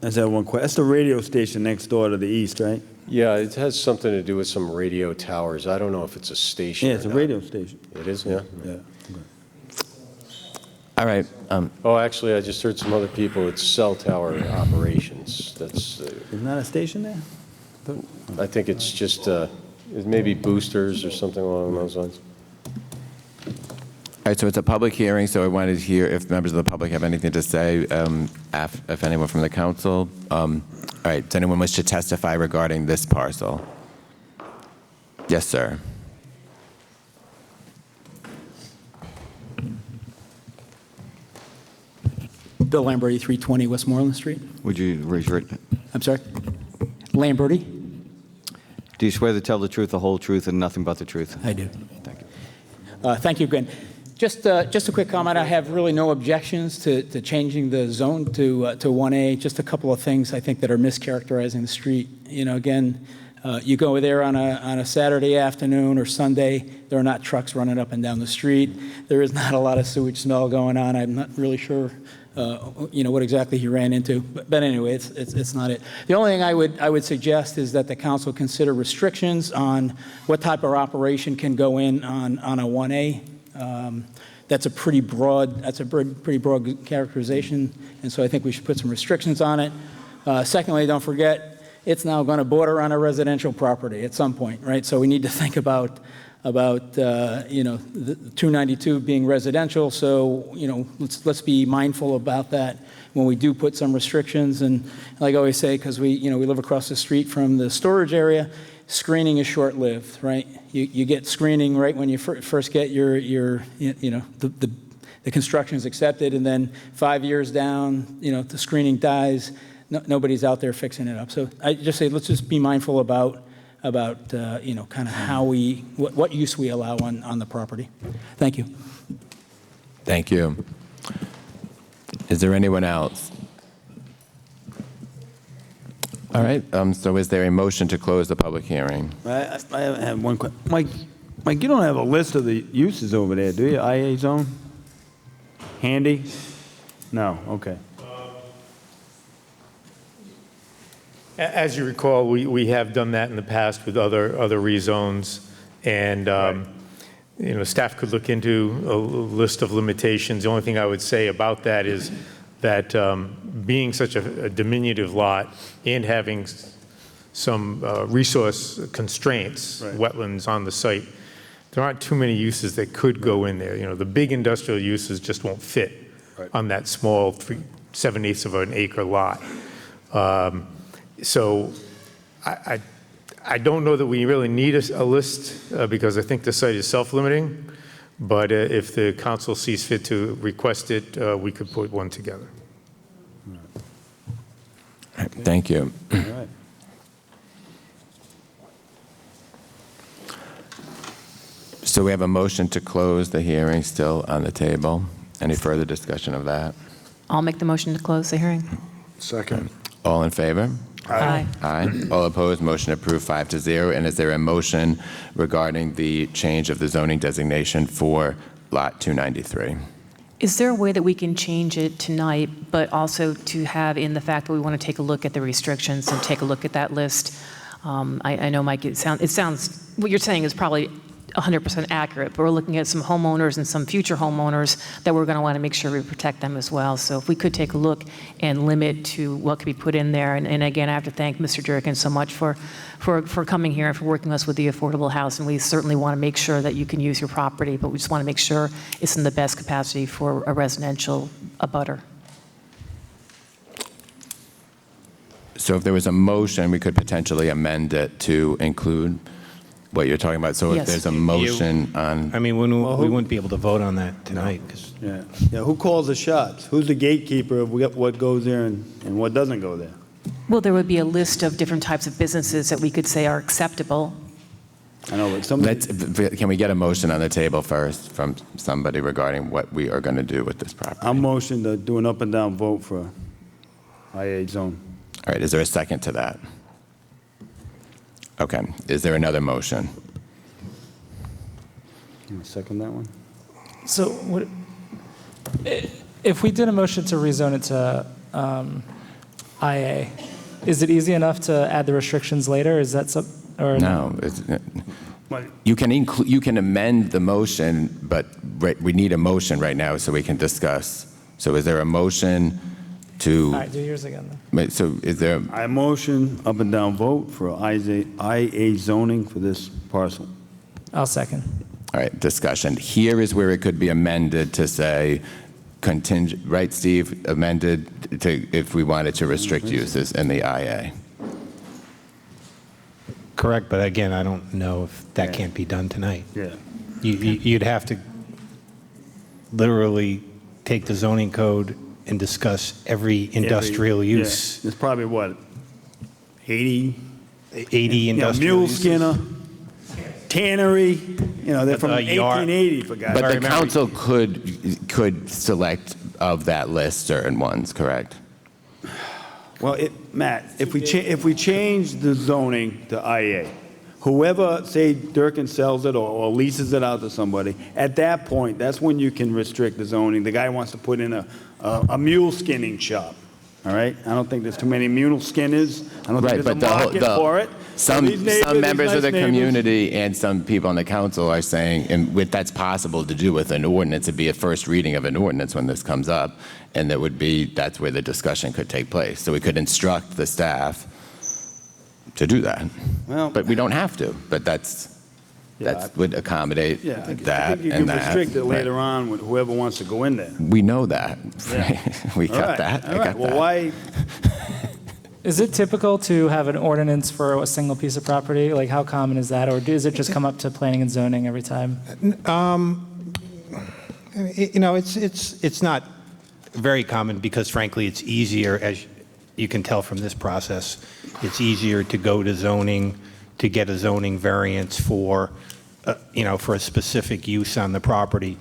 I just have one question. That's the radio station next door to the east, right? Yeah, it has something to do with some radio towers. I don't know if it's a station Yeah, or it's a not. radio station. It is, yeah? Yeah. All right. Oh, actually, I just heard some other people, it's cell tower operations. That's, Isn't that a station there? I think it's just, it may be boosters or something along those lines. All right, so it's a public hearing, so I wanted to hear if members of the public have anything to say, if anyone from the council. All right, does anyone wish to testify regarding this parcel? Yes, sir. Bill Lamberti, 320 Westmoreland Street. Would you raise your, I'm sorry? Lamberti? do you swear to tell the truth, the whole truth, and nothing but the truth? I do. Thank you. Thank you again. Just a quick comment. I have really no objections to changing the zone to 1A. Just a couple of things I think that are mischaracterizing the street. You know, again, you go there on a Saturday afternoon or Sunday, there are not trucks running up and down the street. There is not a lot of sewage smell going on. I'm not really sure, you know, what exactly he ran into. But anyway, it's not it. The only thing I would suggest is that the council consider restrictions on what type of operation can go in on a 1A. That's a pretty broad characterization, and so I think we should put some restrictions on it. Secondly, don't forget, it's now going to border on a residential property at some point, right? So we need to think about you know, the 292 being residential. So you know, let's be mindful about that when we do put some restrictions. And like I always say, because we live across the street from the storage area. Screening is short-lived, right? You get screening right when you first get the construction is accepted, and then 5 years down, you know, the screening dies. Nobody's out there fixing it up. So I just say let's just be mindful about you know, kind of how what use we allow on the property. Thank you. Thank you. Is there anyone else? All right, so is there a motion to close the public hearing? I have one question. Mike, you don't have a list of the uses over there, do you? IA zone? Handy? No, okay. As you recall, we have done that in the past with other rezones, and you know, staff could look into a list of limitations. The only thing I would say about that is that being such a diminutive lot and having some resource constraints, wetlands on the site, there aren't too many uses that could go in there. You know, the big industrial uses just won't fit on that small 7/8 of an acre lot. So I don't know that we really need a list because I think the site is self-limiting. But if the council sees fit to request it, we could put one together. Thank you. All right. So we have a motion to close the hearing still on the table. Any further discussion of that? I'll make the motion to close the hearing. Second. All in favor? Aye. Aye. All opposed, motion approved 5-0. And is there a motion regarding the change of the zoning designation for Lot 293? Is there a way that we can change it tonight, but also to have in the fact that we want to take a look at the restrictions and take a look at that list? I know, Mike, it sounds, what you're saying is probably 100% accurate, but we're looking at some homeowners and some future homeowners that we're going to want to make sure we protect them as well. So if we could take a look and limit to what could be put in there. And again, I have to thank Mr. Durkin so much for coming here and for working with us with the affordable house. And we certainly want to make sure that you can use your property, but we just want to make sure it's in the best capacity for a residential abutter. So if there was a motion, we could potentially amend it to include what you're talking about. So if Yes. there's a motion on... I mean, we wouldn't be able to vote on that tonight. 'Cause Yeah. Who calls the shots? Who's the gatekeeper of what goes there and what doesn't go there? Well, there would be a list of different types of businesses that we could say are acceptable. I know, but somebody... Can we get a motion on the table first from somebody regarding what we are going to do with this property? I'm motioning to do an up and down vote for IA zone. All right, is there a second to that? Okay, is there another motion? You want to second that one? So if we did a motion to rezone it to IA. Is it easy enough to add the restrictions later? Is that or No. You can amend the motion, but we need a motion right now so we can discuss. So is there a motion to? All right, do yours again then. Wait, so is there? I motion up and down vote for IA zoning for this parcel. I'll second. All right, discussion. Here is where it could be amended to say contingent, right, Steve? Amended to if we wanted to restrict uses in the IA. Correct, but again, I don't know if that can't be done tonight. Yeah. You'd have to literally take the zoning code and discuss every industrial use. There's probably, what, 80 industrial mule uses. skinner, tannery, they're from A yard. 1880, for God's But sake. the council could select of that list certain ones, correct? Well, Matt, if we change the zoning to IA, whoever, say Durkin sells it or leases it out to somebody, at that point, that's when you can restrict the zoning. The guy wants to put in a mule skinning shop, all right? I don't think there's too many mule skinners. I don't think there's a market for it. Some These neighbors, members these of the nice neighbors- community and some people on the council are saying, and that's possible to do with an ordinance, it'd be a first reading of an ordinance when this comes up, and that's where the discussion could take place. So we could instruct the staff to do that. Well, But we don't have to, but that would accommodate Yeah, I that think you and can that. restrict it Right. later on with whoever wants to go in there. We know that. Yeah. We All got right, that. all I right. got Well, that. why? Is it typical to have an ordinance for a single piece of property? Like, how common is that? Or does it just come up to planning and zoning every time? It's not very common because frankly, it's easier, as you can tell from this process, it's easier to go to zoning, to get a zoning variance for a specific use on the property.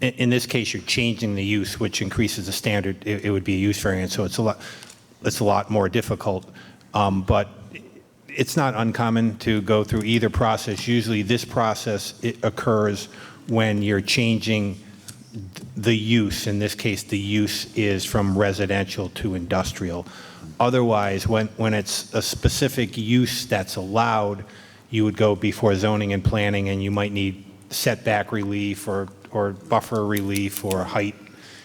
In this case, you're changing the use, which increases the standard. It would be a use variance, so it's a lot more difficult. But it's not uncommon to go through either process. Usually this process occurs when you're changing the use. In this case, the use is from residential to industrial. Otherwise, when it's a specific use that's allowed, you would go before zoning and planning, and you might need setback relief or buffer relief or height,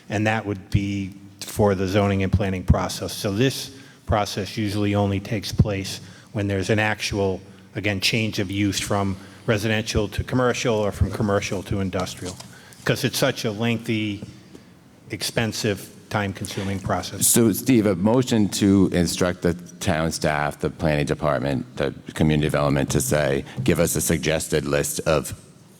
and that would be for the zoning and planning process. So this process usually only takes place when there's an actual, again, change of use from residential to commercial or from commercial to industrial, because it's such a lengthy, expensive, time-consuming process. So, Steve, a motion to instruct the town staff, the planning department, the community development to say, give us a suggested list of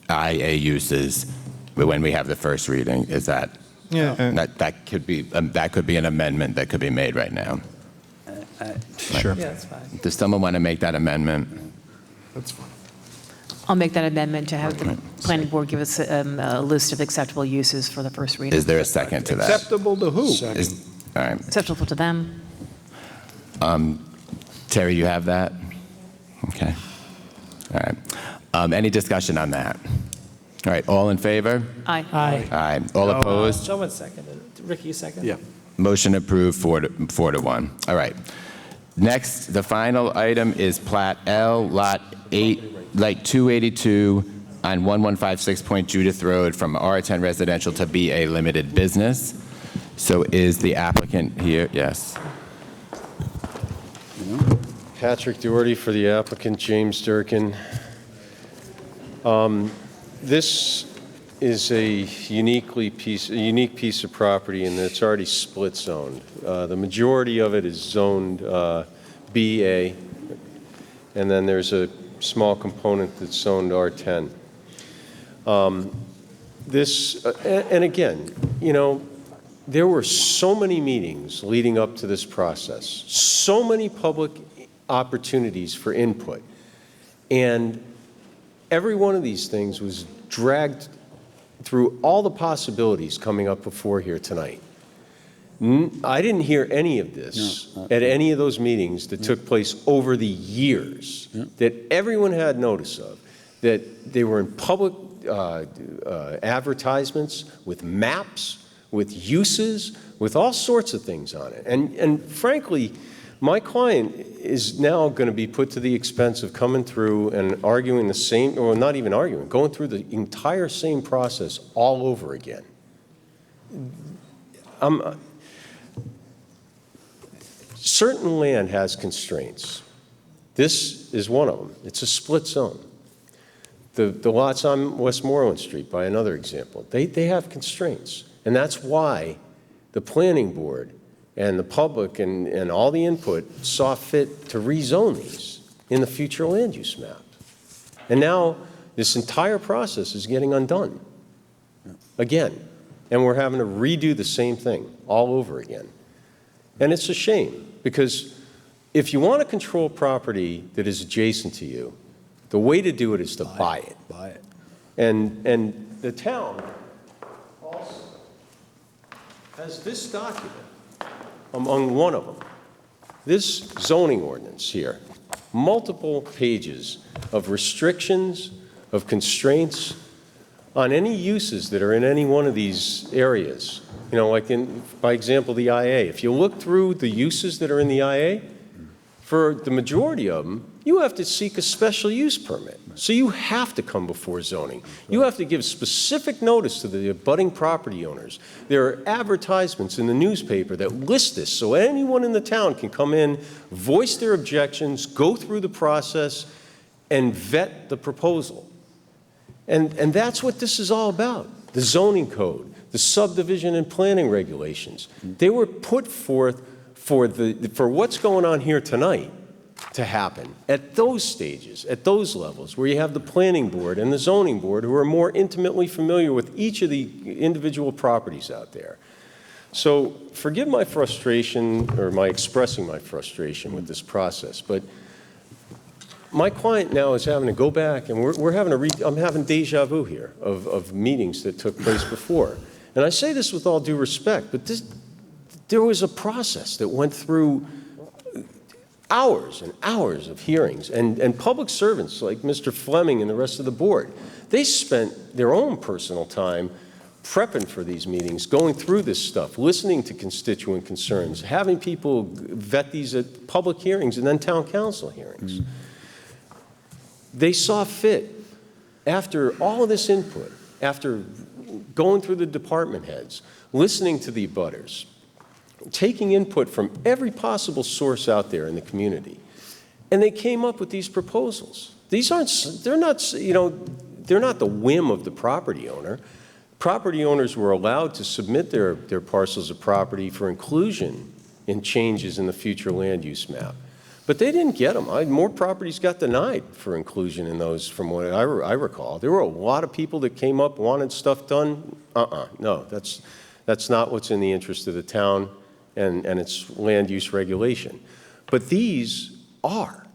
IA uses when we have the first reading. Is that? Yeah. That could be an amendment that could be made right now. Sure. Yeah, that's fine. Does someone want to make that amendment? That's fine. I'll make that amendment to have the planning board give us a list of acceptable uses for the first reading. Is there a second to that? Acceptable to who? All right. Acceptable to them. Terry, you have that? Okay. All right. Any discussion on that? All right. All in favor? Aye. Aye. Aye. All opposed? Someone seconded it. Ricky, you seconded? Yeah. Motion approved 4-1. All right. Next, the final item is Plat L, Lot 282 on 1156 Point Judith Road from R10 residential to BA limited business. So is the applicant here? Yes. Patrick Doherty for the applicant, James Durkin. This is a unique piece of property in that it's already split zoned. The majority of it is zoned BA, and then there's a small component that's zoned R10. And again, there were so many meetings leading up to this process, so many public opportunities for input, and every one of these things was dragged through all the possibilities coming up before here tonight. I didn't hear any of this at any of those meetings that took place over the years that everyone had notice of, that they were in public advertisements with maps, with uses, with all sorts of things on it. And frankly, my client is now going to be put to the expense of coming through and arguing the same, or not even arguing, going through the entire same process all over again. Certain land has constraints. This is one of them. It's a split zone. The lots on Westmoreland Street, by another example, they have constraints. And that's why the planning board and the public and all the input saw fit to rezone these in the future land use map. And now this entire process is getting undone again. And we're having to redo the same thing all over again. And it's a shame, because if you want to control property that is adjacent to you, the way to do it is to buy it. Buy it. And the town also has this document among one of them. This zoning ordinance here, multiple pages of restrictions, of constraints on any uses that are in any one of these areas. You know, like by example, the IA. If you look through the uses that are in the IA, for the majority of them, you have to seek a special use permit. So you have to come before zoning. You have to give specific notice to the abutting property owners. There are advertisements in the newspaper that list this, so anyone in the town can come in, voice their objections, go through the process, and vet the proposal. And that's what this is all about. The zoning code, the subdivision and planning regulations. They were put forth for what's going on here tonight to happen at those stages, at those levels, where you have the planning board and the zoning board who are more intimately familiar with each of the individual properties out there. So forgive my frustration, or my expressing my frustration with this process, but my client now is having to go back, and I'm having deja vu here of meetings that took place before. And I say this with all due respect, but there was a process that went through hours and hours of hearings, and public servants like Mr. Fleming and the rest of the board, they spent their own personal time prepping for these meetings, going through this stuff, listening to constituent concerns, having people vet these at public hearings and then town council hearings. They saw fit, after all of this input, after going through the department heads, listening to the abutters, taking input from every possible source out there in the community, and they came up with these proposals. They're not the whim of the property owner. Property owners were allowed to submit their parcels of property for inclusion in changes in the future land use map. But they didn't get them. More properties got denied for inclusion in those, from what I recall. There were a lot of people that came up, wanted stuff done. No, that's not what's in the interest of the town and its land use regulation. But these are.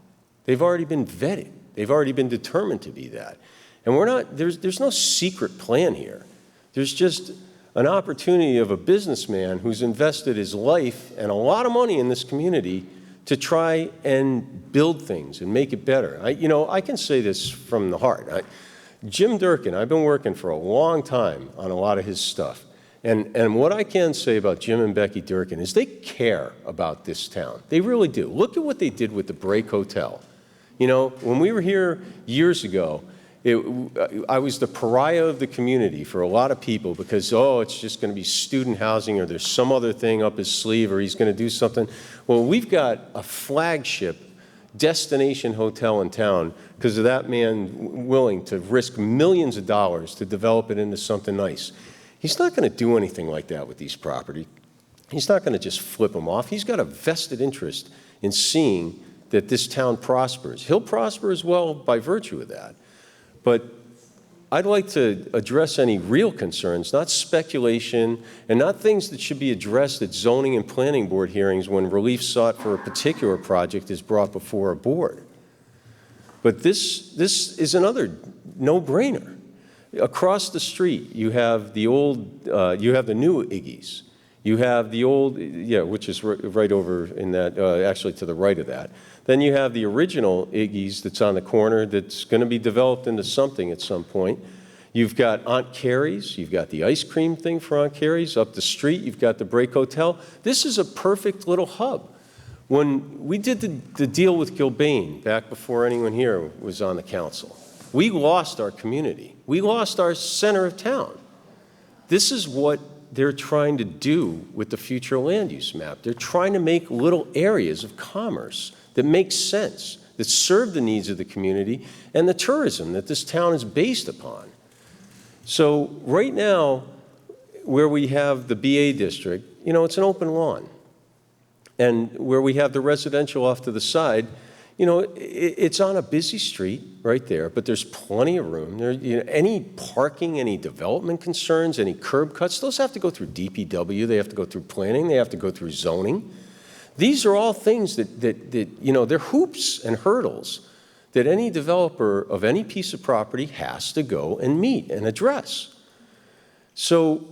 They've already been vetted. They've already been determined to be that. And there's no secret plan here. There's just an opportunity of a businessman who's invested his life and a lot of money in this community to try and build things and make it better. I can say this from the heart. Jim Durkin, I've been working for a long time on a lot of his stuff. And what I can say about Jim and Becky Durkin is they care about this town. They really do. Look at what they did with the Break Hotel. You know, when we were here years ago, I was the pariah of the community for a lot of people because, it's just going to be student housing, or there's some other thing up his sleeve, or he's going to do something. Well, we've got a flagship destination hotel in town because of that man willing to risk millions of dollars to develop it into something nice. He's not going to do anything like that with these property. He's not going to just flip them off. He's got a vested interest in seeing that this town prospers. He'll prosper as well by virtue of that. But I'd like to address any real concerns, not speculation, and not things that should be addressed at zoning and planning board hearings when relief sought for a particular project is brought before a board. But this is another no-brainer. Across the street, you have the new Iggy's. You have the old, which is right over in that, actually to the right of that. Then you have the original Iggy's that's on the corner that's going to be developed into something at some point. You've got Aunt Carrie's, you've got the ice cream thing for Aunt Carrie's. Up the street, you've got the Break Hotel. This is a perfect little hub. When we did the deal with Gilbane back before anyone here was on the council, we lost our community. We lost our center of town. This is what they're trying to do with the future land use map. They're trying to make little areas of commerce that make sense, that serve the needs of the community and the tourism that this town is based upon. So right now, where we have the BA district, you know, it's an open lawn. And where we have the residential off to the side, you know, it's on a busy street right there, but there's plenty of room. There, you know, any parking, any development concerns, any curb cuts, those have to go through DPW, they have to go through planning, they have to go through zoning. These are all things that you know, they're hoops and hurdles that any developer of any piece of property has to go and meet and address. So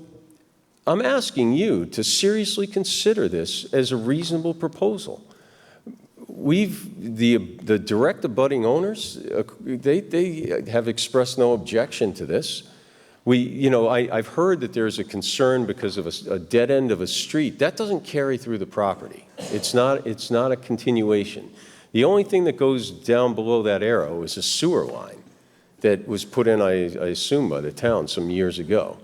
I'm asking you to seriously consider this as a reasonable proposal. The direct abutting owners, they have expressed no objection to this. You know, I've heard that there's a concern because of a dead end of a street. That doesn't carry through the property. It's not a continuation. The only thing that goes down below that arrow is a sewer line that was put in, I assume, by the town some years ago.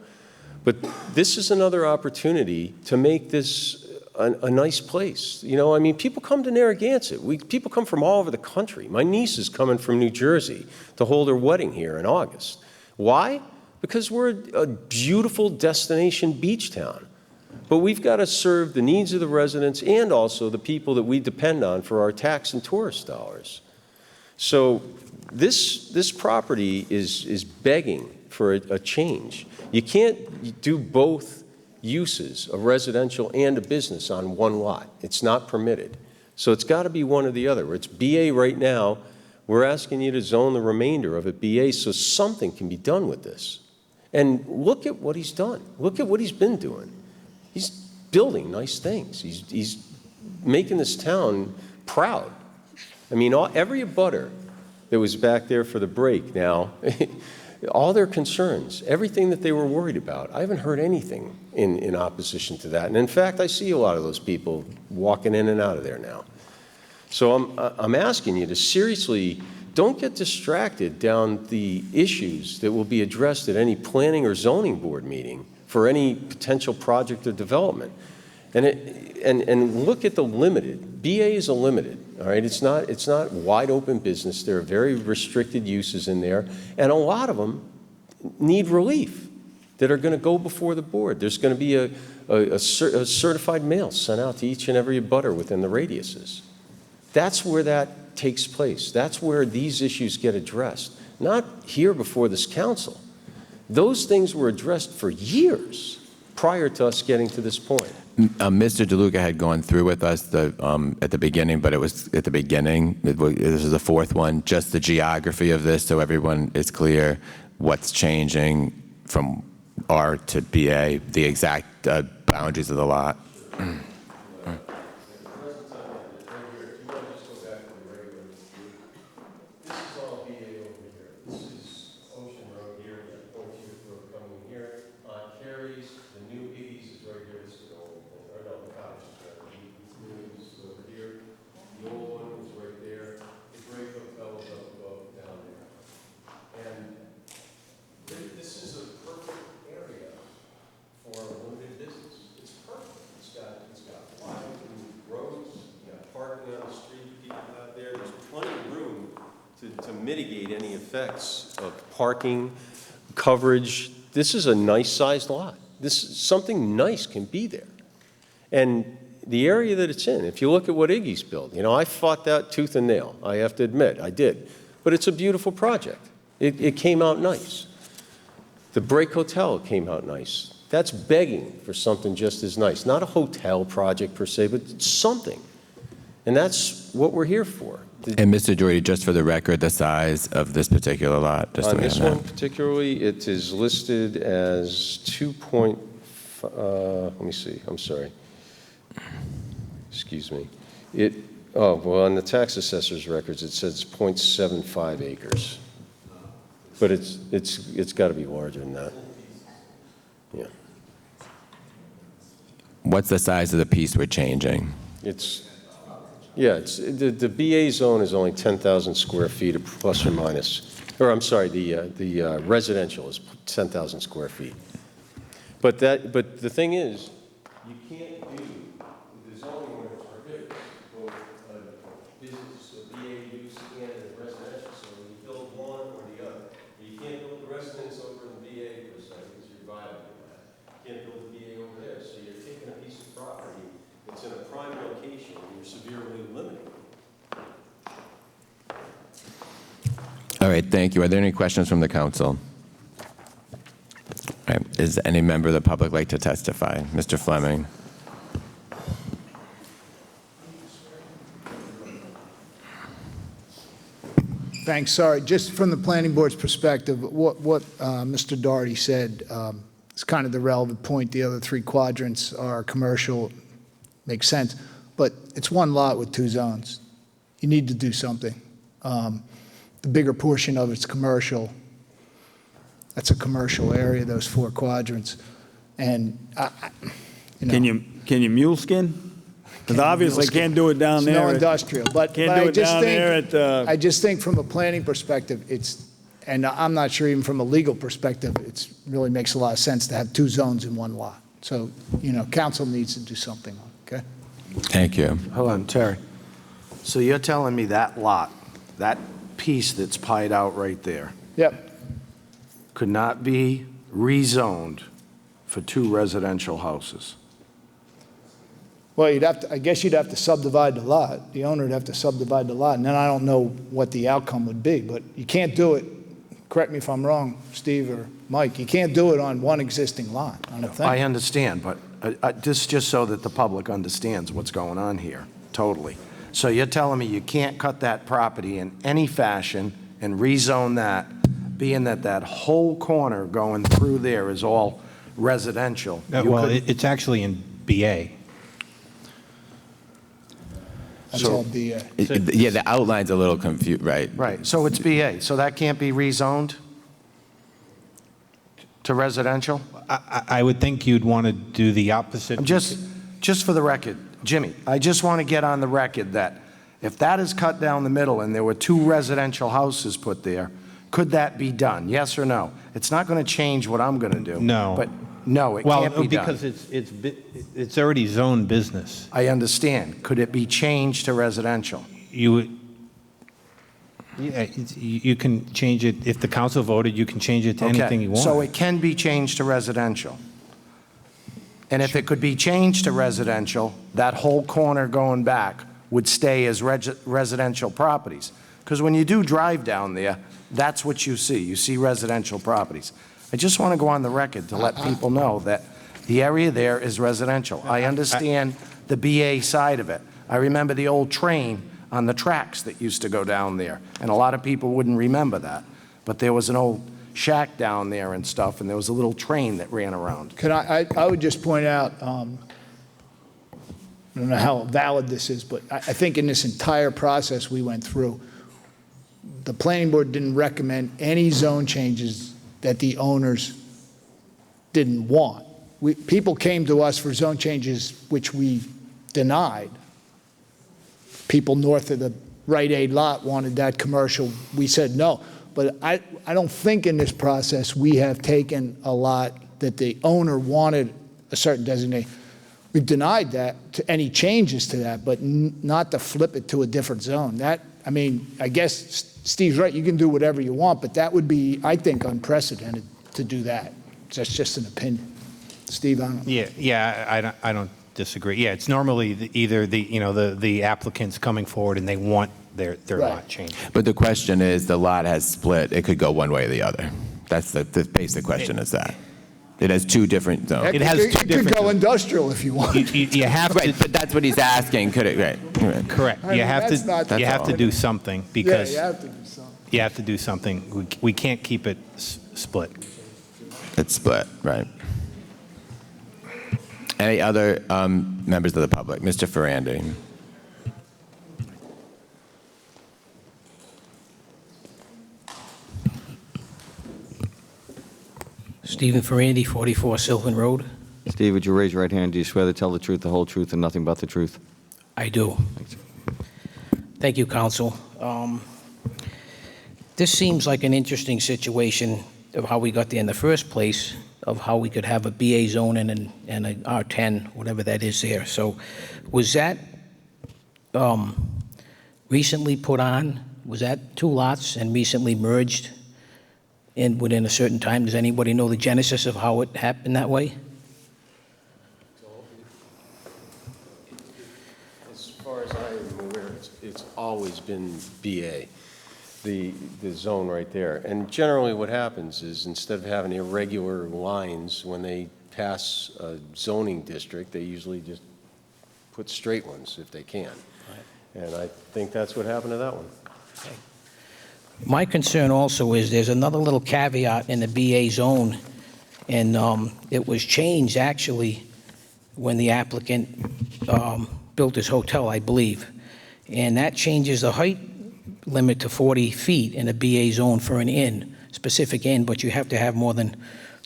But this is another opportunity to make this a nice place. You know, I mean, people come to Narragansett. People come from all over the country. My niece is coming from New Jersey to hold her wedding here in August. Why? Because we're a beautiful destination beach town. But we've got to serve the needs of the residents and also the people that we depend on for our tax and tourist dollars. So this property is begging for a change. You can't do both uses, a residential and a business, on one lot. It's not permitted. So it's got to be one or the other. It's BA right now. We're asking you to zone the remainder of it BA so something can be done with this. And look at what he's done. Look at what he's been doing. He's building nice things. He's making this town proud. I mean, every abutter that was back there for the break now, all their concerns, everything that they were worried about, I haven't heard anything in opposition to that. And in fact, I see a lot of those people walking in and out of there now. So I'm asking you to seriously, don't get distracted down the issues that will be addressed at any planning or zoning board meeting for any potential project or development. And look at the limited. BA is a limited, all right? It's not wide open business. There are very restricted uses in there, and a lot of them need relief that are going to go before the board. There's going to be a certified mail sent out to each and every abutter within the radiuses. That's where that takes place. That's where these issues get addressed, not here before this council. Those things were addressed for years prior to us getting to this point. Mr. DeLuca had gone through with us at the beginning, but it was at the beginning. This is the fourth one, just the geography of this so everyone is clear what's changing from R to BA, the exact boundaries of the lot. To mitigate any effects of parking, coverage. This is a nice-sized lot. Something nice can be there. And the area that it's in, if you look at what Iggy's built, you know, I fought that tooth and nail. I have to admit, I did. But it's a beautiful project. It came out nice. The Break Hotel came out nice. That's begging for something just as nice. Not a hotel project per se, but something. And that's what we're here for. And Mr. Doherty, just for the record, the size of this particular lot? Just On so we this know. one particularly, it is listed as 2. Let me see. I'm sorry. Excuse me. Well, on the tax assessor's records, it says 0.75 acres. But it's got to be larger than that. Yeah. What's the size of the piece we're changing? The BA zone is only 10,000 square feet plus or minus. Or I'm sorry, the residential is 10,000 square feet. But the thing is, you can't do the zoning where it's prohibited. Both business, BA use and residential. So when you build one or the other, you can't build the residence over in the BA per se because you're violating that. You can't build the BA over there. So you're taking a piece of property that's in a prime location and you're severely limiting it. All right, thank you. Are there any questions from the council? All right, is any member of the public like to testify? Mr. Fleming. Thanks. Sorry, just from the planning board's perspective, what Mr. Doherty said is kind of the relevant point. The other three quadrants are commercial, makes sense, but it's one lot with two zones. You need to do something. The bigger portion of it's commercial. That's a commercial area, those four quadrants. And, Can you mule skin? Because obviously can't do it down there. No industrial, but Can't I do it just down there think, at, I just think from a planning perspective, and I'm not sure even from a legal perspective, it really makes a lot of sense to have two zones in one lot. So, council needs to do something, okay? Thank you. Hold on, Terry. So you're telling me that lot, that piece that's pied out right there, Yep. could not be rezoned for two residential houses? Well, I guess you'd have to subdivide the lot. The owner would have to subdivide the lot, and then I don't know what the outcome would be, but you can't do it, correct me if I'm wrong, Steve or Mike, you can't do it on one existing lot, I don't think. I understand, but just so that the public understands what's going on here, totally. So you're telling me you can't cut that property in any fashion and rezone that, being that that whole corner going through there is all residential? It's actually in BA. That's all BA. Yeah, the outline's a little confused, right? Right, so it's BA, so that can't be rezoned to residential? I would think you'd want to do the opposite. Just for the record, Jimmy, I just want to get on the record that if that is cut down the middle and there were two residential houses put there, could that be done? Yes or no? It's not going to change what I'm going to do. No. But no, it can't be done. Because it's already zoned business. I understand. Could it be changed to residential? You can change it, if the council voted, you can change it to anything you want. So it can be changed to residential. And if it could be changed to residential, that whole corner going back would stay as residential properties. Because when you do drive down there, that's what you see. You see residential properties. I just want to go on the record to let people know that the area there is residential. I understand the BA side of it. I remember the old train on the tracks that used to go down there, and a lot of people wouldn't remember that. But there was an old shack down there and stuff, and there was a little train that ran around. I would just point out, I don't know how valid this is, but I think in this entire process we went through, the planning board didn't recommend any zone changes that the owners didn't want. People came to us for zone changes which we denied. People north of the Rite Aid lot wanted that commercial. We said no. But I don't think in this process we have taken a lot that the owner wanted a certain designation. We've denied that, to any changes to that, but not to flip it to a different zone. I guess Steve's right, you can do whatever you want, but that would be, I think, unprecedented to do that. That's just an opinion. Steve, I don't know. Yeah, I don't disagree. Yeah, it's normally either the applicant's coming forward and they want their lot changed. But the question is, the lot has split. It could go one way or the other. That's the basic question is that. It has two different zones. It could go industrial if you want. You have to. Right, but that's what he's asking. Could it? Right. Correct. You have to do something because you have to do something. You have to do something. We can't keep it split. It's split, right. Any other members of the public? Mr. Ferrandi. Stephen Ferrandi, 44 Sylvan Road. Steve, would you raise your right hand? Do you swear to tell the truth, the whole truth, and nothing but the truth? I do. Thank you, Counsel. This seems like an interesting situation of how we got there in the first place, of how we could have a BA zone and an R10, whatever that is there. So was that recently put on? Was that 2 lots and recently merged within a certain time? Does anybody know the genesis of how it happened that way? As far as I am aware, it's always been BA, the zone right there. And generally what happens is instead of having irregular lines when they pass a zoning district, they usually just put straight ones if they can. Right. And I think that's what happened to that one. Okay. My concern also is there's another little caveat in the BA zone, and it was changed actually when the applicant built his hotel, I believe. And that changes the height limit to 40 feet in a BA zone for an inn, specific inn, but you have to have more than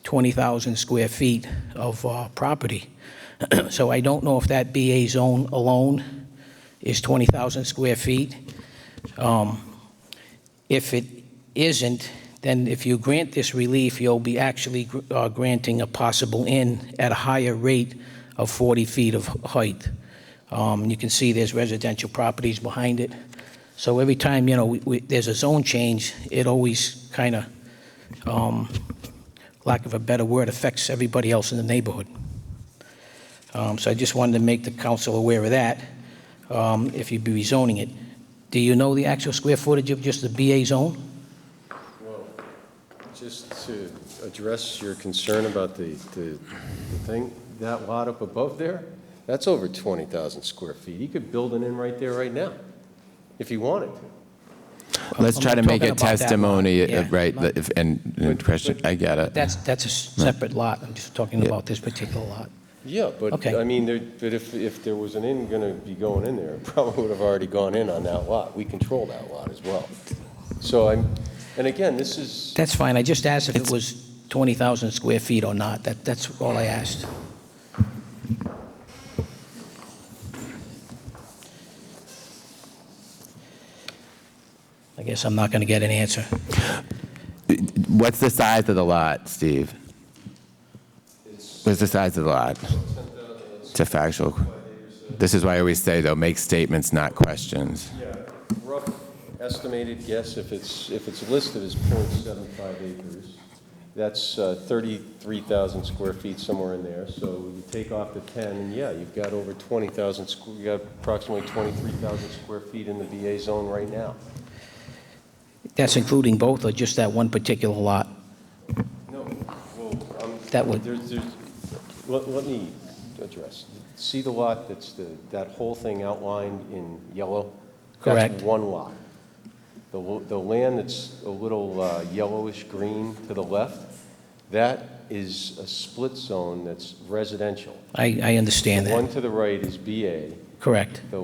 20,000 square feet of property. So I don't know if that BA zone alone is 20,000 square feet. If it isn't, then if you grant this relief, you'll be actually granting a possible inn at a higher rate of 40 feet of height. You can see there's residential properties behind it. So every time, you know, there's a zone change, it always kind of, lack of a better word, affects everybody else in the neighborhood. So I just wanted to make the council aware of that, if you'd be rezoning it. Do you know the actual square footage of just the BA zone? Well, just to address your concern about the thing, that lot up above there, that's over 20,000 square feet. He could build an inn right there right now, if he wanted to. Let's try to make it testimony, Yeah. right? And question, I get it. That's a separate lot. I'm just talking about this particular lot. Yeah, but Okay. I mean, but if there was an inn going to be going in there, it probably would have already gone in on that lot. We control that lot as well. So and again, this is. That's fine. I just asked if it was 20,000 square feet or not. That's all I asked. I guess I'm not going to get an answer. What's the size of the lot, Steve? What's the size of the lot? It's a factual. This is why I always say, though, make statements, not questions. Yeah, rough estimated guess, if it's listed as 0.75 acres, that's 33,000 square feet, somewhere in there. So you take off the 10, and yeah, you've got over 20,000, you got approximately 23,000 square feet in the BA zone right now. That's including both or just that one particular lot? No, well, That would. Let me address. See the lot that whole thing outlined in yellow? Correct. That's one lot. The land that's a little yellowish green to the left, that is a split zone that's residential. I understand The that. one to the right is BA. Correct. That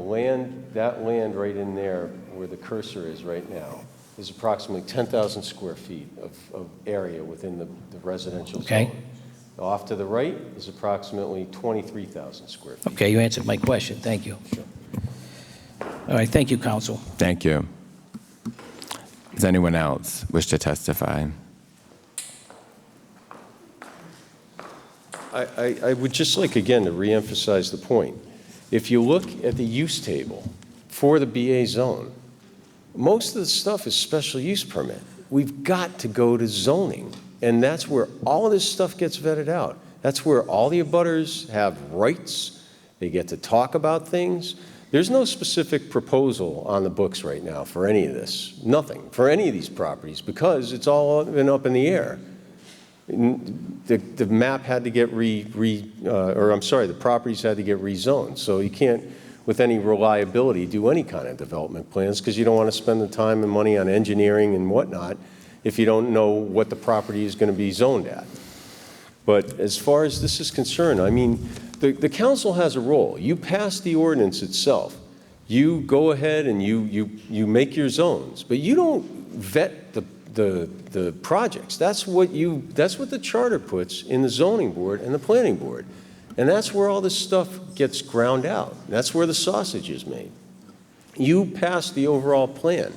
land right in there where the cursor is right now is approximately 10,000 square feet of area within the residential zone. Okay. Off to the right is approximately 23,000 square feet. Okay, you answered my question. Thank you. Sure. All right, thank you, counsel. Thank you. Does anyone else wish to testify? I would just like, again, to reemphasize the point. If you look at the use table for the BA zone, most of the stuff is special use permit. We've got to go to zoning, and that's where all of this stuff gets vetted out. That's where all the abutters have rights. They get to talk about things. There's no specific proposal on the books right now for any of this, nothing, for any of these properties, because it's all been up in the air. The map had to get the properties had to get rezoned, so you can't, with any reliability, do any kind of development plans because you don't want to spend the time and money on engineering and whatnot if you don't know what the property is going to be zoned at. But as far as this is concerned, I mean, the council has a role. You pass the ordinance itself. You go ahead and you make your zones, but you don't vet the projects. That's what the charter puts in the zoning board and the planning board. And that's where all this stuff gets ground out. That's where the sausage is made. You pass the overall plan.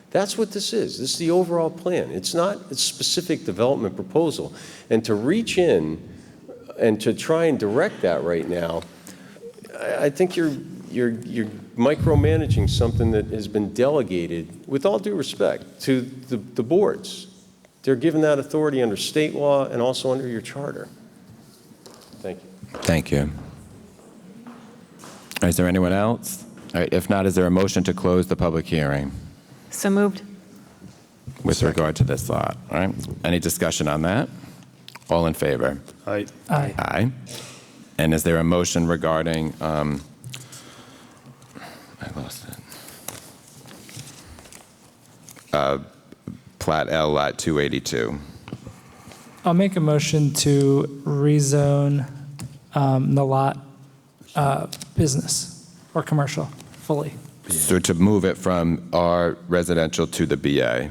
That's what this is. This is the overall plan. It's not a specific development proposal. And to reach in and to try and direct that right now, I think you're micromanaging something that has been delegated, with all due respect, to the boards. They're given that authority under state law and also under your charter. Thank you. Thank you. Is there anyone else? All right, if not, is there a motion to close the public hearing So moved. with regard to this lot? All right, any discussion on that? All in favor? Aye. Aye. Aye. And is there a motion regarding, I lost it. Plat L, Lot 282. I'll make a motion to rezone the lot business or commercial fully. So to move it from R residential to the BA.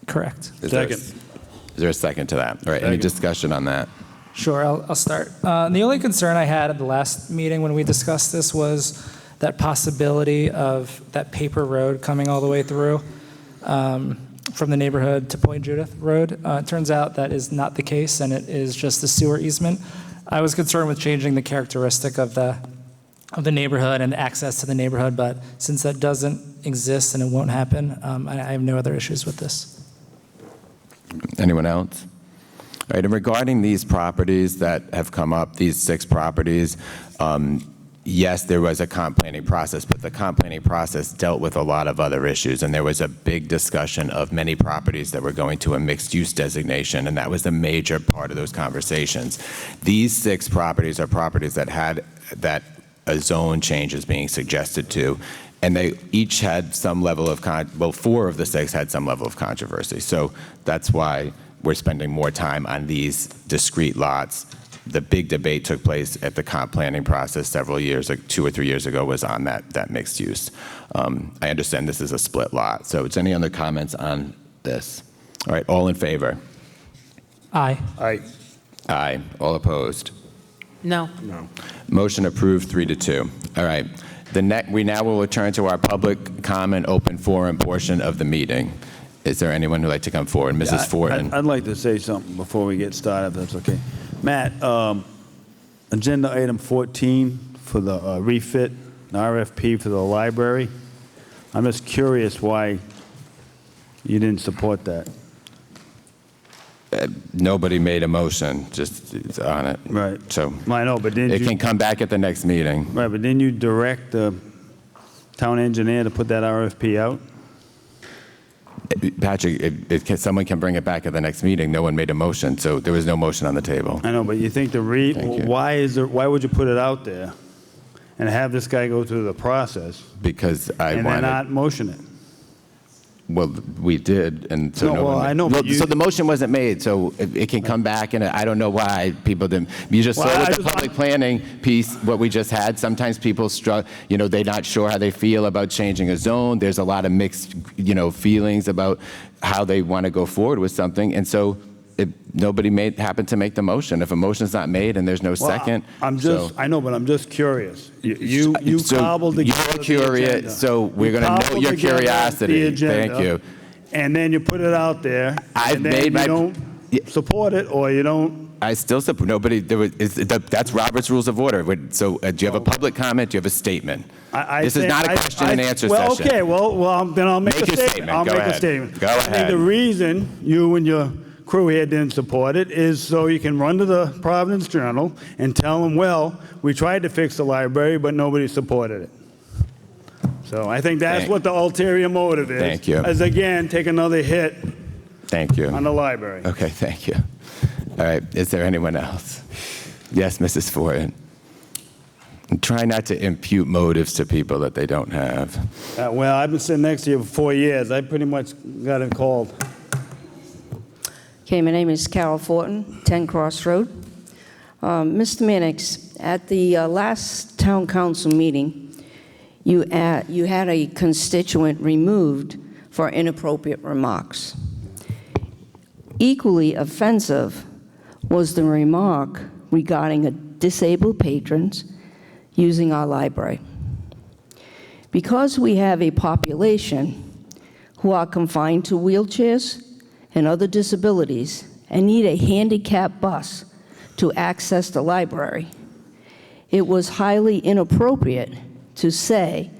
Correct. Is there a second to that? All right, any discussion on that? Sure, I'll start. The only concern I had at the last meeting when we discussed this was that possibility of that paper road coming all the way through from the neighborhood to Point Judith Road. It turns out that is not the case, and it is just a sewer easement. I was concerned with changing the characteristic of the neighborhood and access to the neighborhood, but since that doesn't exist and it won't happen, I have no other issues with this. Anyone else? All right, and regarding these properties that have come up, these 6 properties, yes, there was a comp planning process, but the comp planning process dealt with a lot of other issues, and there was a big discussion of many properties that were going to a mixed-use designation, and that was a major part of those conversations. These 6 properties are properties that had a zone change is being suggested to, and they each had some level of, 4 of the 6 had some level of controversy. So that's why we're spending more time on these discrete lots. The big debate took place at the comp planning process several years, like 2 or 3 years ago, was on that mixed use. I understand this is a split lot. So is any other comments on this? All right, all in favor? Aye. Aye. Aye. All opposed? No. No. Motion approved 3-2. All right. We now will return to our public comment open forum portion of the meeting. Is there anyone who'd like to come forward? Mrs. Fortin. I'd like to say something before we get started, if that's okay. Matt, agenda item 14 for the refit, RFP for the library. I'm just curious why you didn't support that. Nobody made a motion, just it's on it. Right. So I know, but didn't it you? can come back at the next meeting. Right, but didn't you direct the town engineer to put that RFP out? Patrick, someone can bring it back at the next meeting. No one made a motion, so there was no motion on the table. I know, but you think why would you put it out there and have this guy go through the process? Because and then not motion it? Well, we did, and so No, well, I know, but so the motion wasn't made, so it can come back, and I don't know why people didn't. You just saw with the public planning piece, what we just had, sometimes people struggle, they're not sure how they feel about changing a zone. There's a lot of mixed, feelings about how they want to go forward with something, and so nobody happened to make the motion. If a motion's not made and there's no second. I know, but I'm just curious. You cobbled together You're curious, the agenda. so we're going to note your curiosity. Thank you. And then you put it out there, and then you don't support it, or you don't. I still support, that's Robert's Rules of Order. So do you have a public comment? Do you have a statement? This is not a question and answer session. Okay, then I'll make a statement. I'll make a statement. Go I think ahead. the reason you and your crew here didn't support it is so you can run to the Providence Journal and tell them, well, we tried to fix the library, but nobody supported it. So I think that's what the ulterior motive is. Thank you. As again, take another hit. Thank you. On the library. Okay, thank you. All right, is there anyone else? Yes, Mrs. Fortin. Try not to impute motives to people that they don't have. Well, I've been sitting next to you for 4 years. I pretty much got it called. Okay, my name is Carol Fortin, 10 Cross Road. Mr. Mannix, at the last town council meeting, you had a constituent removed for inappropriate remarks. Equally offensive was the remark regarding disabled patrons using our library. Because we have a population who are confined to wheelchairs and other disabilities and need a handicap bus to access the library, it was highly inappropriate to say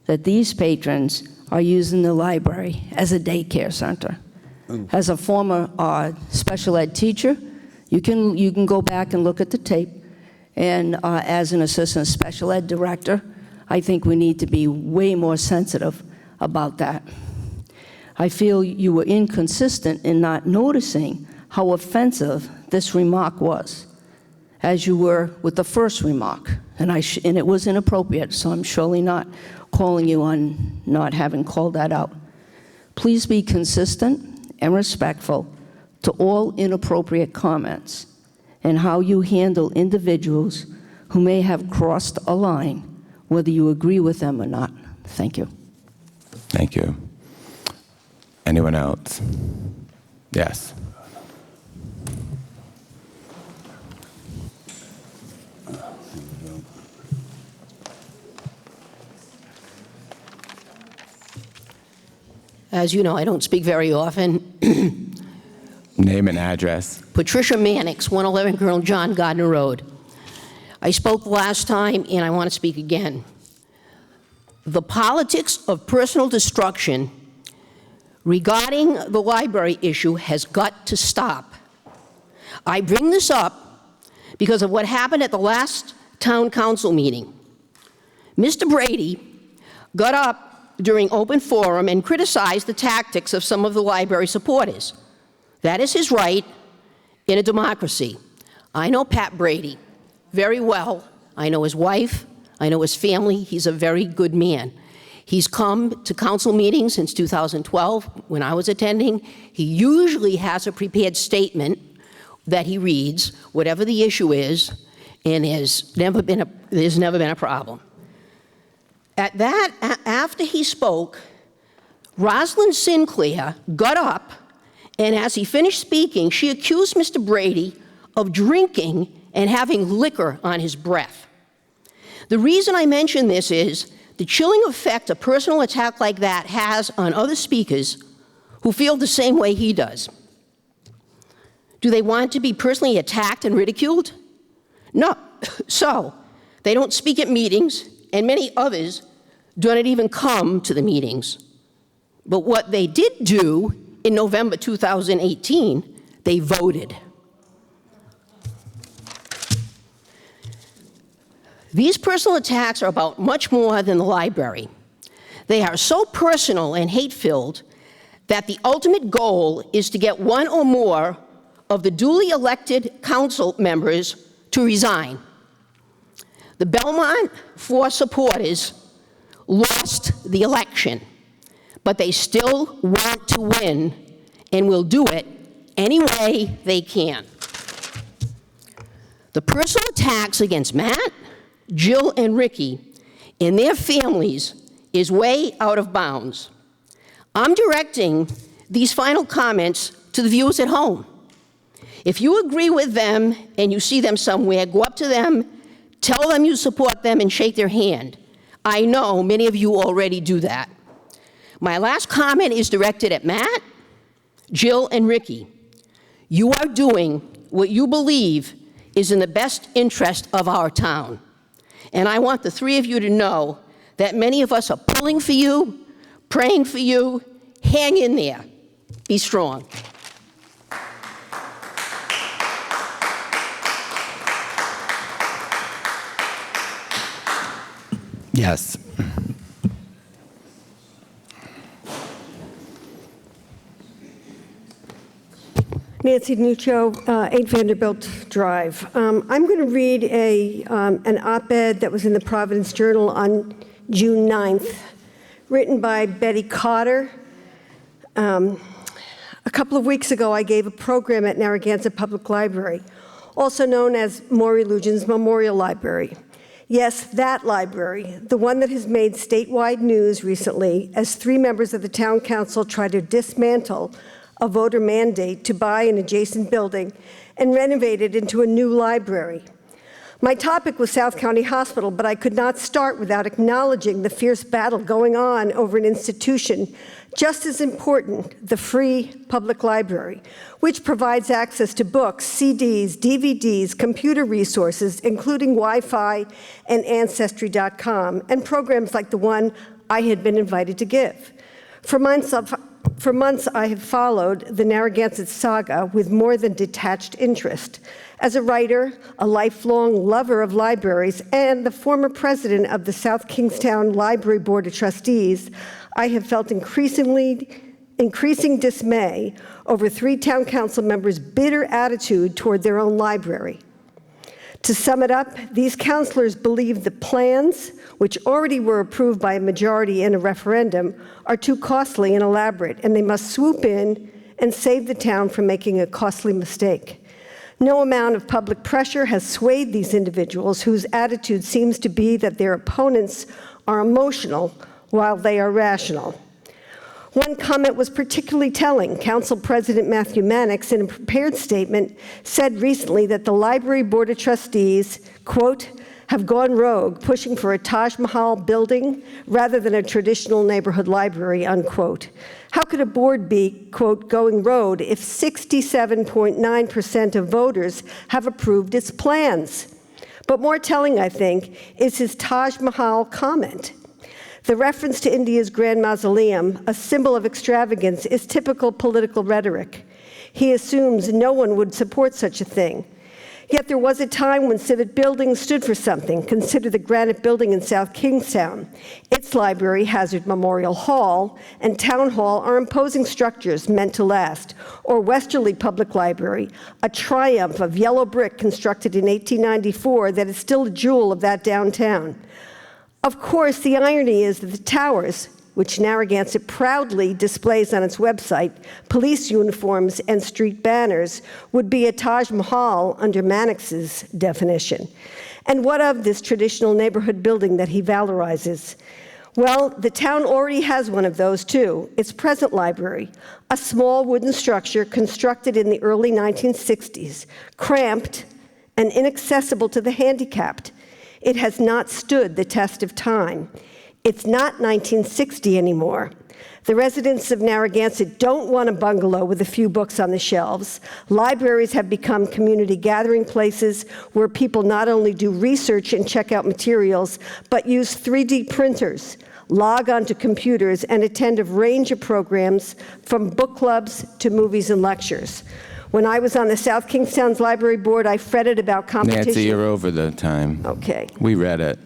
that these patrons are using the library as a daycare center. As a former special ed teacher, you can go back and look at the tape, and as an assistant special ed director, I think we need to be way more sensitive about that. I feel you were inconsistent in not noticing how offensive this remark was, as you were with the first remark, and it was inappropriate, so I'm surely not calling you on not having called that out. Please be consistent and respectful to all inappropriate comments and how you handle individuals who may have crossed a line, whether you agree with them or not. Thank you. Thank you. Anyone else? Yes. As you know, I don't speak very often. Name and address. Patricia Mannix, 111 Colonel John Gardner Road. I spoke last time, and I want to speak again. The politics of personal destruction regarding the library issue has got to stop. I bring this up because of what happened at the last town council meeting. Mr. Brady got up during open forum and criticized the tactics of some of the library supporters. That is his right in a democracy. I know Pat Brady very well. I know his wife. I know his family. He's a very good man. He's come to council meetings since 2012 when I was attending. He usually has a prepared statement that he reads, whatever the issue is, and there's never been a problem. After he spoke, Rosalind Sinclair got up, and as he finished speaking, she accused Mr. Brady of drinking and having liquor on his breath. The reason I mention this is the chilling effect a personal attack like that has on other speakers who feel the same way he does. Do they want to be personally attacked and ridiculed? No. So, they don't speak at meetings, and many others do not even come to the meetings. But what they did do in November 2018, they voted. These personal attacks are about much more than the library. They are so personal and hate-filled that the ultimate goal is to get one or more of the duly elected council members to resign. The Belmont 4 supporters lost the election, but they still want to win and will do it any way they can. The personal attacks against Matt, Jill, and Ricky and their families is way out of bounds. I'm directing these final comments to the viewers at home. If you agree with them and you see them somewhere, go up to them, tell them you support them, and shake their hand. I know many of you already do that. My last comment is directed at Matt, Jill, and Ricky. You are doing what you believe is in the best interest of our town. And I want the three of you to know that many of us are pulling for you, praying for you. Hang in there. Be strong. Yes. Nancy Nuccio, 8 Vanderbilt Drive. I'm going to read an op-ed that was in the Providence Journal on June 9th, written by Betty Cotter. A couple of weeks ago, I gave a program at Narragansett Public Library, also known as Maury Lujan's Memorial Library. Yes, that library, the one that has made statewide news recently as 3 members of the town council try to dismantle a voter mandate to buy an adjacent building and renovate it into a new library. My topic was South County Hospital, but I could not start without acknowledging the fierce battle going on over an institution just as important, the free public library, which provides access to books, CDs, DVDs, computer resources, including Wi-Fi and Ancestry.com, and programs like the one I had been invited to give. For months, I have followed the Narragansett saga with more than detached interest. As a writer, a lifelong lover of libraries, and the former president of the South Kingstown Library Board of Trustees, I have felt increasing dismay over 3 town council members' bitter attitude toward their own library. To sum it up, these councilors believe the plans, which already were approved by a majority in a referendum, are too costly and elaborate, and they must swoop in and save the town from making a costly mistake. No amount of public pressure has swayed these individuals whose attitude seems to be that their opponents are emotional while they are rational. One comment was particularly telling. Council President Matthew Mannix, in a prepared statement, said recently that the Library Board of Trustees, quote, have gone rogue, pushing for a Taj Mahal building rather than a traditional neighborhood library, unquote. How could a board be, quote, going rogue if 67.9% of voters have approved its plans? But more telling, I think, is his Taj Mahal comment. The reference to India's Grand Mausoleum, a symbol of extravagance, is typical political rhetoric. He assumes no one would support such a thing. Yet there was a time when civic buildings stood for something. Consider the Granite Building in South Kingstown. Its library, Hazard Memorial Hall, and Town Hall are imposing structures meant to last. Or Westerly Public Library, a triumph of yellow brick constructed in 1894 that is still a jewel of that downtown. Of course, the irony is that the towers, which Narragansett proudly displays on its website, police uniforms and street banners, would be a Taj Mahal under Mannix's definition. And what of this traditional neighborhood building that he valorizes? Well, the town already has one of those too, its present library, a small wooden structure constructed in the early 1960s, cramped and inaccessible to the handicapped. It has not stood the test of time. It's not 1960 anymore. The residents of Narragansett don't want a bungalow with a few books on the shelves. Libraries have become community gathering places where people not only do research and check out materials, but use 3D printers, log onto computers, and attend a range of programs from book clubs to movies and lectures. When I was on the South Kingstown's library board, I fretted about competition. Nancy, you're over the time. Okay. We read it.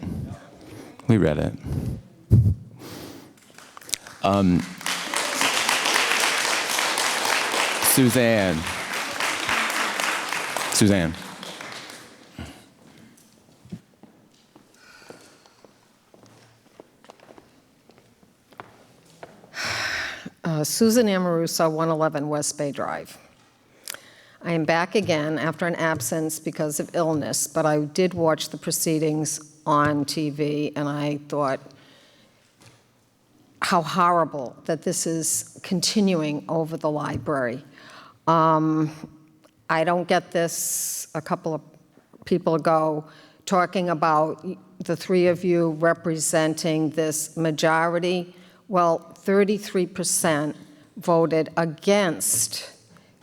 We read it. Suzanne. Suzanne. Susan Amoruso, 111 West Bay Drive. I am back again after an absence because of illness, but I did watch the proceedings on TV, and I thought how horrible that this is continuing over the library. I don't get this a couple of people ago talking about the 3 of you representing this majority. Well, 33% voted against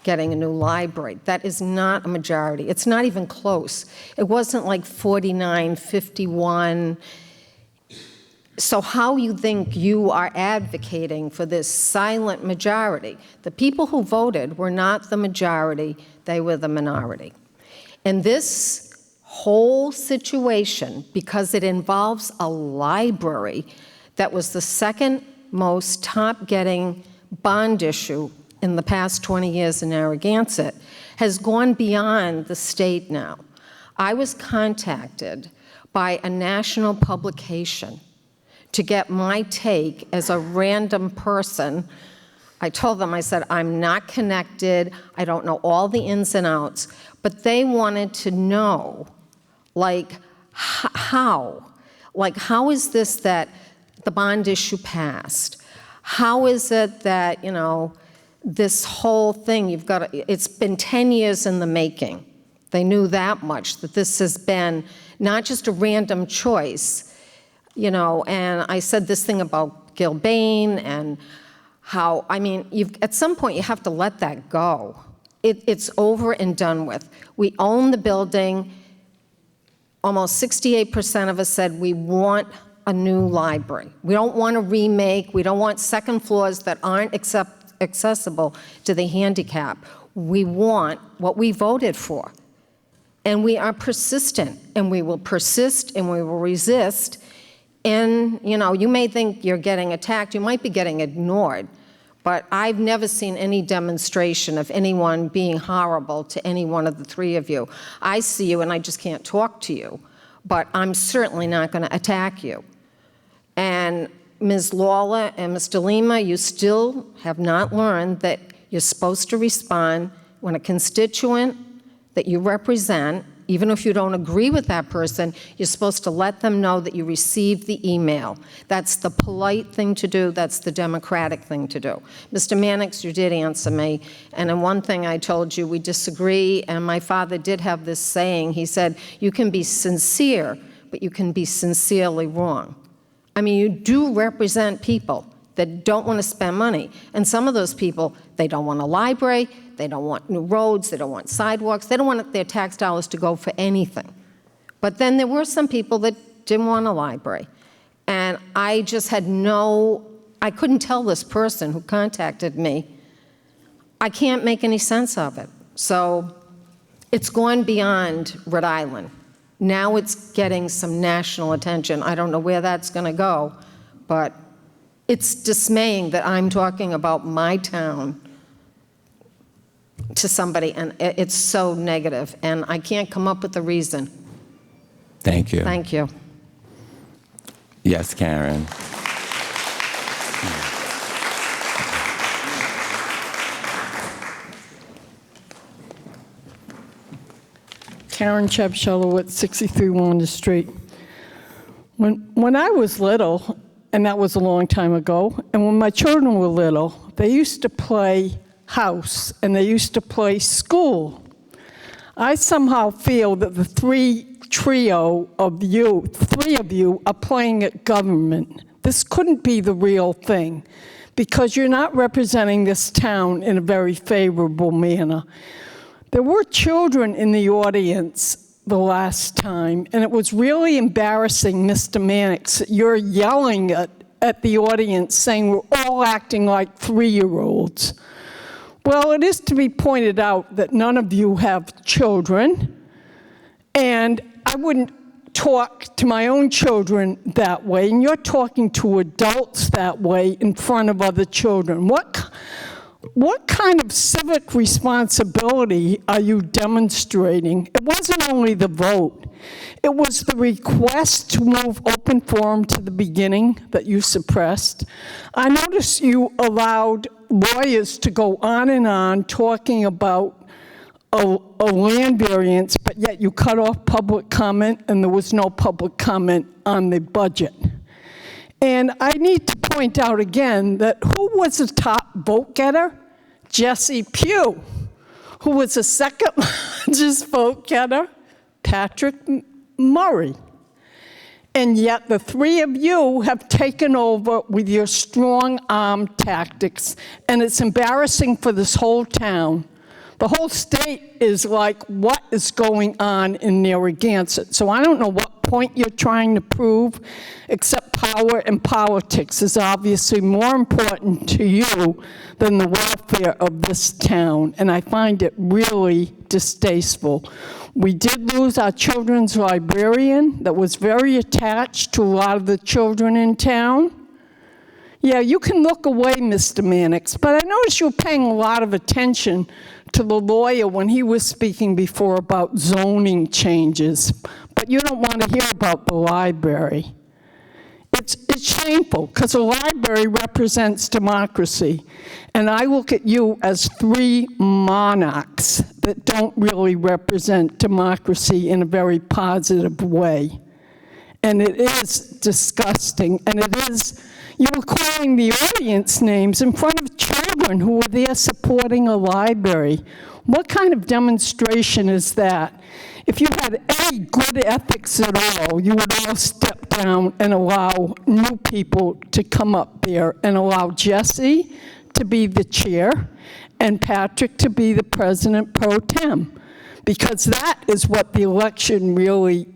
getting a new library. That is not a majority. It's not even close. It wasn't like 49-51. So how you think you are advocating for this silent majority? The people who voted were not the majority, they were the minority. And this whole situation, because it involves a library that was the second most top-getting bond issue in the past 20 years in Narragansett, has gone beyond the state now. I was contacted by a national publication to get my take as a random person. I told them, I said, I'm not connected, I don't know all the ins and outs, but they wanted to know, like, how? Like, how is this that the bond issue passed? How is it that, you know, this whole thing, it's been 10 years in the making. They knew that much, that this has been not just a random choice, and I said this thing about Gilbane and how, at some point you have to let that go. It's over and done with. We own the building. Almost 68% of us said we want a new library. We don't want a remake. We don't want second floors that aren't accessible to the handicap. We want what we voted for. And we are persistent, and we will persist, and we will resist. And, you may think you're getting attacked. You might be getting ignored. But I've never seen any demonstration of anyone being horrible to any one of the three of you. I see you, and I just can't talk to you. But I'm certainly not going to attack you. And Ms. Lawler and Mr. Lima, you still have not learned that you're supposed to respond when a constituent that you represent, even if you don't agree with that person, you're supposed to let them know that you received the email. That's the polite thing to do. That's the democratic thing to do. Mr. Mannix, you did answer me. And in one thing I told you, we disagree. And my father did have this saying. He said, you can be sincere, but you can be sincerely wrong. You do represent people that don't want to spend money. And some of those people, they don't want a library, they don't want new roads, they don't want sidewalks, they don't want their tax dollars to go for anything. But then there were some people that didn't want a library. And I just had I couldn't tell this person who contacted me, I can't make any sense of it. So it's gone beyond Rhode Island. Now it's getting some national attention. I don't know where that's going to go, but it's dismaying that I'm talking about my town to somebody, and it's so negative, and I can't come up with a reason. Thank you. Thank you. Yes, Karen. Karen Chebshelowitz, 63 Wanda Street. When I was little, and that was a long time ago, and when my children were little, they used to play house, and they used to play school. I somehow feel that the three of you are playing at government. This couldn't be the real thing, because you're not representing this town in a very favorable manner. There were children in the audience the last time, and it was really embarrassing, Mr. Mannix, that you're yelling at the audience saying we're all acting like 3-year-olds. Well, it is to be pointed out that none of you have children, and I wouldn't talk to my own children that way, and you're talking to adults that way in front of other children. What kind of civic responsibility are you demonstrating? It wasn't only the vote. It was the request to move open forum to the beginning that you suppressed. I noticed you allowed lawyers to go on talking about a land variance, but yet you cut off public comment, and there was no public comment on the budget. And I need to point out again that who was the top vote getter? Jesse Pugh. Who was the second largest vote getter? Patrick Murray. And yet the three of you have taken over with your strong arm tactics, and it's embarrassing for this whole town. The whole state is like, what is going on in Narragansett? So I don't know what point you're trying to prove, except power and politics is obviously more important to you than the welfare of this town, and I find it really distasteful. We did lose our children's librarian that was very attached to a lot of the children in town. Yeah, you can look away, Mr. Mannix, but I noticed you were paying a lot of attention to the lawyer when he was speaking before about zoning changes, but you don't want to hear about the library. It's shameful, because the library represents democracy, and I look at you as three monarchs that don't really represent democracy in a very positive way. And it is disgusting, and it is, you were calling the audience names in front of children who were there supporting a library. What kind of demonstration is that? If you had any good ethics at all, you would all step down and allow new people to come up there and allow Jesse to be the chair and Patrick to be the president pro tem, because that is what the election really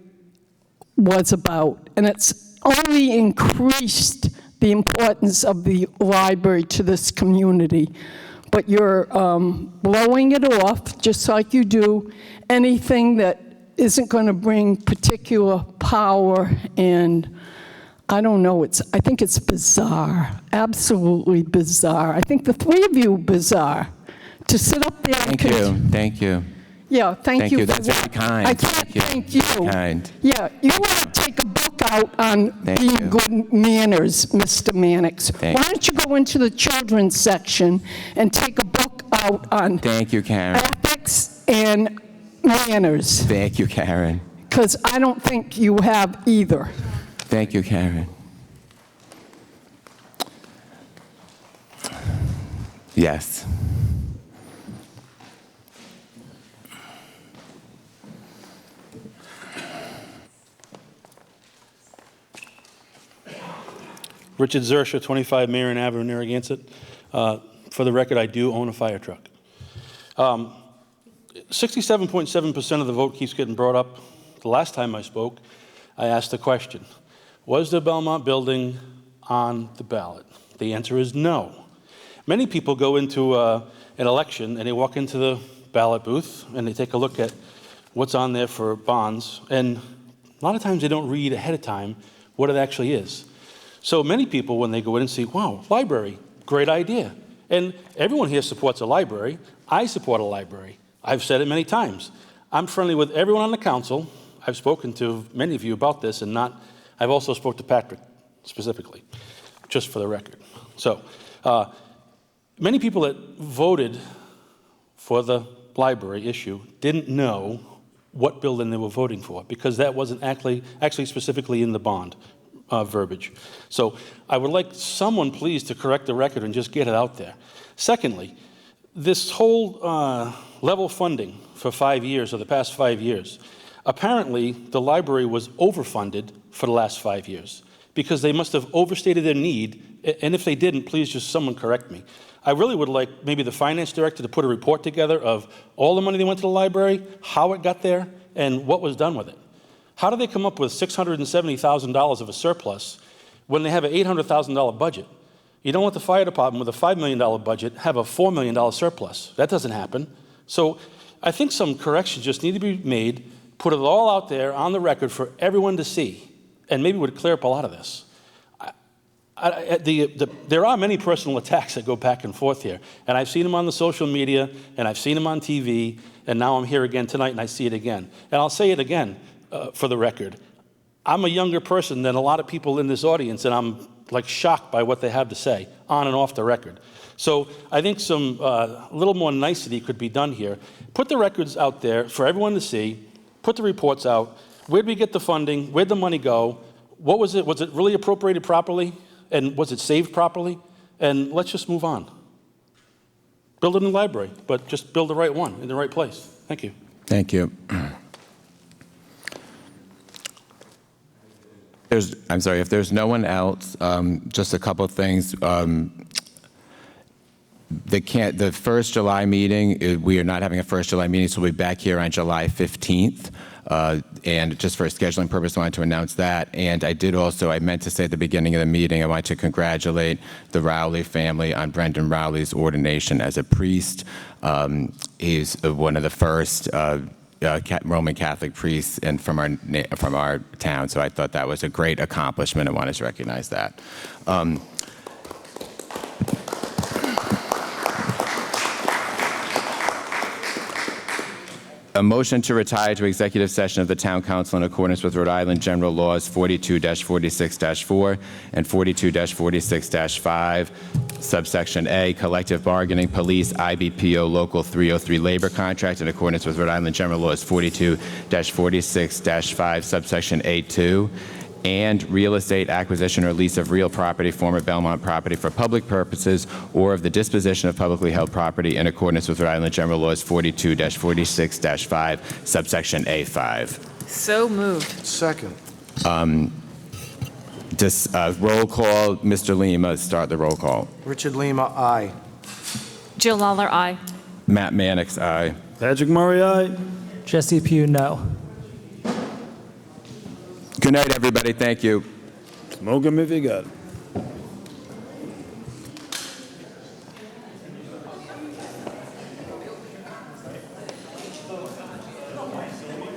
was about. And it's only increased the importance of the library to this community. But you're blowing it off, just like you do anything that isn't going to bring particular power, and I don't know, I think it's bizarre, absolutely bizarre. I think the three of you bizarre, to sit up there and... Thank you. Yeah, thank you. That's very kind. I can't thank you. Kind. Yeah, you want to take a book out on being good manners, Mr. Mannix. Why don't you go into the children's section and take a book out on Thank you, Karen. ethics and manners? Thank you, Karen. Because I don't think you have either. Thank you, Karen. Yes. Richard Zersha, 25 Marion Avenue, Narragansett. For the record, I do own a fire truck. 67.7% of the vote keeps getting brought up. The last time I spoke, I asked the question, was the Belmont building on the ballot? The answer is no. Many people go into an election and they walk into the ballot booth and they take a look at what's on there for bonds, and a lot of times they don't read ahead of time what it actually is. So many people, when they go in and see, wow, library, great idea. And everyone here supports a library. I support a library. I've said it many times. I'm friendly with everyone on the council. I've spoken to many of you about this, and I've also spoke to Patrick specifically, just for the record. So many people that voted for the library issue didn't know what building they were voting for, because that wasn't actually specifically in the bond verbiage. So I would like someone, please, to correct the record and just get it out there. Secondly, this whole level funding for 5 years, or the past 5 years, apparently the library was overfunded for the last 5 years, because they must have overstated their need, and if they didn't, please just someone correct me. I really would like maybe the finance director to put a report together of all the money that went to the library, how it got there, and what was done with it. How do they come up with $670,000 of a surplus when they have an $800,000 budget? You don't want the fire department with a $5 million budget have a $4 million surplus. That doesn't happen. So I think some corrections just need to be made, put it all out there on the record for everyone to see, and maybe it would clear up a lot of this. There are many personal attacks that go back and forth here, and I've seen them on the social media, and I've seen them on TV, and now I'm here again tonight, and I see it again. And I'll say it again for the record. I'm a younger person than a lot of people in this audience, and I'm like shocked by what they have to say on and off the record. So I think some little more nicety could be done here. Put the records out there for everyone to see. Put the reports out. Where'd we get the funding? Where'd the money go? What was it? Was it really appropriated properly? And was it saved properly? And let's just move on. Build a new library, but just build the right one in the right place. Thank you. Thank you. I'm sorry, if there's no one else, just a couple of things. The first July meeting, we are not having a first July meeting, so we'll be back here on July 15th. And just for a scheduling purpose, I wanted to announce that. And I meant to say at the beginning of the meeting, I want to congratulate the Rowley family on Brendan Rowley's ordination as a priest. He's one of the first Roman Catholic priests and from our town, so I thought that was a great accomplishment. I wanted to recognize that. A motion to retire to executive session of the Town Council in accordance with Rhode Island General Laws 42-46-4 and 42-46-5, subsection A, collective bargaining, police, IBPO Local 303 labor contract in accordance with Rhode Island General Laws 42-46-5, subsection A2, and real estate acquisition or lease of real property, former Belmont property, for public purposes or of the disposition of publicly held property in accordance with Rhode Island General Laws 42-46-5, subsection A5. So moved. Second. Roll call. Mr. Lima, start the roll call. Richard Lima, aye. Jill Lawler, aye. Matt Mannix, aye. Patrick Murray, aye. Jesse Pugh, no. Good night, everybody. Thank you. Smoke 'em if you got 'em.